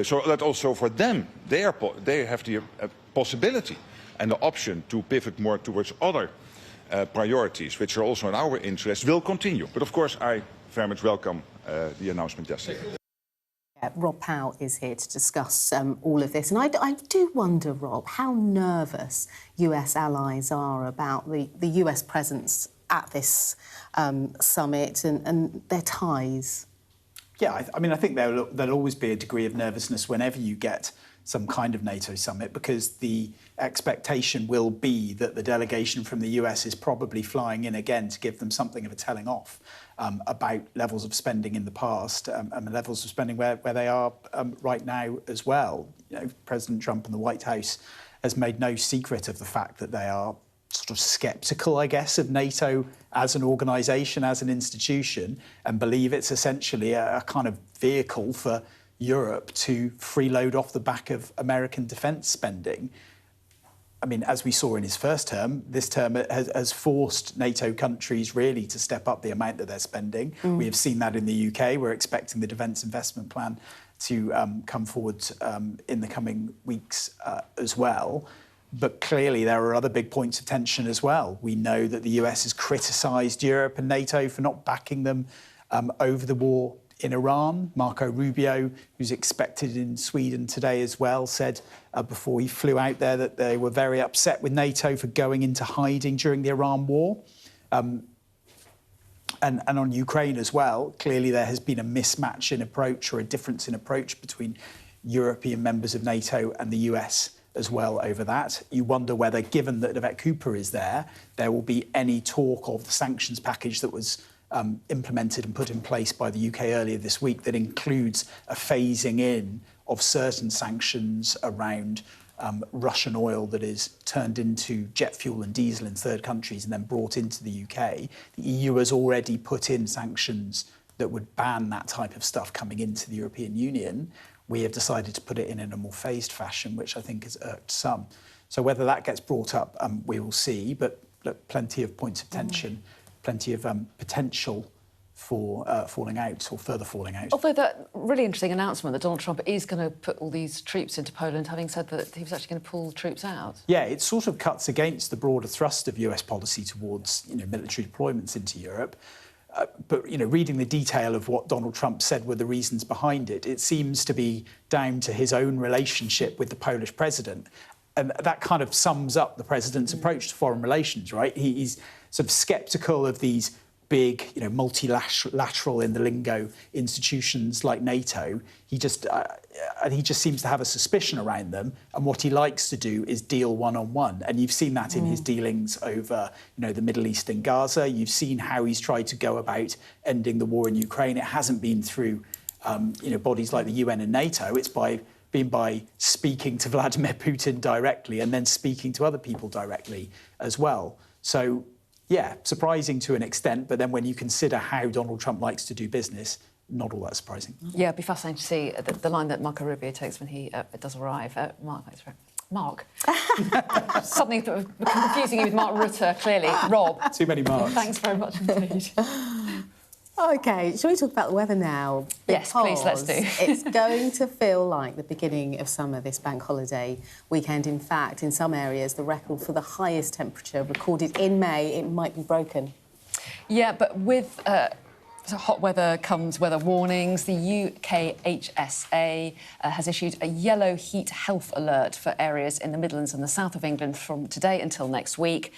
so that also for them, they have the possibility and the option to pivot more towards other priorities, which are also in our interest, will continue. But of course, I very much welcome the announcement yesterday. Rob Powell is here to discuss all of this. And I do wonder, Rob, how nervous US allies are about the US presence at this summit and their ties. Yeah, I mean, I think there'll always be a degree of nervousness whenever you get some kind of NATO summit, because the expectation will be that the delegation from the US is probably flying in again to give them something of a telling off about levels of spending in the past and levels of spending where they are right now as well. You know, President Trump and the White House has made no secret of the fact that they are sort of sceptical, I guess, of NATO as an organisation, as an institution, and believe it's essentially a kind of vehicle for Europe to freeload off the back of American defence spending. I mean, as we saw in his first term, this term has forced NATO countries really to step up the amount that they're spending. We have seen that in the UK. We're expecting the Defence Investment Plan to come forward in the coming weeks as well. But clearly there are other big points of tension as well. We know that the US has criticised Europe and NATO for not backing them over the war in Iran. Marco Rubio, who's expected in Sweden today as well, said before he flew out there that they were very upset with NATO for going into hiding during the Iran war. And on Ukraine as well, clearly there has been a mismatch in approach, or a difference in approach between European members of NATO and the US as well over that. You wonder whether, given that Yvette Cooper is there will be any talk of the sanctions package that was implemented and put in place by the UK earlier this week, that includes a phasing in of certain sanctions around Russian oil that is turned into jet fuel and diesel in third countries and then brought into the UK. The EU has already put in sanctions that would ban that type of stuff coming into the European Union. We have decided to put it in a more phased fashion, which I think has irked some. So whether that gets brought up, we will see, but look, plenty of points of tension, plenty of potential for falling out or further falling out. Although that really interesting announcement that Donald Trump is going to put all these troops into Poland, having said that he was actually going to pull troops out. Yeah, it sort of cuts against the broader thrust of US policy towards, military deployments into Europe. But, reading the detail of what Donald Trump said were the reasons behind it, it seems to be down to his own relationship with the Polish president. And that kind of sums up the president's approach to foreign relations, right? He's sort of sceptical of these big, multilateral in the lingo institutions like NATO. He just seems to have a suspicion around them, and what he likes to do is deal one-on-one. And you've seen that in his dealings over, the Middle East and Gaza. You've seen how he's tried to go about ending the war in Ukraine. It hasn't been through, bodies like the UN and NATO. It's been by speaking to Vladimir Putin directly and then speaking to other people directly as well. So, yeah, surprising to an extent, but then when you consider how Donald Trump likes to do business, not all that surprising. Yeah, it'd be fascinating to see the line that Marco Rubio takes when he does arrive. Mark. Something that was confusing you with Mark Rutte, clearly. Rob. Too many Marks. Thanks very much indeed. OK, shall we talk about the weather now? Yes, please, let's do. It's going to feel like the beginning of summer this bank holiday weekend. In fact, in some areas, the record for the highest temperature recorded in May, it might be broken. Yeah, but with hot weather comes weather warnings. The UKHSA has issued a yellow heat health alert for areas in the Midlands and the south of England from today until next week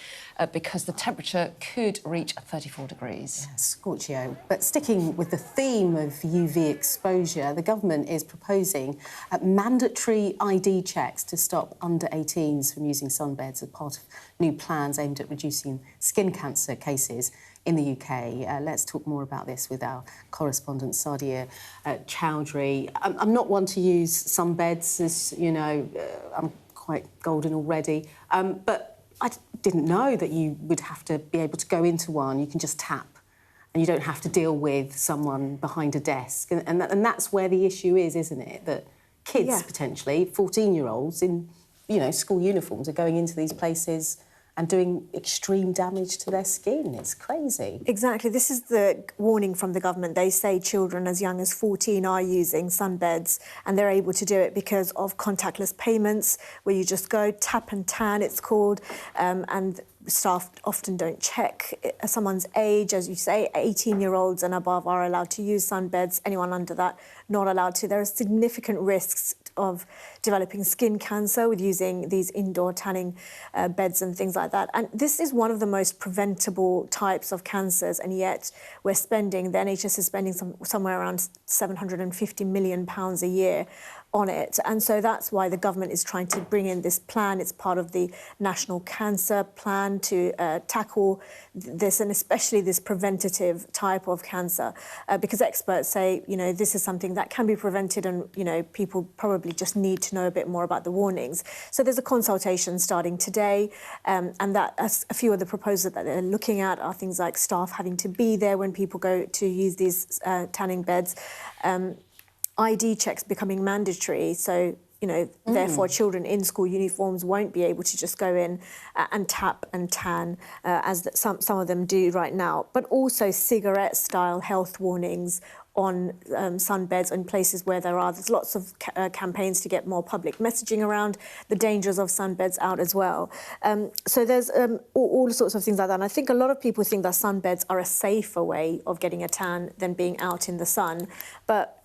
because the temperature could reach 34 degrees. Yeah, scorchio. But sticking with the theme of UV exposure, the government is proposing mandatory ID checks to stop under-18s from using sunbeds as part of new plans aimed at reducing skin cancer cases in the UK. Let's talk more about this with our correspondent, Sadia Chowdhury. I'm not one to use sunbeds, as you know, I'm quite golden already, but I didn't know that you would have to be able to go into one. You can just tap and you don't have to deal with someone behind a desk. And that's where the issue is, isn't it? That kids, potentially, 14-year-olds in, school uniforms are going into these places and doing extreme damage to their skin. It's crazy. Exactly. This is the warning from the government. They say children as young as 14 are using sunbeds, and they're able to do it because of contactless payments, where you just go tap and tan, it's called, and staff often don't check someone's age. As you say, 18-year-olds and above are allowed to use sunbeds. Anyone under that, not allowed to. There are significant risks of developing skin cancer with using these indoor tanning beds and things like that. And this is one of the most preventable types of cancers, and yet the NHS is spending somewhere around £750 million a year on it. And so that's why the government is trying to bring in this plan. It's part of the National Cancer Plan to tackle this, and especially this preventative type of cancer, because experts say, you know, this is something that can be prevented, and, you know, people probably just need to know a bit more about the warnings. So there's a consultation starting today, and that a few of the proposals that they're looking at are things like staff having to be there when people go to use these tanning beds, ID checks becoming mandatory, so, you know, therefore children in school uniforms won't be able to just go in and tap and tan, as some of them do right now. But also cigarette-style health warnings on sunbeds in places where there's lots of campaigns to get more public messaging around the dangers of sunbeds out as well. So there's all sorts of things like that. And I think a lot of people think that sunbeds are a safer way of getting a tan than being out in the sun. But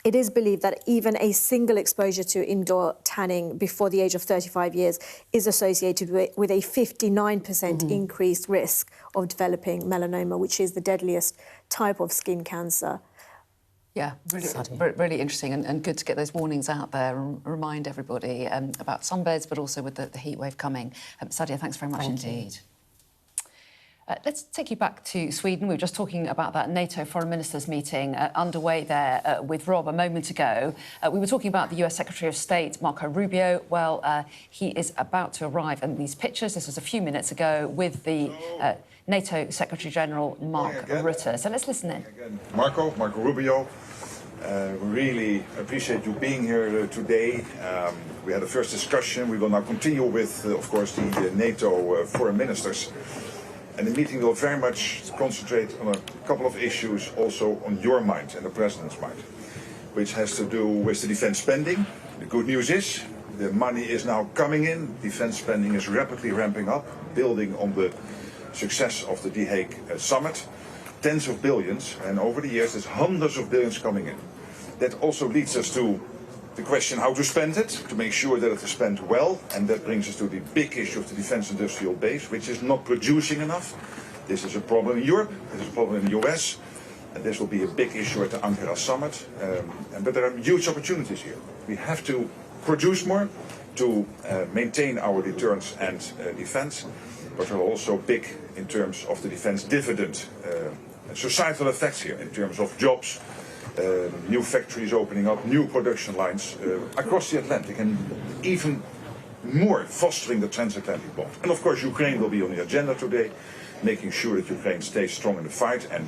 it is believed that even a single exposure to indoor tanning before the age of 35 years is associated with a 59% increased risk of developing melanoma, which is the deadliest type of skin cancer. Yeah, really interesting, and good to get those warnings out there and remind everybody about sunbeds, but also with the heat wave coming. Sadia, thanks very much indeed. Let's take you back to Sweden. We were just talking about that NATO foreign ministers meeting underway there with Rob a moment ago. We were talking about the US Secretary of State, Marco Rubio. Well, he is about to arrive, and these pictures, this was a few minutes ago, with the NATO Secretary General Mark Rutte. So let's listen in. Marco Rubio. We really appreciate you being here today. We had a first discussion. We will now continue with, of course, the NATO foreign ministers. And the meeting will very much concentrate on a couple of issues also on your mind and the President's mind, which has to do with the defence spending. The good news is the money is now coming in. Defence spending is rapidly ramping up, building on the success of the The Hague summit. Tens of billions, and over the years there's hundreds of billions coming in. That also leads us to the question how to spend it, to make sure that it is spent well, and that brings us to the big issue of the defence industrial base, which is not producing enough. This is a problem in Europe, this is a problem in the US, and this will be a big issue at the Ankara summit. But there are huge opportunities here. We have to produce more to maintain our deterrence and defence, but there are also big in terms of the defence dividend societal effects here, in terms of jobs, new factories opening up, new production lines across the Atlantic, and even more fostering the transatlantic bond. And of course Ukraine will be on the agenda today, making sure that Ukraine stays strong in the fight. And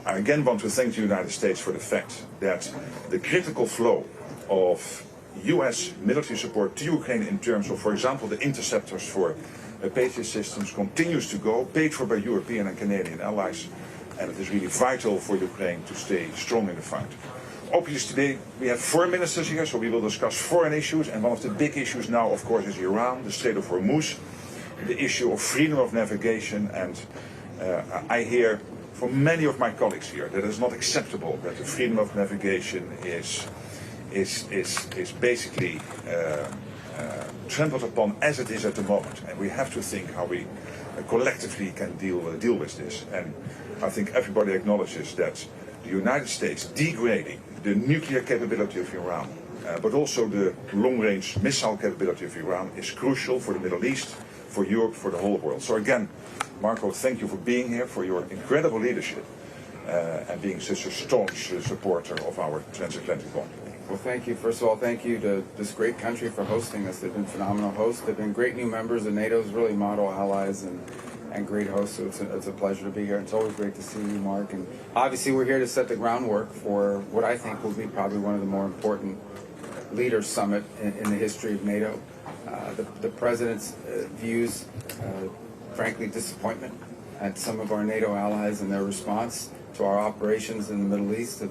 I again want to thank the United States for the fact that the critical flow of US military support to Ukraine in terms of, for example, the interceptors for Patriot systems continues to go, paid for by European and Canadian allies. And it is really vital for Ukraine to stay strong in the fight. Obviously today we have foreign ministers here, so we will discuss foreign issues, and one of the big issues now, of course, is Iran, the Strait of Hormuz, the issue of freedom of navigation. And I hear from many of my colleagues here that it is not acceptable that the freedom of navigation is basically trampled upon as it is at the moment, and we have to think how we collectively can deal with this. And I think everybody acknowledges that the United States degrading the nuclear capability of Iran, but also the long-range missile capability of Iran, is crucial for the Middle East, for Europe, for the whole world. So again, Marco, thank you for being here, for your incredible leadership, and being such a staunch supporter of our transatlantic bond. Well, thank you. First of all, thank you to this great country for hosting us. They've been phenomenal hosts. They've been great new members of NATO's, really model allies and great hosts. So it's a pleasure to be here. It's always great to see you, Mark. And obviously, we're here to set the groundwork for what I think will be probably one of the more important leaders summit in the history of NATO. The President's views frankly, disappointment at some of our NATO allies and their response to our operations in the Middle East.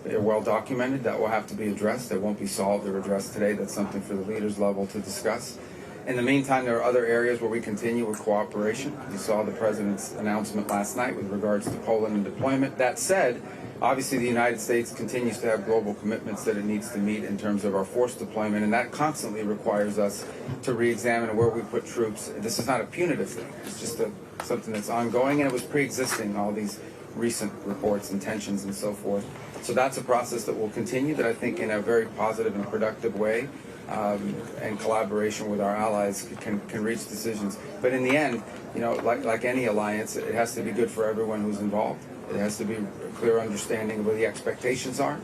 They're well documented. That will have to be addressed. That won't be solved or addressed today. That's something for the leaders level to discuss. In the meantime, there are other areas where we continue with cooperation. You saw the President's announcement last night with regards to Poland and deployment. That said, obviously the United States continues to have global commitments that it needs to meet in terms of our force deployment, and that constantly requires us to re-examine where we put troops. This is not a punitive thing. It's just something that's ongoing, and it was pre-existing, all these recent reports and tensions and so forth. So that's a process that will continue, that I think in a very positive and productive way, and collaboration with our allies can reach decisions. But in the end, you know, like any alliance, it has to be good for everyone who's involved. It has to be a clear understanding of what the expectations are,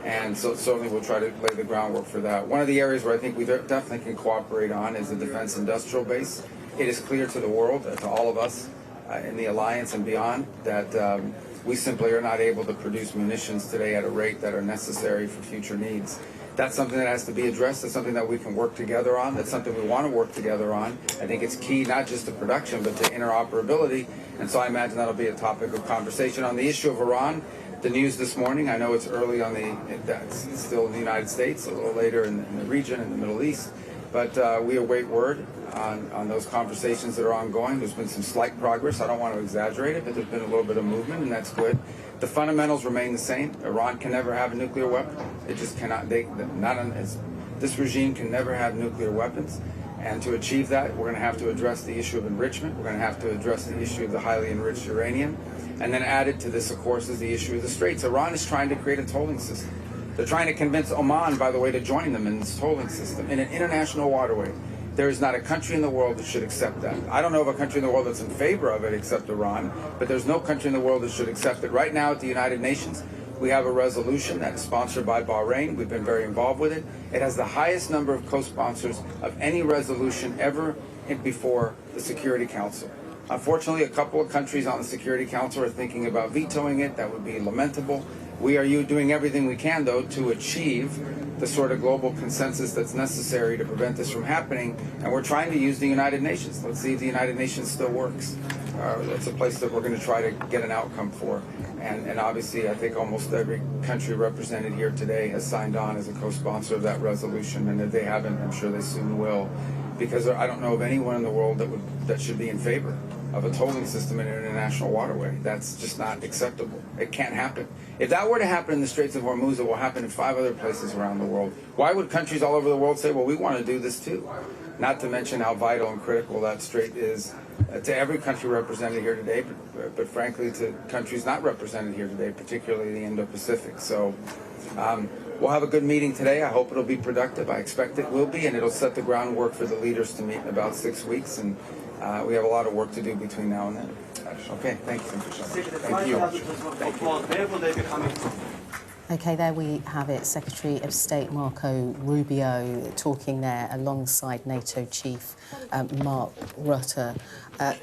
and so certainly we'll try to lay the groundwork for that. One of the areas where I think we definitely can cooperate on is the defense industrial base. It is clear to the world, to all of us in the alliance and beyond, that we simply are not able to produce munitions today at a rate that are necessary for future needs. That's something that has to be addressed. That's something that we can work together on. That's something we want to work together on. I think it's key not just to production, but to interoperability. And so I imagine that'll be a topic of conversation. On the issue of Iran, the news this morning, I know it's early on it's still in the United States, a little later in the region, in the Middle East. But we await word on those conversations that are ongoing. There's been some slight progress. I don't want to exaggerate it, but there's been a little bit of movement, and that's good. The fundamentals remain the same. Iran can never have a nuclear weapon. It just cannot. This regime can never have nuclear weapons. And to achieve that, we're going to have to address the issue of enrichment. We're going to have to address the issue of the highly enriched uranium. And then added to this, of course, is the issue of the Straits. Iran is trying to create a tolling system. They're trying to convince Oman, by the way, to join them in this tolling system in an international waterway. There is not a country in the world that should accept that. I don't know of a country in the world that's in favor of it except Iran, but there's no country in the world that should accept it. Right now at the United Nations, we have a resolution that is sponsored by Bahrain. We've been very involved with it. It has the highest number of co-sponsors of any resolution ever before the Security Council. Unfortunately, a couple of countries on the Security Council are thinking about vetoing it. That would be lamentable. We are doing everything we can, though, to achieve the sort of global consensus that's necessary to prevent this from happening. And we're trying to use the United Nations. Let's see if the United Nations still works. That's a place that we're going to try to get an outcome for. And obviously, I think almost every country represented here today has signed on as a co-sponsor of that resolution. And if they haven't, I'm sure they soon will. Because I don't know of anyone in the world that should be in favor of a tolling system in an international waterway. That's just not acceptable. It can't happen. If that were to happen in the Straits of Hormuz, it will happen in 5 other places around the world. Why would countries all over the world say, well, we want to do this too? Not to mention how vital and critical that strait is to every country represented here today, but frankly to countries not represented here today, particularly the Indo-Pacific. So we'll have a good meeting today. I hope it'll be productive. I expect it will be, and it'll set the groundwork for the leaders to meet in about 6 weeks. And we have a lot of work to do between now and then. Okay, thank you. Thank you. Where will they be coming from? OK, there we have it. Secretary of State Marco Rubio talking there alongside NATO Chief Mark Rutte,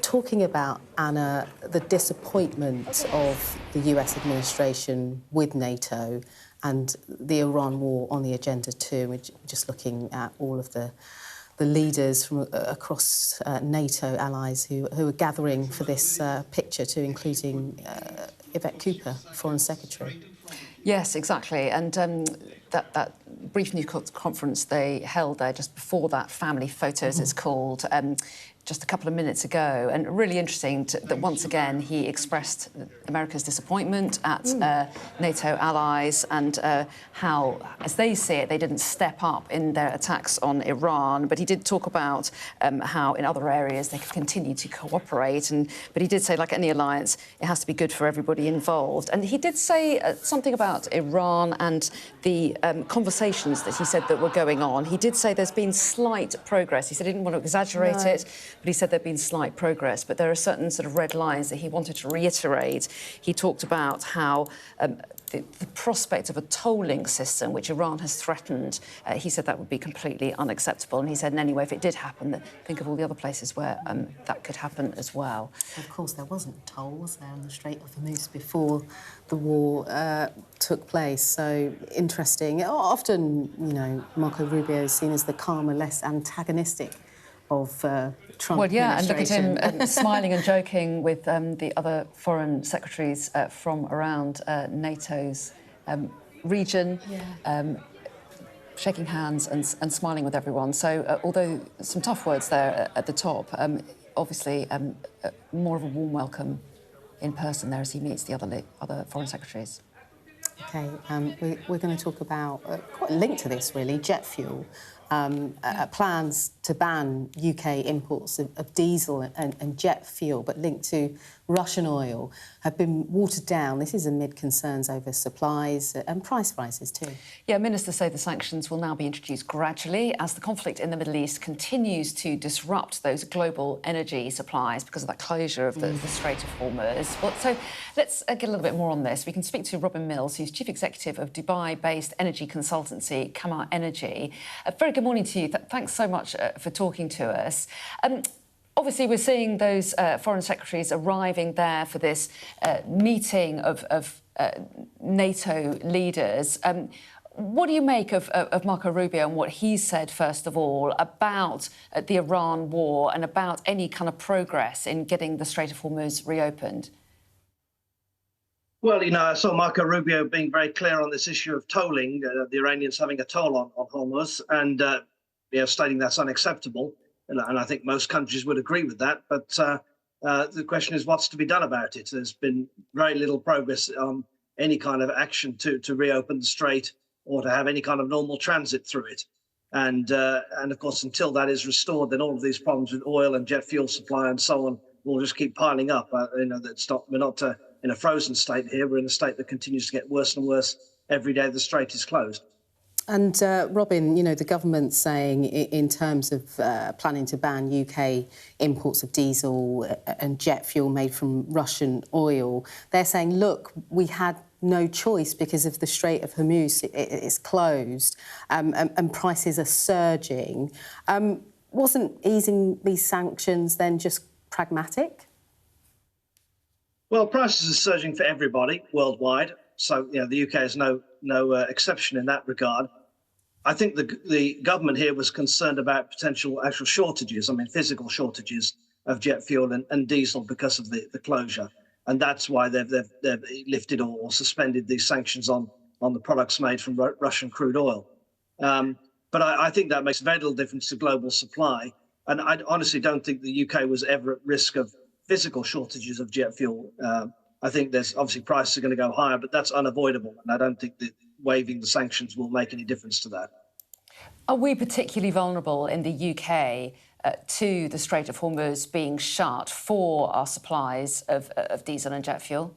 talking about, Anna, the disappointment of the US administration with NATO and the Iran war on the agenda too. We're just looking at all of the leaders from across NATO allies who are gathering for this picture too, including Yvette Cooper, Foreign Secretary. Yes, exactly. And that brief news conference they held there just before that, Family Photos it's called, just a couple of minutes ago. And really interesting that once again he expressed America's disappointment at NATO allies and how, as they see it, they didn't step up in their attacks on Iran. But he did talk about how in other areas they could continue to cooperate. But he did say, like any alliance, it has to be good for everybody involved. And he did say something about Iran and the conversations that he said that were going on. He did say there's been slight progress. He said he didn't want to exaggerate it, but he said there'd been slight progress. But there are certain sort of red lines that he wanted to reiterate. He talked about how the prospect of a tolling system, which Iran has threatened, he said that would be completely unacceptable. And he said, anyway, if it did happen, think of all the other places where that could happen as well. Of course, there wasn't tolls there in the Strait of Hormuz before the war took place. So interesting. Often, you know, Marco Rubio is seen as the calmer, less antagonistic of Trump Well, yeah, and look at him administration. smiling and joking with the other foreign secretaries from around NATO's region, shaking hands and smiling with everyone. So, although some tough words there at the top, obviously more of a warm welcome in person there as he meets the other foreign secretaries. OK, we're going to talk about, quite linked to this really, jet fuel. Plans to ban UK imports of diesel and jet fuel, but linked to Russian oil, have been watered down. This is amid concerns over supplies and price rises too. Yeah, ministers say the sanctions will now be introduced gradually as the conflict in the Middle East continues to disrupt those global energy supplies because of that closure of the Strait of Hormuz. Well, so let's get a little bit more on this. We can speak to Robin Mills, who's Chief Executive of Dubai-based energy consultancy Kamar Energy. Very good morning to you. Thanks so much for talking to us. Obviously, we're seeing those foreign secretaries arriving there for this meeting of NATO leaders. What do you make of Marco Rubio and what he said, first of all, about the Iran war and about any kind of progress in getting the Strait of Hormuz reopened? Well, you know, I saw Marco Rubio being very clear on this issue of tolling, the Iranians having a toll on Hormuz, and stating that's unacceptable. And I think most countries would agree with that. But the question is, what's to be done about it? There's been very little progress on any kind of action to reopen the strait or to have any kind of normal transit through it. And of course, until that is restored, then all of these problems with oil and jet fuel supply and so on will just keep piling up. We're not in a frozen state here. We're in a state that continues to get worse and worse every day the strait is closed. And Robin, you know, the government's saying in terms of planning to ban UK imports of diesel and jet fuel made from Russian oil, they're saying, look, we had no choice because of the Strait of Hormuz, it's closed, and prices are surging. Wasn't easing these sanctions then just pragmatic? Well, prices are surging for everybody worldwide. So, you know, the UK is no exception in that regard. I think the government here was concerned about potential actual shortages, I mean, physical shortages of jet fuel and diesel because of the closure. And that's why they've lifted or suspended these sanctions on the products made from Russian crude oil. But I think that makes very little difference to global supply. And I honestly don't think the UK was ever at risk of physical shortages of jet fuel. I think there's obviously prices are going to go higher, but that's unavoidable. And I don't think that waiving the sanctions will make any difference to that. Are we particularly vulnerable in the UK to the Strait of Hormuz being shut for our supplies of diesel and jet fuel?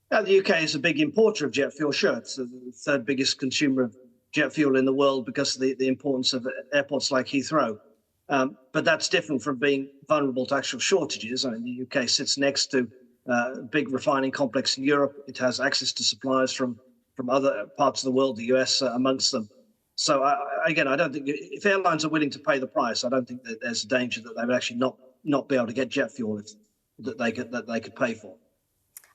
The UK is a big importer of jet fuel, sure. It's the third biggest consumer of jet fuel in the world because of the importance of airports like Heathrow. But that's different from being vulnerable to actual shortages. I mean, the UK sits next to a big refining complex in Europe. It has access to supplies from other parts of the world, the US amongst them. So again, I don't think if airlines are willing to pay the price, I don't think that there's a danger that they would actually not be able to get jet fuel that they could pay for.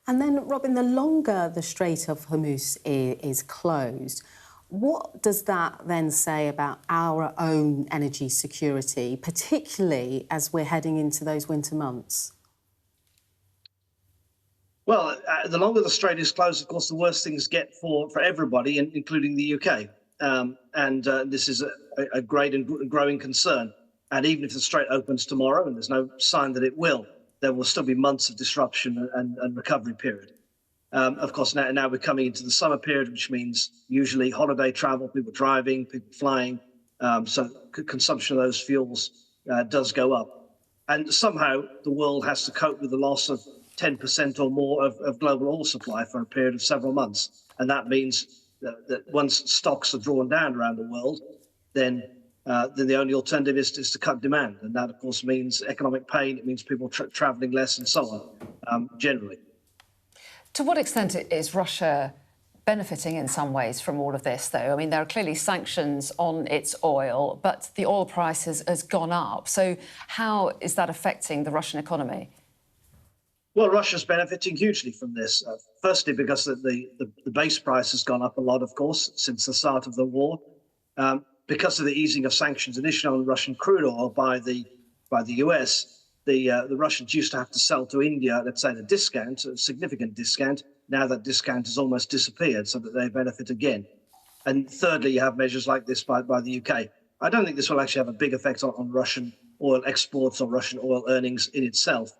And then, Robin, the longer the Strait of Hormuz is closed, what does that then say about our own energy security, particularly as we're heading into those winter months? Well, the longer the strait is closed, of course, the worse things get for everybody, including the UK. This is a great and growing concern. And even if the strait opens tomorrow, and there's no sign that it will, there will still be months of disruption and recovery period. Of course, now we're coming into the summer period, which means usually holiday travel, people driving, people flying. So consumption of those fuels does go up. And somehow the world has to cope with the loss of 10% or more of global oil supply for a period of several months. And that means that once stocks are drawn down around the world, then the only alternative is to cut demand. And that, of course, means economic pain. It means people traveling less and so on, generally. To what extent is Russia benefiting in some ways from all of this, though? I mean, there are clearly sanctions on its oil, but the oil price has gone up. So how is that affecting the Russian economy? Well, Russia's benefiting hugely from this. Firstly, because the base price has gone up a lot, of course, since the start of the war. because of the easing of sanctions initially on Russian crude oil by the US, the Russians used to have to sell to India, let's say, at a discount, a significant discount. Now that discount has almost disappeared, so that they benefit again. And thirdly, you have measures like this by the UK. I don't think this will actually have a big effect on Russian oil exports or Russian oil earnings in itself,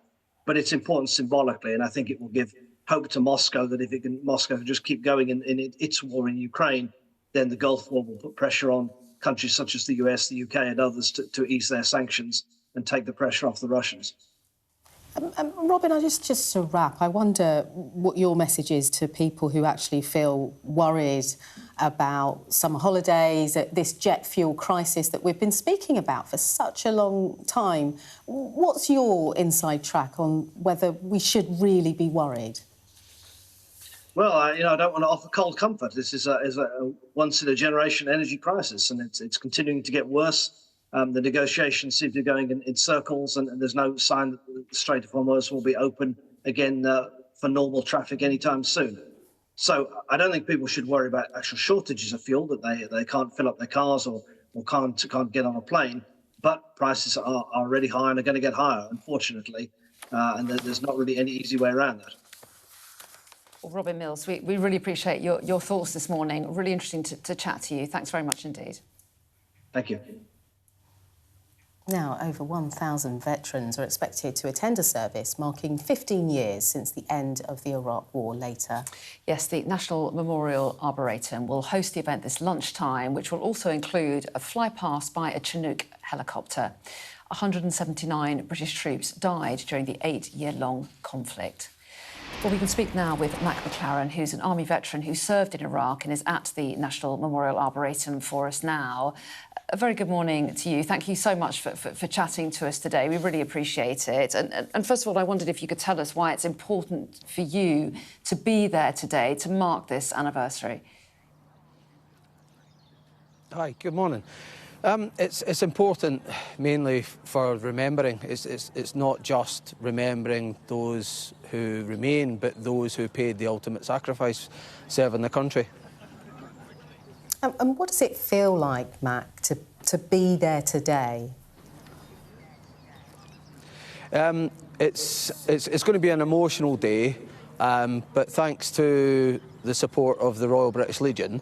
but it's important symbolically, and I think it will give hope to Moscow that if Moscow can just keep going in its war in Ukraine, then the Gulf War will put pressure on countries such as the US, the UK, and others to ease their sanctions and take the pressure off the Russians. Robin, just to wrap, I wonder what your message is to people who actually feel worried about summer holidays, this jet fuel crisis that we've been speaking about for such a long time. What's your inside track on whether we should really be worried? Well, I don't want to offer cold comfort. This is a once-in-a-generation energy crisis, and it's continuing to get worse. The negotiations seem to be going in circles, and there's no sign that the Strait of Hormuz will be open again for normal traffic anytime soon. So I don't think people should worry about actual shortages of fuel, that they can't fill up their cars or can't get on a plane. But prices are already high and are going to get higher, unfortunately, and there's not really any easy way around that. Well, Robin Mills, we really appreciate your thoughts this morning. Really interesting to chat to you. Thanks very much indeed. Thank you. Now, over 1,000 veterans are expected to attend a service marking 15 years since the end of the Iraq War later. Yes, the National Memorial Arboretum will host the event this lunchtime, which will also include a flypast by a Chinook helicopter. 179 British troops died during the 8-year-long conflict. Well, we can speak now with Mac McLaren, who's an Army veteran who served in Iraq and is at the National Memorial Arboretum for us now. A very good morning to you. Thank you so much for chatting to us today. We really appreciate it. And first of all, I wondered if you could tell us why it's important for you to be there today to mark this anniversary. Hi, good morning. It's important mainly for remembering. It's not just remembering those who remain, but those who paid the ultimate sacrifice serving the country. And what does it feel like, Mac, to be there today? It's going to be an emotional day, but thanks to the support of the Royal British Legion,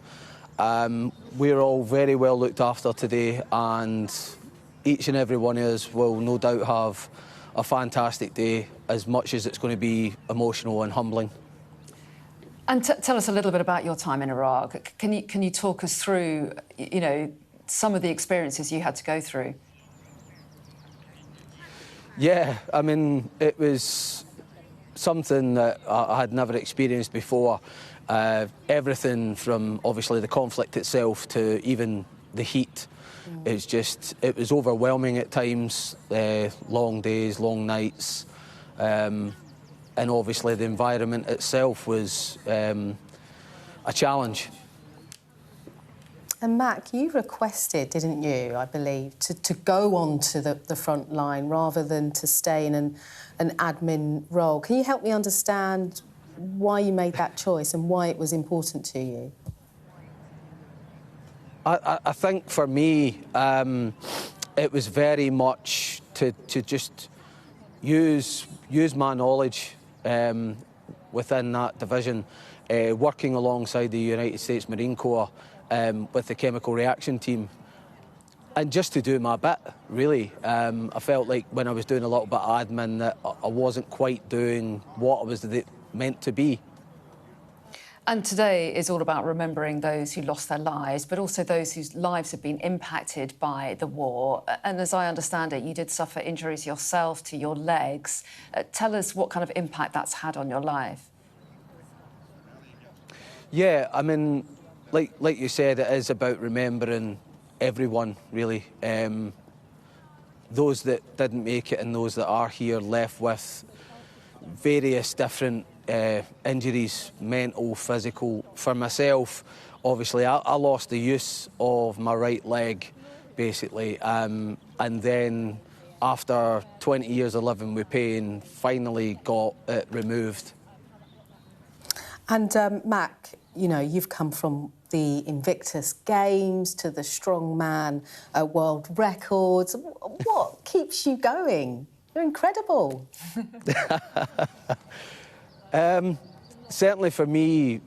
we're all very well looked after today, and each and every one of us will no doubt have a fantastic day, as much as it's going to be emotional and humbling. And tell us a little bit about your time in Iraq. Can you talk us through, some of the experiences you had to go through? Yeah, I mean, it was something that I had never experienced before. Everything from, obviously, the conflict itself to even the heat. It was overwhelming at times, long days, long nights. And obviously the environment itself was a challenge. And Mac, you requested, didn't you, I believe, to go on to the front line rather than to stay in an admin role. Can you help me understand why you made that choice and why it was important to you? I think for me, it was very much to just use my knowledge within that division, working alongside the United States Marine Corps with the chemical reaction team, and just to do my bit, really. I felt like when I was doing a little bit of admin that I wasn't quite doing what I was meant to be. And today is all about remembering those who lost their lives, but also those whose lives have been impacted by the war. And as I understand it, you did suffer injuries yourself to your legs. Tell us what kind of impact that's had on your life. Yeah, I mean, like you said, it is about remembering everyone, really. Those that didn't make it and those that are here left with various different injuries, mental, physical. For myself, obviously, I lost the use of my right leg, basically, and then after 20 years of living with pain, finally got it removed. And Mac, you know, you've come from the Invictus Games to the strongman world records. What keeps you going? You're incredible. Certainly for me,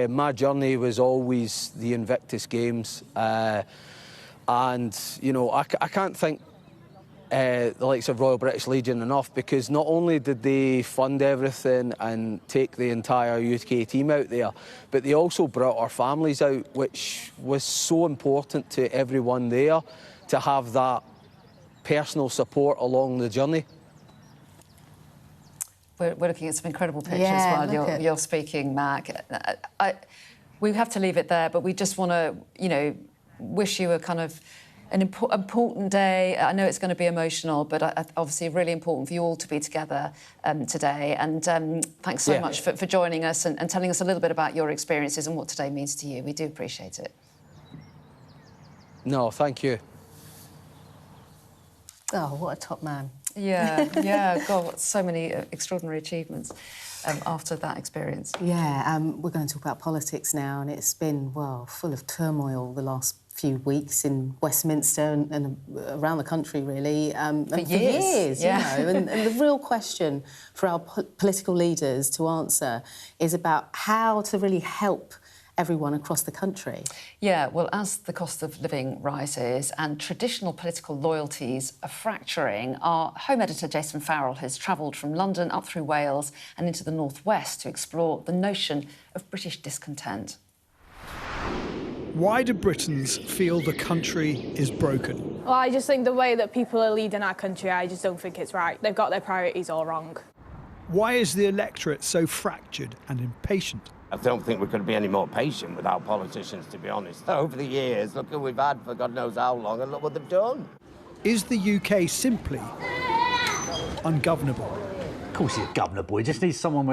my journey was always the Invictus Games. And, you know, I can't thank the likes of Royal British Legion enough, because not only did they fund everything and take the entire UK team out there, but they also brought our families out, which was so important to everyone there, to have that personal support along the journey. We're looking at some incredible pictures while you're speaking, Mac. We have to leave it there, but we just want to, you know, wish you a kind of an important day. I know it's going to be emotional, but obviously really important for you all to be together today. And thanks so much for joining us and telling us a little bit about your experiences and what today means to you. We do appreciate it. No, thank you. Oh, what a top man. Yeah, God, so many extraordinary achievements after that experience. Yeah, we're going to talk about politics now, and it's been, well, full of turmoil the last few weeks in Westminster and around the country, really. For years, yeah. You know, and the real question for our political leaders to answer is about how to really help everyone across the country. Yeah, well, as the cost of living rises and traditional political loyalties are fracturing, our home editor Jason Farrell has travelled from London up through Wales and into the northwest to explore the notion of British discontent. Why do Britons feel the country is broken? Well, I just think the way that people are leading our country, I just don't think it's right. They've got their priorities all wrong. Why is the electorate so fractured and impatient? I don't think we could be any more patient with our politicians, to be honest. Over the years, look who we've had for God knows how long, and look what they've done. Is the UK simply ungovernable? Of course it's governable. You just need someone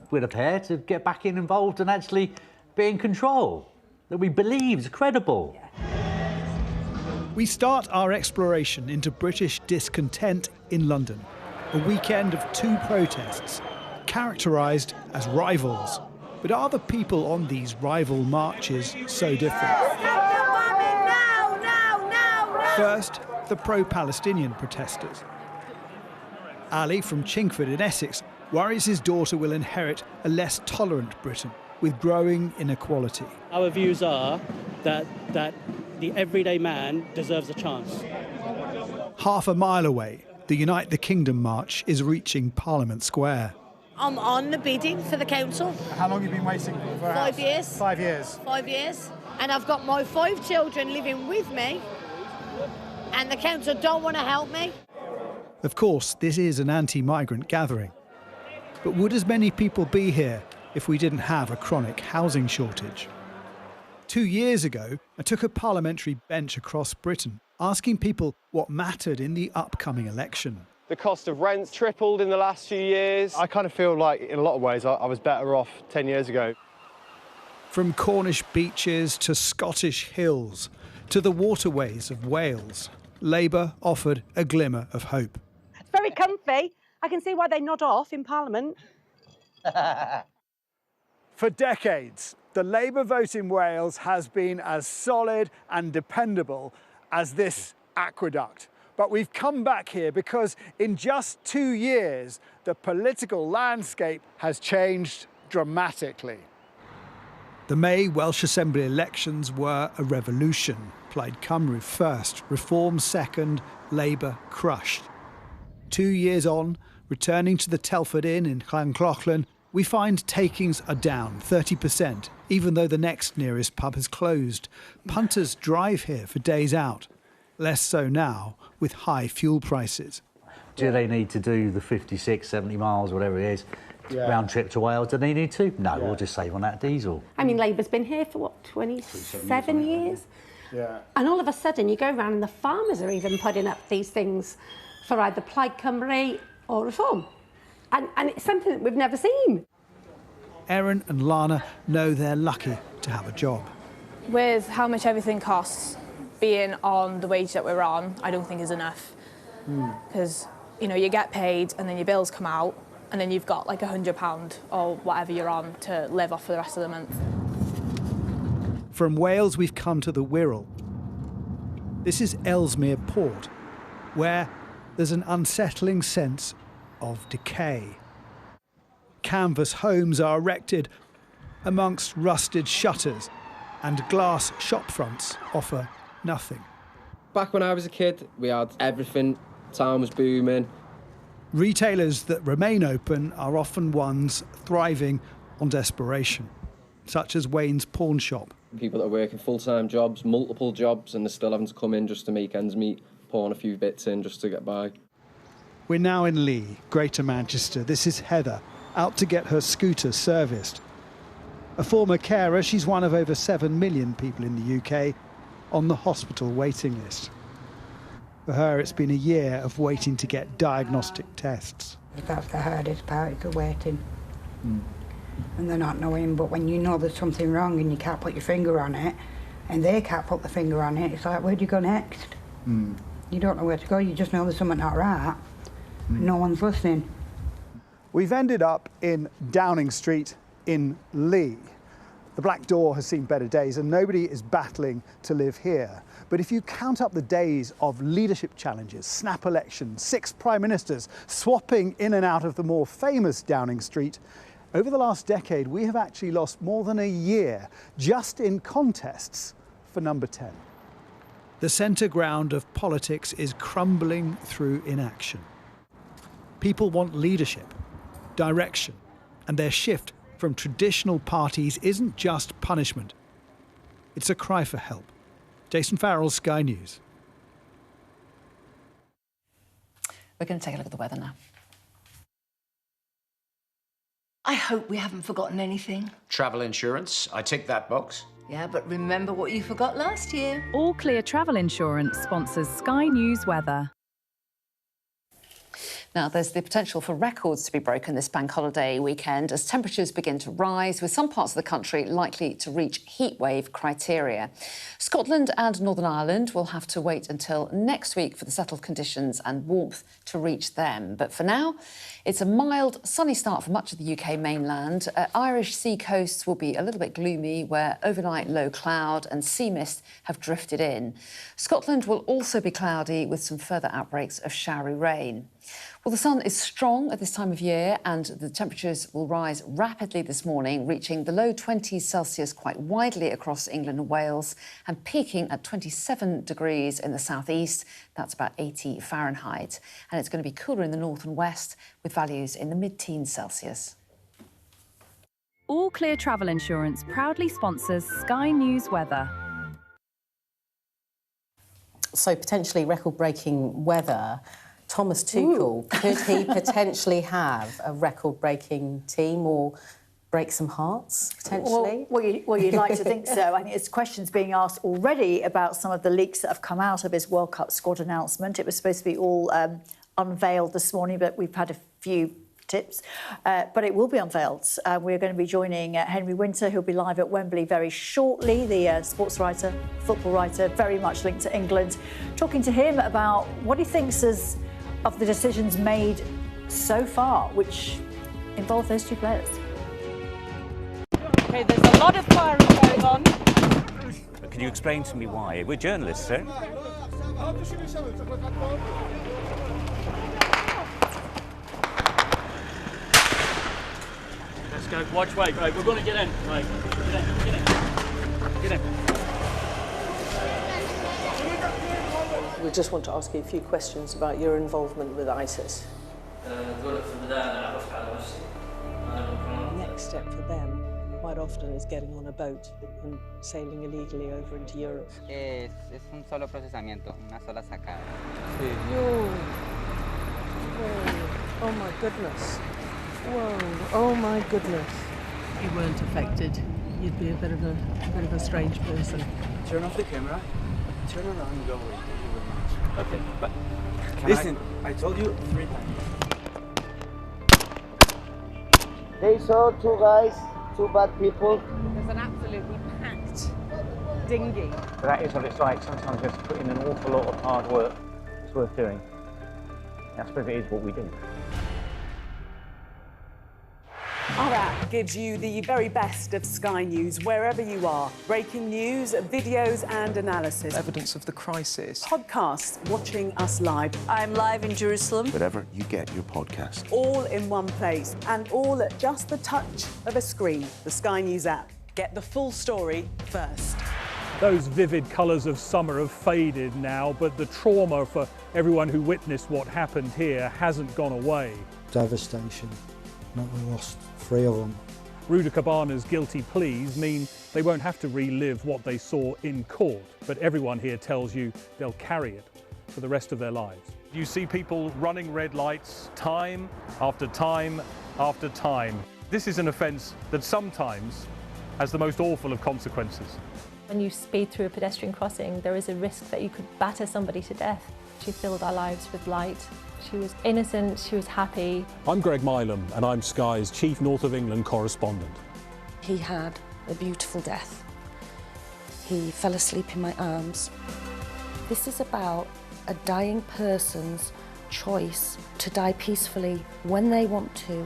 with a pair to get back involved and actually be in control, that we believe is credible. We start our exploration into British discontent in London, a weekend of two protests, characterised as rivals. But are the people on these rival marches so different? First, the pro-Palestinian protesters. Ali from Chingford in Essex worries his daughter will inherit a less tolerant Britain with growing inequality. Our views are that the everyday man deserves a chance. Half a mile away, the Unite the Kingdom march is reaching Parliament Square. I'm on the bidding for the council. How long have you been waiting for a 5 years. 5 years? 5 years. And I've got my 5 children living with me, and the council don't want to help me. Of course, this is an anti-migrant gathering. But would as many people be here if we didn't have a chronic housing shortage? 2 years ago, I took a parliamentary bench across Britain, asking people what mattered in the upcoming election. The cost of rent's tripled in the last few years. I kind of feel like, in a lot of ways, I was better off 10 years ago. From Cornish beaches to Scottish hills, to the waterways of Wales, Labour offered a glimmer of hope. It's very comfy. I can see why they nod off in Parliament. For decades, the Labour vote in Wales has been as solid and dependable as this aqueduct. But we've come back here because in just 2 years, the political landscape has changed dramatically. The May Welsh Assembly elections were a revolution. Plaid Cymru first, Reform second, Labour crushed. 2 years on, returning to the Telford Inn in Llanclochlan, we find takings are down 30%, even though the next nearest pub has closed. Punters drive here for days out. Less so now, with high fuel prices. Do they need to do the 56, 70 miles, whatever it is, round trip to Wales? Do they need to? No, we'll just save on that diesel. I mean, Labour's been here for, what, 27 years? Yeah. And all of a sudden, you go around and the farmers are even putting up these things for either Plaid Cymru or Reform. And it's something that we've never seen. Erin and Lana know they're lucky to have a job. With how much everything costs, being on the wage that we're on, I don't think is enough. Because, you know, you get paid and then your bills come out and then you've got like £100 or whatever you're on to live off for the rest of the month. From Wales, we've come to the Wirral. This is Ellesmere Port, where there's an unsettling sense of decay. Canvas homes are erected amongst rusted shutters, and glass shop fronts offer nothing. Back when I was a kid, we had everything. Town was booming. Retailers that remain open are often ones thriving on desperation, such as Wayne's pawn shop. People that are working full-time jobs, multiple jobs, and they're still having to come in just to make ends meet, pawn a few bits in just to get by. We're now in Lee, Greater Manchester. This is Heather, out to get her scooter serviced. A former carer, she's one of over 7 million people in the UK on the hospital waiting list. For her, it's been a year of waiting to get diagnostic tests. That's the hardest part, is the waiting. And they're not knowing, but when you know there's something wrong and you can't put your finger on it, and they can't put the finger on it, it's like, where do you go next? You don't know where to go, you just know there's something not right. No one's listening. We've ended up in Downing Street in Lee. The Black Door has seen better days and nobody is battling to live here. But if you count up the days of leadership challenges, snap elections, 6 prime ministers swapping in and out of the more famous Downing Street, over the last decade we have actually lost more than a year just in contests for number 10. The centre ground of politics is crumbling through inaction. People want leadership, direction, and their shift from traditional parties isn't just punishment. It's a cry for help. Jason Farrell, Sky News. We're going to take a look at the weather now. I hope we haven't forgotten anything. Travel insurance, I tick that box. Yeah, but remember what you forgot last year. All Clear Travel Insurance sponsors Sky News weather. Now, there's the potential for records to be broken this bank holiday weekend as temperatures begin to rise, with some parts of the country likely to reach heatwave criteria. Scotland and Northern Ireland will have to wait until next week for the settled conditions and warmth to reach them. But for now, it's a mild, sunny start for much of the UK mainland. Irish sea coasts will be a little bit gloomy, where overnight low cloud and sea mist have drifted in. Scotland will also be cloudy with some further outbreaks of showery rain. Well, the sun is strong at this time of year and the temperatures will rise rapidly this morning, reaching the low 20s Celsius quite widely across England and Wales and peaking at 27 degrees in the southeast. That's about 80 Fahrenheit. And it's going to be cooler in the north and west with values in the mid-teens Celsius. All Clear Travel Insurance proudly sponsors Sky News weather. So potentially record-breaking weather. Thomas Tuchel, could he potentially have a record-breaking team or break some hearts, potentially? Well, you'd like to think so. I think there's questions being asked already about some of the leaks that have come out of his World Cup squad announcement. It was supposed to be all unveiled this morning, but we've had a few tips. But it will be unveiled. We're going to be joining Henry Winter, who'll be live at Wembley very shortly, the sports writer, football writer, very much linked to England, talking to him about what he thinks of the decisions made so far, which involve those two players. OK, there's a lot of firing going on. Can you explain to me why? We're journalists, sir. Let's go. Watch, wait, right, we're going to get in. Right, get in. We just want to ask you a few questions about your involvement with ISIS. Next step for them, quite often, is getting on a boat and sailing illegally over into Europe. Es un solo procesamiento, una sola sacada. Whoa. Oh my goodness. Whoa. Oh my goodness. If you weren't affected, you'd be a bit of a strange person. Turn off the camera. Turn around and go away. Okay, but listen, I told you 3 times. They saw 2 guys, 2 bad people. There's an absolutely packed dinghy. That is what it's like. Sometimes you have to put in an awful lot of hard work. It's worth doing. I suppose it is what we do. Our app gives you the very best of Sky News wherever you are. Breaking news, videos and analysis. Evidence of the crisis. Podcasts, watching us live. I'm live in Jerusalem. Wherever you get your podcast. All in one place and all at just the touch of a screen. The Sky News app. Get the full story first. Those vivid colours of summer have faded now, but the trauma for everyone who witnessed what happened here hasn't gone away. Devastation. We lost 3 of them. Ruda Cabana's guilty pleas mean they won't have to relive what they saw in court, but everyone here tells you they'll carry it for the rest of their lives. You see people running red lights time after time after time. This is an offence that sometimes has the most awful of consequences. When you speed through a pedestrian crossing, there is a risk that you could batter somebody to death. She filled our lives with light. She was innocent, she was happy. I'm Greg Milam and I'm Sky's Chief North of England correspondent. He had a beautiful death. He fell asleep in my arms. This is about a dying person's choice to die peacefully when they want to,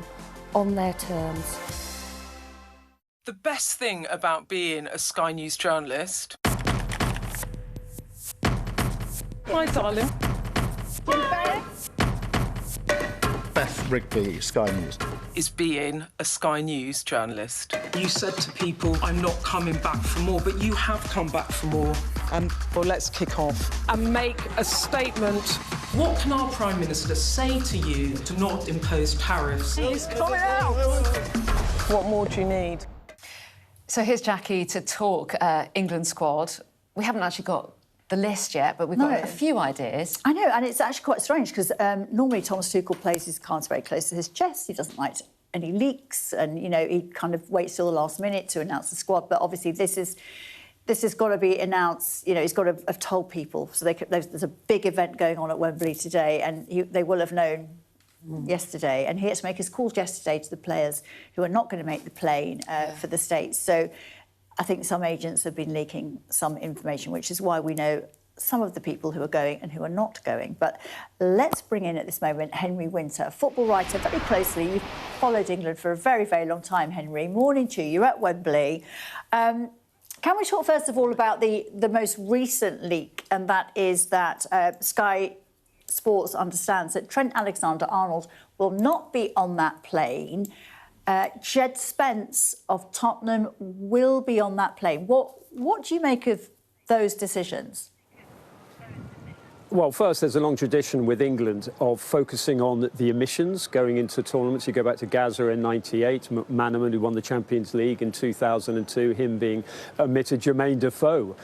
on their terms. The best thing about being a Sky News journalist... My darling. Beth Rigby, Sky News. Is being a Sky News journalist. You said to people, I'm not coming back for more, but you have come back for more. Well, let's kick off and make a statement. What can our Prime Minister say to you to not impose tariffs? He's coming out! What more do you need? So here's Jackie to talk England squad. We haven't actually got the list yet, but we've got a few ideas. I know, and it's actually quite strange because normally Thomas Tuchel plays his cards very close to his chest. He doesn't like any leaks, and you know he kind of waits till the last minute to announce the squad. But obviously, this has got to be announced. You know, he's got to have told people. So there's a big event going on at Wembley today, and they will have known yesterday. And he had to make his calls yesterday to the players who are not going to make the plane for the States. So I think some agents have been leaking some information, which is why we know some of the people who are going and who are not going. But let's bring in at this moment Henry Winter, a football writer very closely. You've followed England for a very, very long time, Henry. Morning to you. You're at Wembley. Can we talk first of all about the most recent leak, and that is that Sky Sports understands that Trent Alexander-Arnold will not be on that plane. Jed Spence of Tottenham will be on that plane. What do you make of those decisions? Well, first, there's a long tradition with England of focusing on the emissions going into tournaments. You go back to Gaza in '98, McManaman, who won the Champions League in 2002, him being omitted, Jermaine Defoe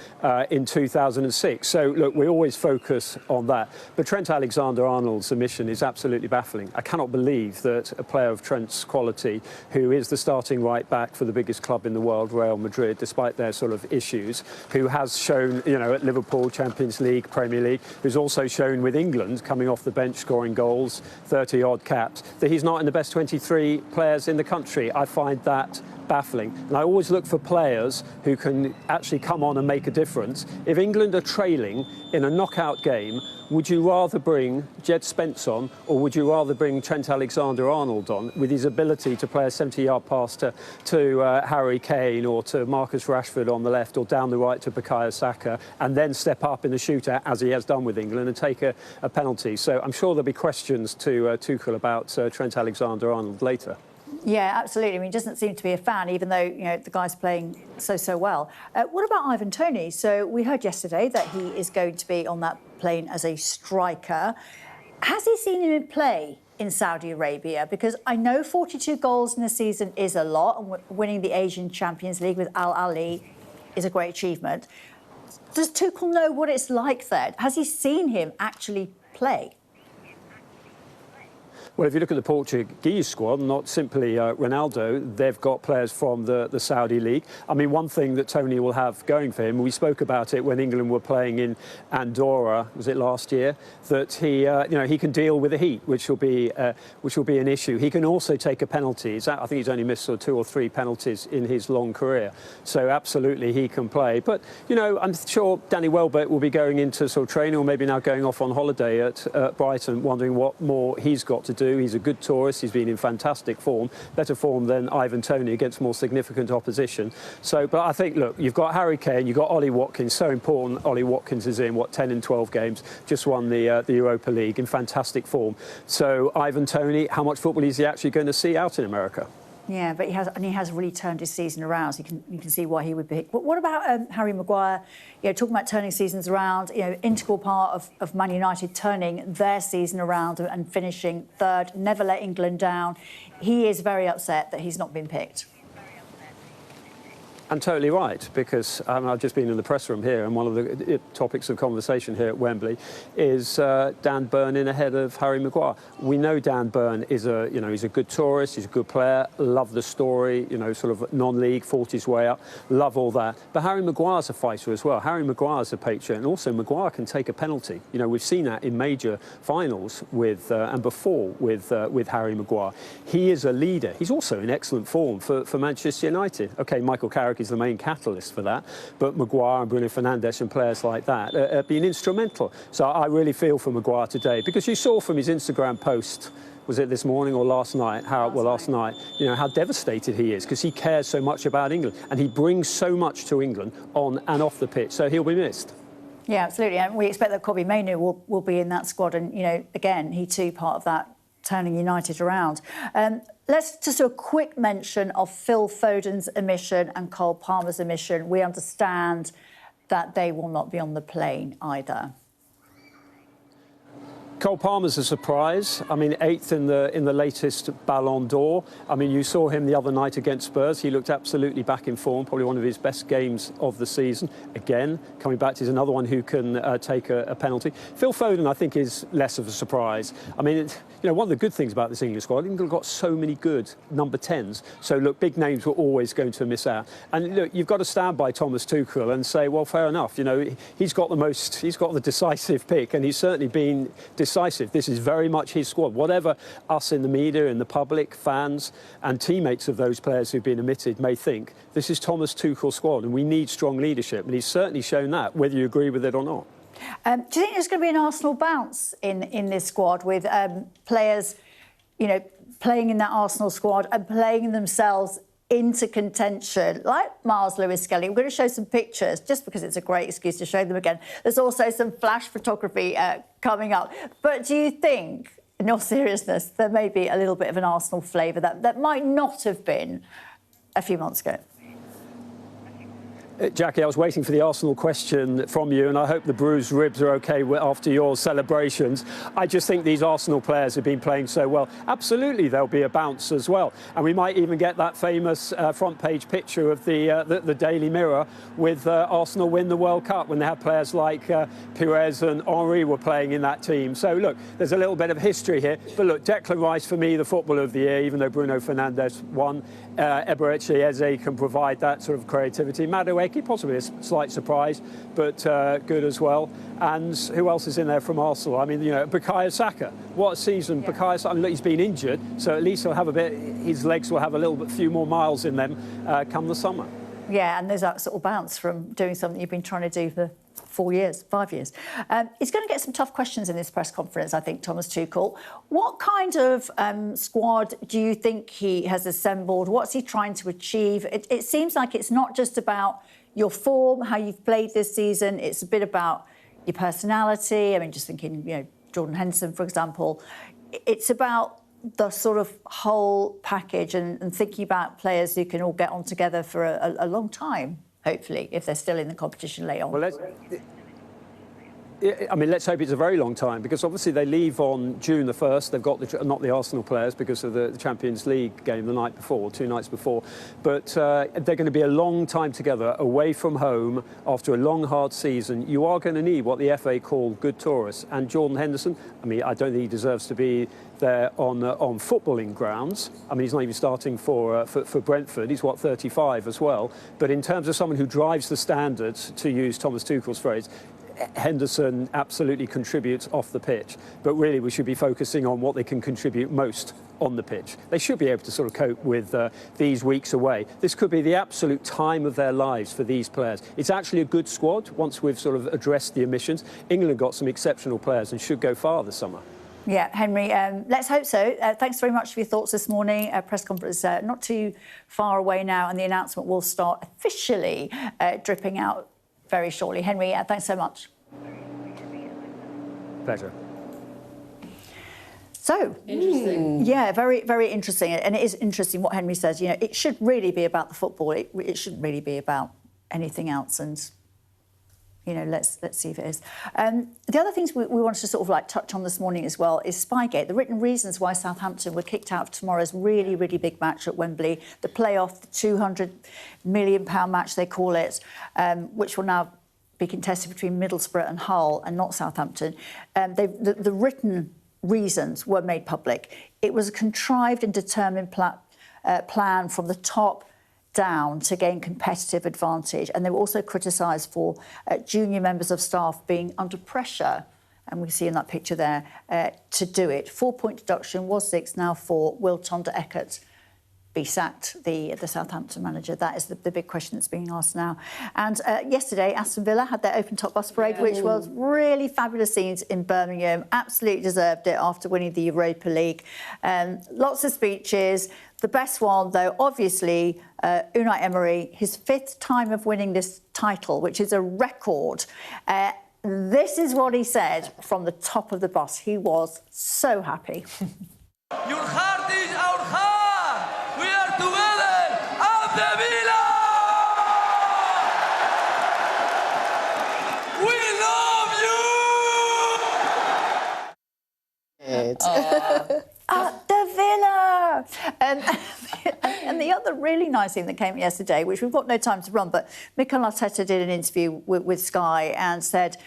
in 2006. So, look, we always focus on that. But Trent Alexander-Arnold's omission is absolutely baffling. I cannot believe that a player of Trent's quality, who is the starting right-back for the biggest club in the world, Real Madrid, despite their sort of issues, who has shown, you know, at Liverpool, Champions League, Premier League, who's also shown with England, coming off the bench, scoring goals, 30-odd caps, that he's not in the best 23 players in the country. I find that baffling. And I always look for players who can actually come on and make a difference. If England are trailing in a knockout game, would you rather bring Jed Spence on, or would you rather bring Trent Alexander-Arnold on with his ability to play a 70-yard pass to Harry Kane or to Marcus Rashford on the left, or down the right to Bukayo Saka, and then step up in the shootout, as he has done with England, and take a penalty? So I'm sure there'll be questions to Tuchel about Trent Alexander-Arnold later. Yeah, absolutely. I mean, he doesn't seem to be a fan, even though, you know, the guy's playing so well. What about Ivan Toney? So we heard yesterday that he is going to be on that plane as a striker. Has he seen him play in Saudi Arabia? Because I know 42 goals in a season is a lot, and winning the Asian Champions League with Al Ahly is a great achievement. Does Tuchel know what it's like there? Has he seen him actually play? Well, if you look at the Portuguese squad, not simply Ronaldo, they've got players from the Saudi League. I mean, one thing that Tony will have going for him, we spoke about it when England were playing in Andorra, was it last year, that he, you know, he can deal with the heat, which will be an issue. He can also take a penalty. I think he's only missed sort of 2 or 3 penalties in his long career. So absolutely he can play. But, you know, I'm sure Danny Welbeck will be going into sort of training, or maybe now going off on holiday at Brighton, wondering what more he's got to do do. He's a good tourist. He's been in fantastic form, better form than Ivan Toney against more significant opposition. So, but I think, look, you've got Harry Kane, you've got Ollie Watkins. So important. Ollie Watkins is in, 10 and 12 games, just won the Europa League in fantastic form. So Ivan Toney, how much football is he actually going to see out in America? Yeah, but he has really turned his season around. So you can see why he would be picked. But what about Harry Maguire? You know, talking about turning seasons around. You know, integral part of Man United turning their season around and finishing third. Never let England down. He is very upset that he's not been picked. And totally right, because I've just been in the press room here, and one of the topics of conversation here at Wembley is Dan Burn in ahead of Harry Maguire. We know Dan Burn is he's a good tourist, he's a good player, love the story, sort of non-league, fought his way up, love all that. But Harry Maguire's a fighter as well. Harry Maguire's a patriot, and also Maguire can take a penalty. We've seen that in major finals with and before with Harry Maguire. He is a leader. He's also in excellent form for Manchester United. OK, Michael Carrick is the main catalyst for that, but Maguire and Bruno Fernandes and players like that have been instrumental. So I really feel for Maguire today, because you saw from his Instagram post, was it this morning or last night? Last night, how devastated he is, because he cares so much about England and he brings so much to England on and off the pitch. So he'll be missed. Yeah, absolutely, and we expect that Kobbie Mainoo will be in that squad, and again, he too part of that turning United around. Let's just do a quick mention of Phil Foden's omission and Cole Palmer's omission. We understand that they will not be on the plane either. Cole Palmer's a surprise. I mean, 8th in the latest Ballon d'Or. I mean, you saw him the other night against Spurs. He looked absolutely back in form, probably one of his best games of the season. Again, coming back to, he's another one who can take a penalty. Phil Foden, I think, is less of a surprise. I mean, one of the good things about this England squad, England got so many good number 10s. So, look, big names were always going to miss out. And, look, you've got to stand by Thomas Tuchel and say, well, fair enough. He's got the decisive pick, and he's certainly been decisive. This is very much his squad. Whatever us in the media, in the public, fans and teammates of those players who've been omitted may think, this is Thomas Tuchel's squad and we need strong leadership. And he's certainly shown that, whether you agree with it or not. Do you think there's going to be an Arsenal bounce in this squad with players, playing in that Arsenal squad and playing themselves into contention, like Miles Lewis-Skelly? We're going to show some pictures just because it's a great excuse to show them again. There's also some flash photography coming up. But do you think, in all seriousness, there may be a little bit of an Arsenal flavour that might not have been a few months ago? Jackie, I was waiting for the Arsenal question from you, and I hope the bruised ribs are OK after your celebrations. I just think these Arsenal players have been playing so well. Absolutely, there'll be a bounce as well. And we might even get that famous front-page picture of the Daily Mirror with Arsenal win the World Cup, when they had players like Pires and Henry were playing in that team. So, look, there's a little bit of history here. But, look, Declan Rice, for me, the Footballer of the Year, even though Bruno Fernandes won. Eberechi Eze can provide that sort of creativity. Madueke, possibly a slight surprise, but good as well. And who else is in there from Arsenal? I mean, Bukayo Saka. What a season. Yeah. Bukayo Saka, look, he's been injured, so at least he'll have his legs will have a few more miles in them come the summer. Yeah, and there's that sort of bounce from doing something you've been trying to do for 4 years, 5 years. He's going to get some tough questions in this press conference, I think, Thomas Tuchel. What kind of squad do you think he has assembled? What's he trying to achieve? It seems like it's not just about your form, how you've played this season. It's a bit about your personality. I mean, just thinking, Jordan Henderson, for example. It's about the sort of whole package and thinking about players who can all get on together for a long time, hopefully, if they're still in the competition later on. Well, let's hope it's a very long time, because obviously they leave on June the 1st. They've got not the Arsenal players because of the Champions League game the night before, 2 nights before. But they're going to be a long time together, away from home, after a long, hard season. You are going to need what the FA call good tourists. And Jordan Henderson, I don't think he deserves to be there on footballing grounds. He's not even starting for Brentford. He's, 35 as well. But in terms of someone who drives the standards, to use Thomas Tuchel's phrase, Henderson absolutely contributes off the pitch, but really we should be focusing on what they can contribute most on the pitch. They should be able to sort of cope with these weeks away. This could be the absolute time of their lives for these players. It's actually a good squad once we've sort of addressed the omissions. England got some exceptional players and should go far this summer. Yeah, Henry, let's hope so. Thanks very much for your thoughts this morning. Press conference not too far away now, and the announcement will start officially dripping out very shortly. Henry, thanks so much. Pleasure. So, interesting. Yeah, very, very interesting. And it is interesting what Henry says. You know, it should really be about the football. It shouldn't really be about anything else. And, you know, let's see if it is. The other things we wanted to sort of like touch on this morning as well is Spygate, the written reasons why Southampton were kicked out of tomorrow's really, really big match at Wembley, the playoff, the £200 million match they call it, which will now be contested between Middlesbrough and Hull and not Southampton. The written reasons were made public. It was a contrived and determined plan from the top down to gain competitive advantage, and they were also criticised for junior members of staff being under pressure, and we see in that picture there, to do it. 4-point deduction was 6, now 4. Will Tom de Eckert be sacked, the Southampton manager? That is the big question that's being asked now. And yesterday, Aston Villa had their open-top bus parade, which was really fabulous scenes in Birmingham. Absolutely deserved it after winning the Europa League. Lots of speeches. The best one, though, obviously, Unai Emery, his 5th time of winning this title, which is a record. This is what he said from the top of the bus. He was so happy. Your heart is our heart. We are together. Aston Villa. We love you. The Villa! And the other really nice thing that came yesterday, which we've got no time to run, but Mikel Arteta did an interview with Sky and said,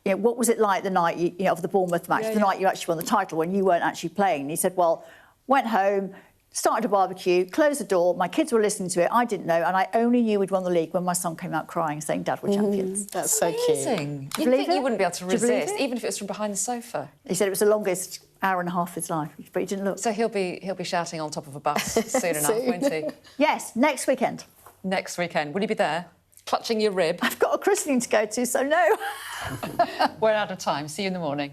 you know, what was it like the night of the Bournemouth match, night you actually won the title when you weren't actually playing? And he said, well, went home, started a barbecue, closed the door, my kids were listening to it, I didn't know, and I only knew we'd won the league when my son came out crying saying, Dad, we're champions. That's so amazing. cute. You'd think you wouldn't be able to resist, even if it was from behind the sofa. He said it was the longest hour and a half of his life, but he didn't look. So he'll be shouting on top of a bus soon enough, won't he? Yes, next weekend. Next weekend. Will you be there? Clutching your rib? I've got a christening to go to, so no. We're out of time. See you in the morning.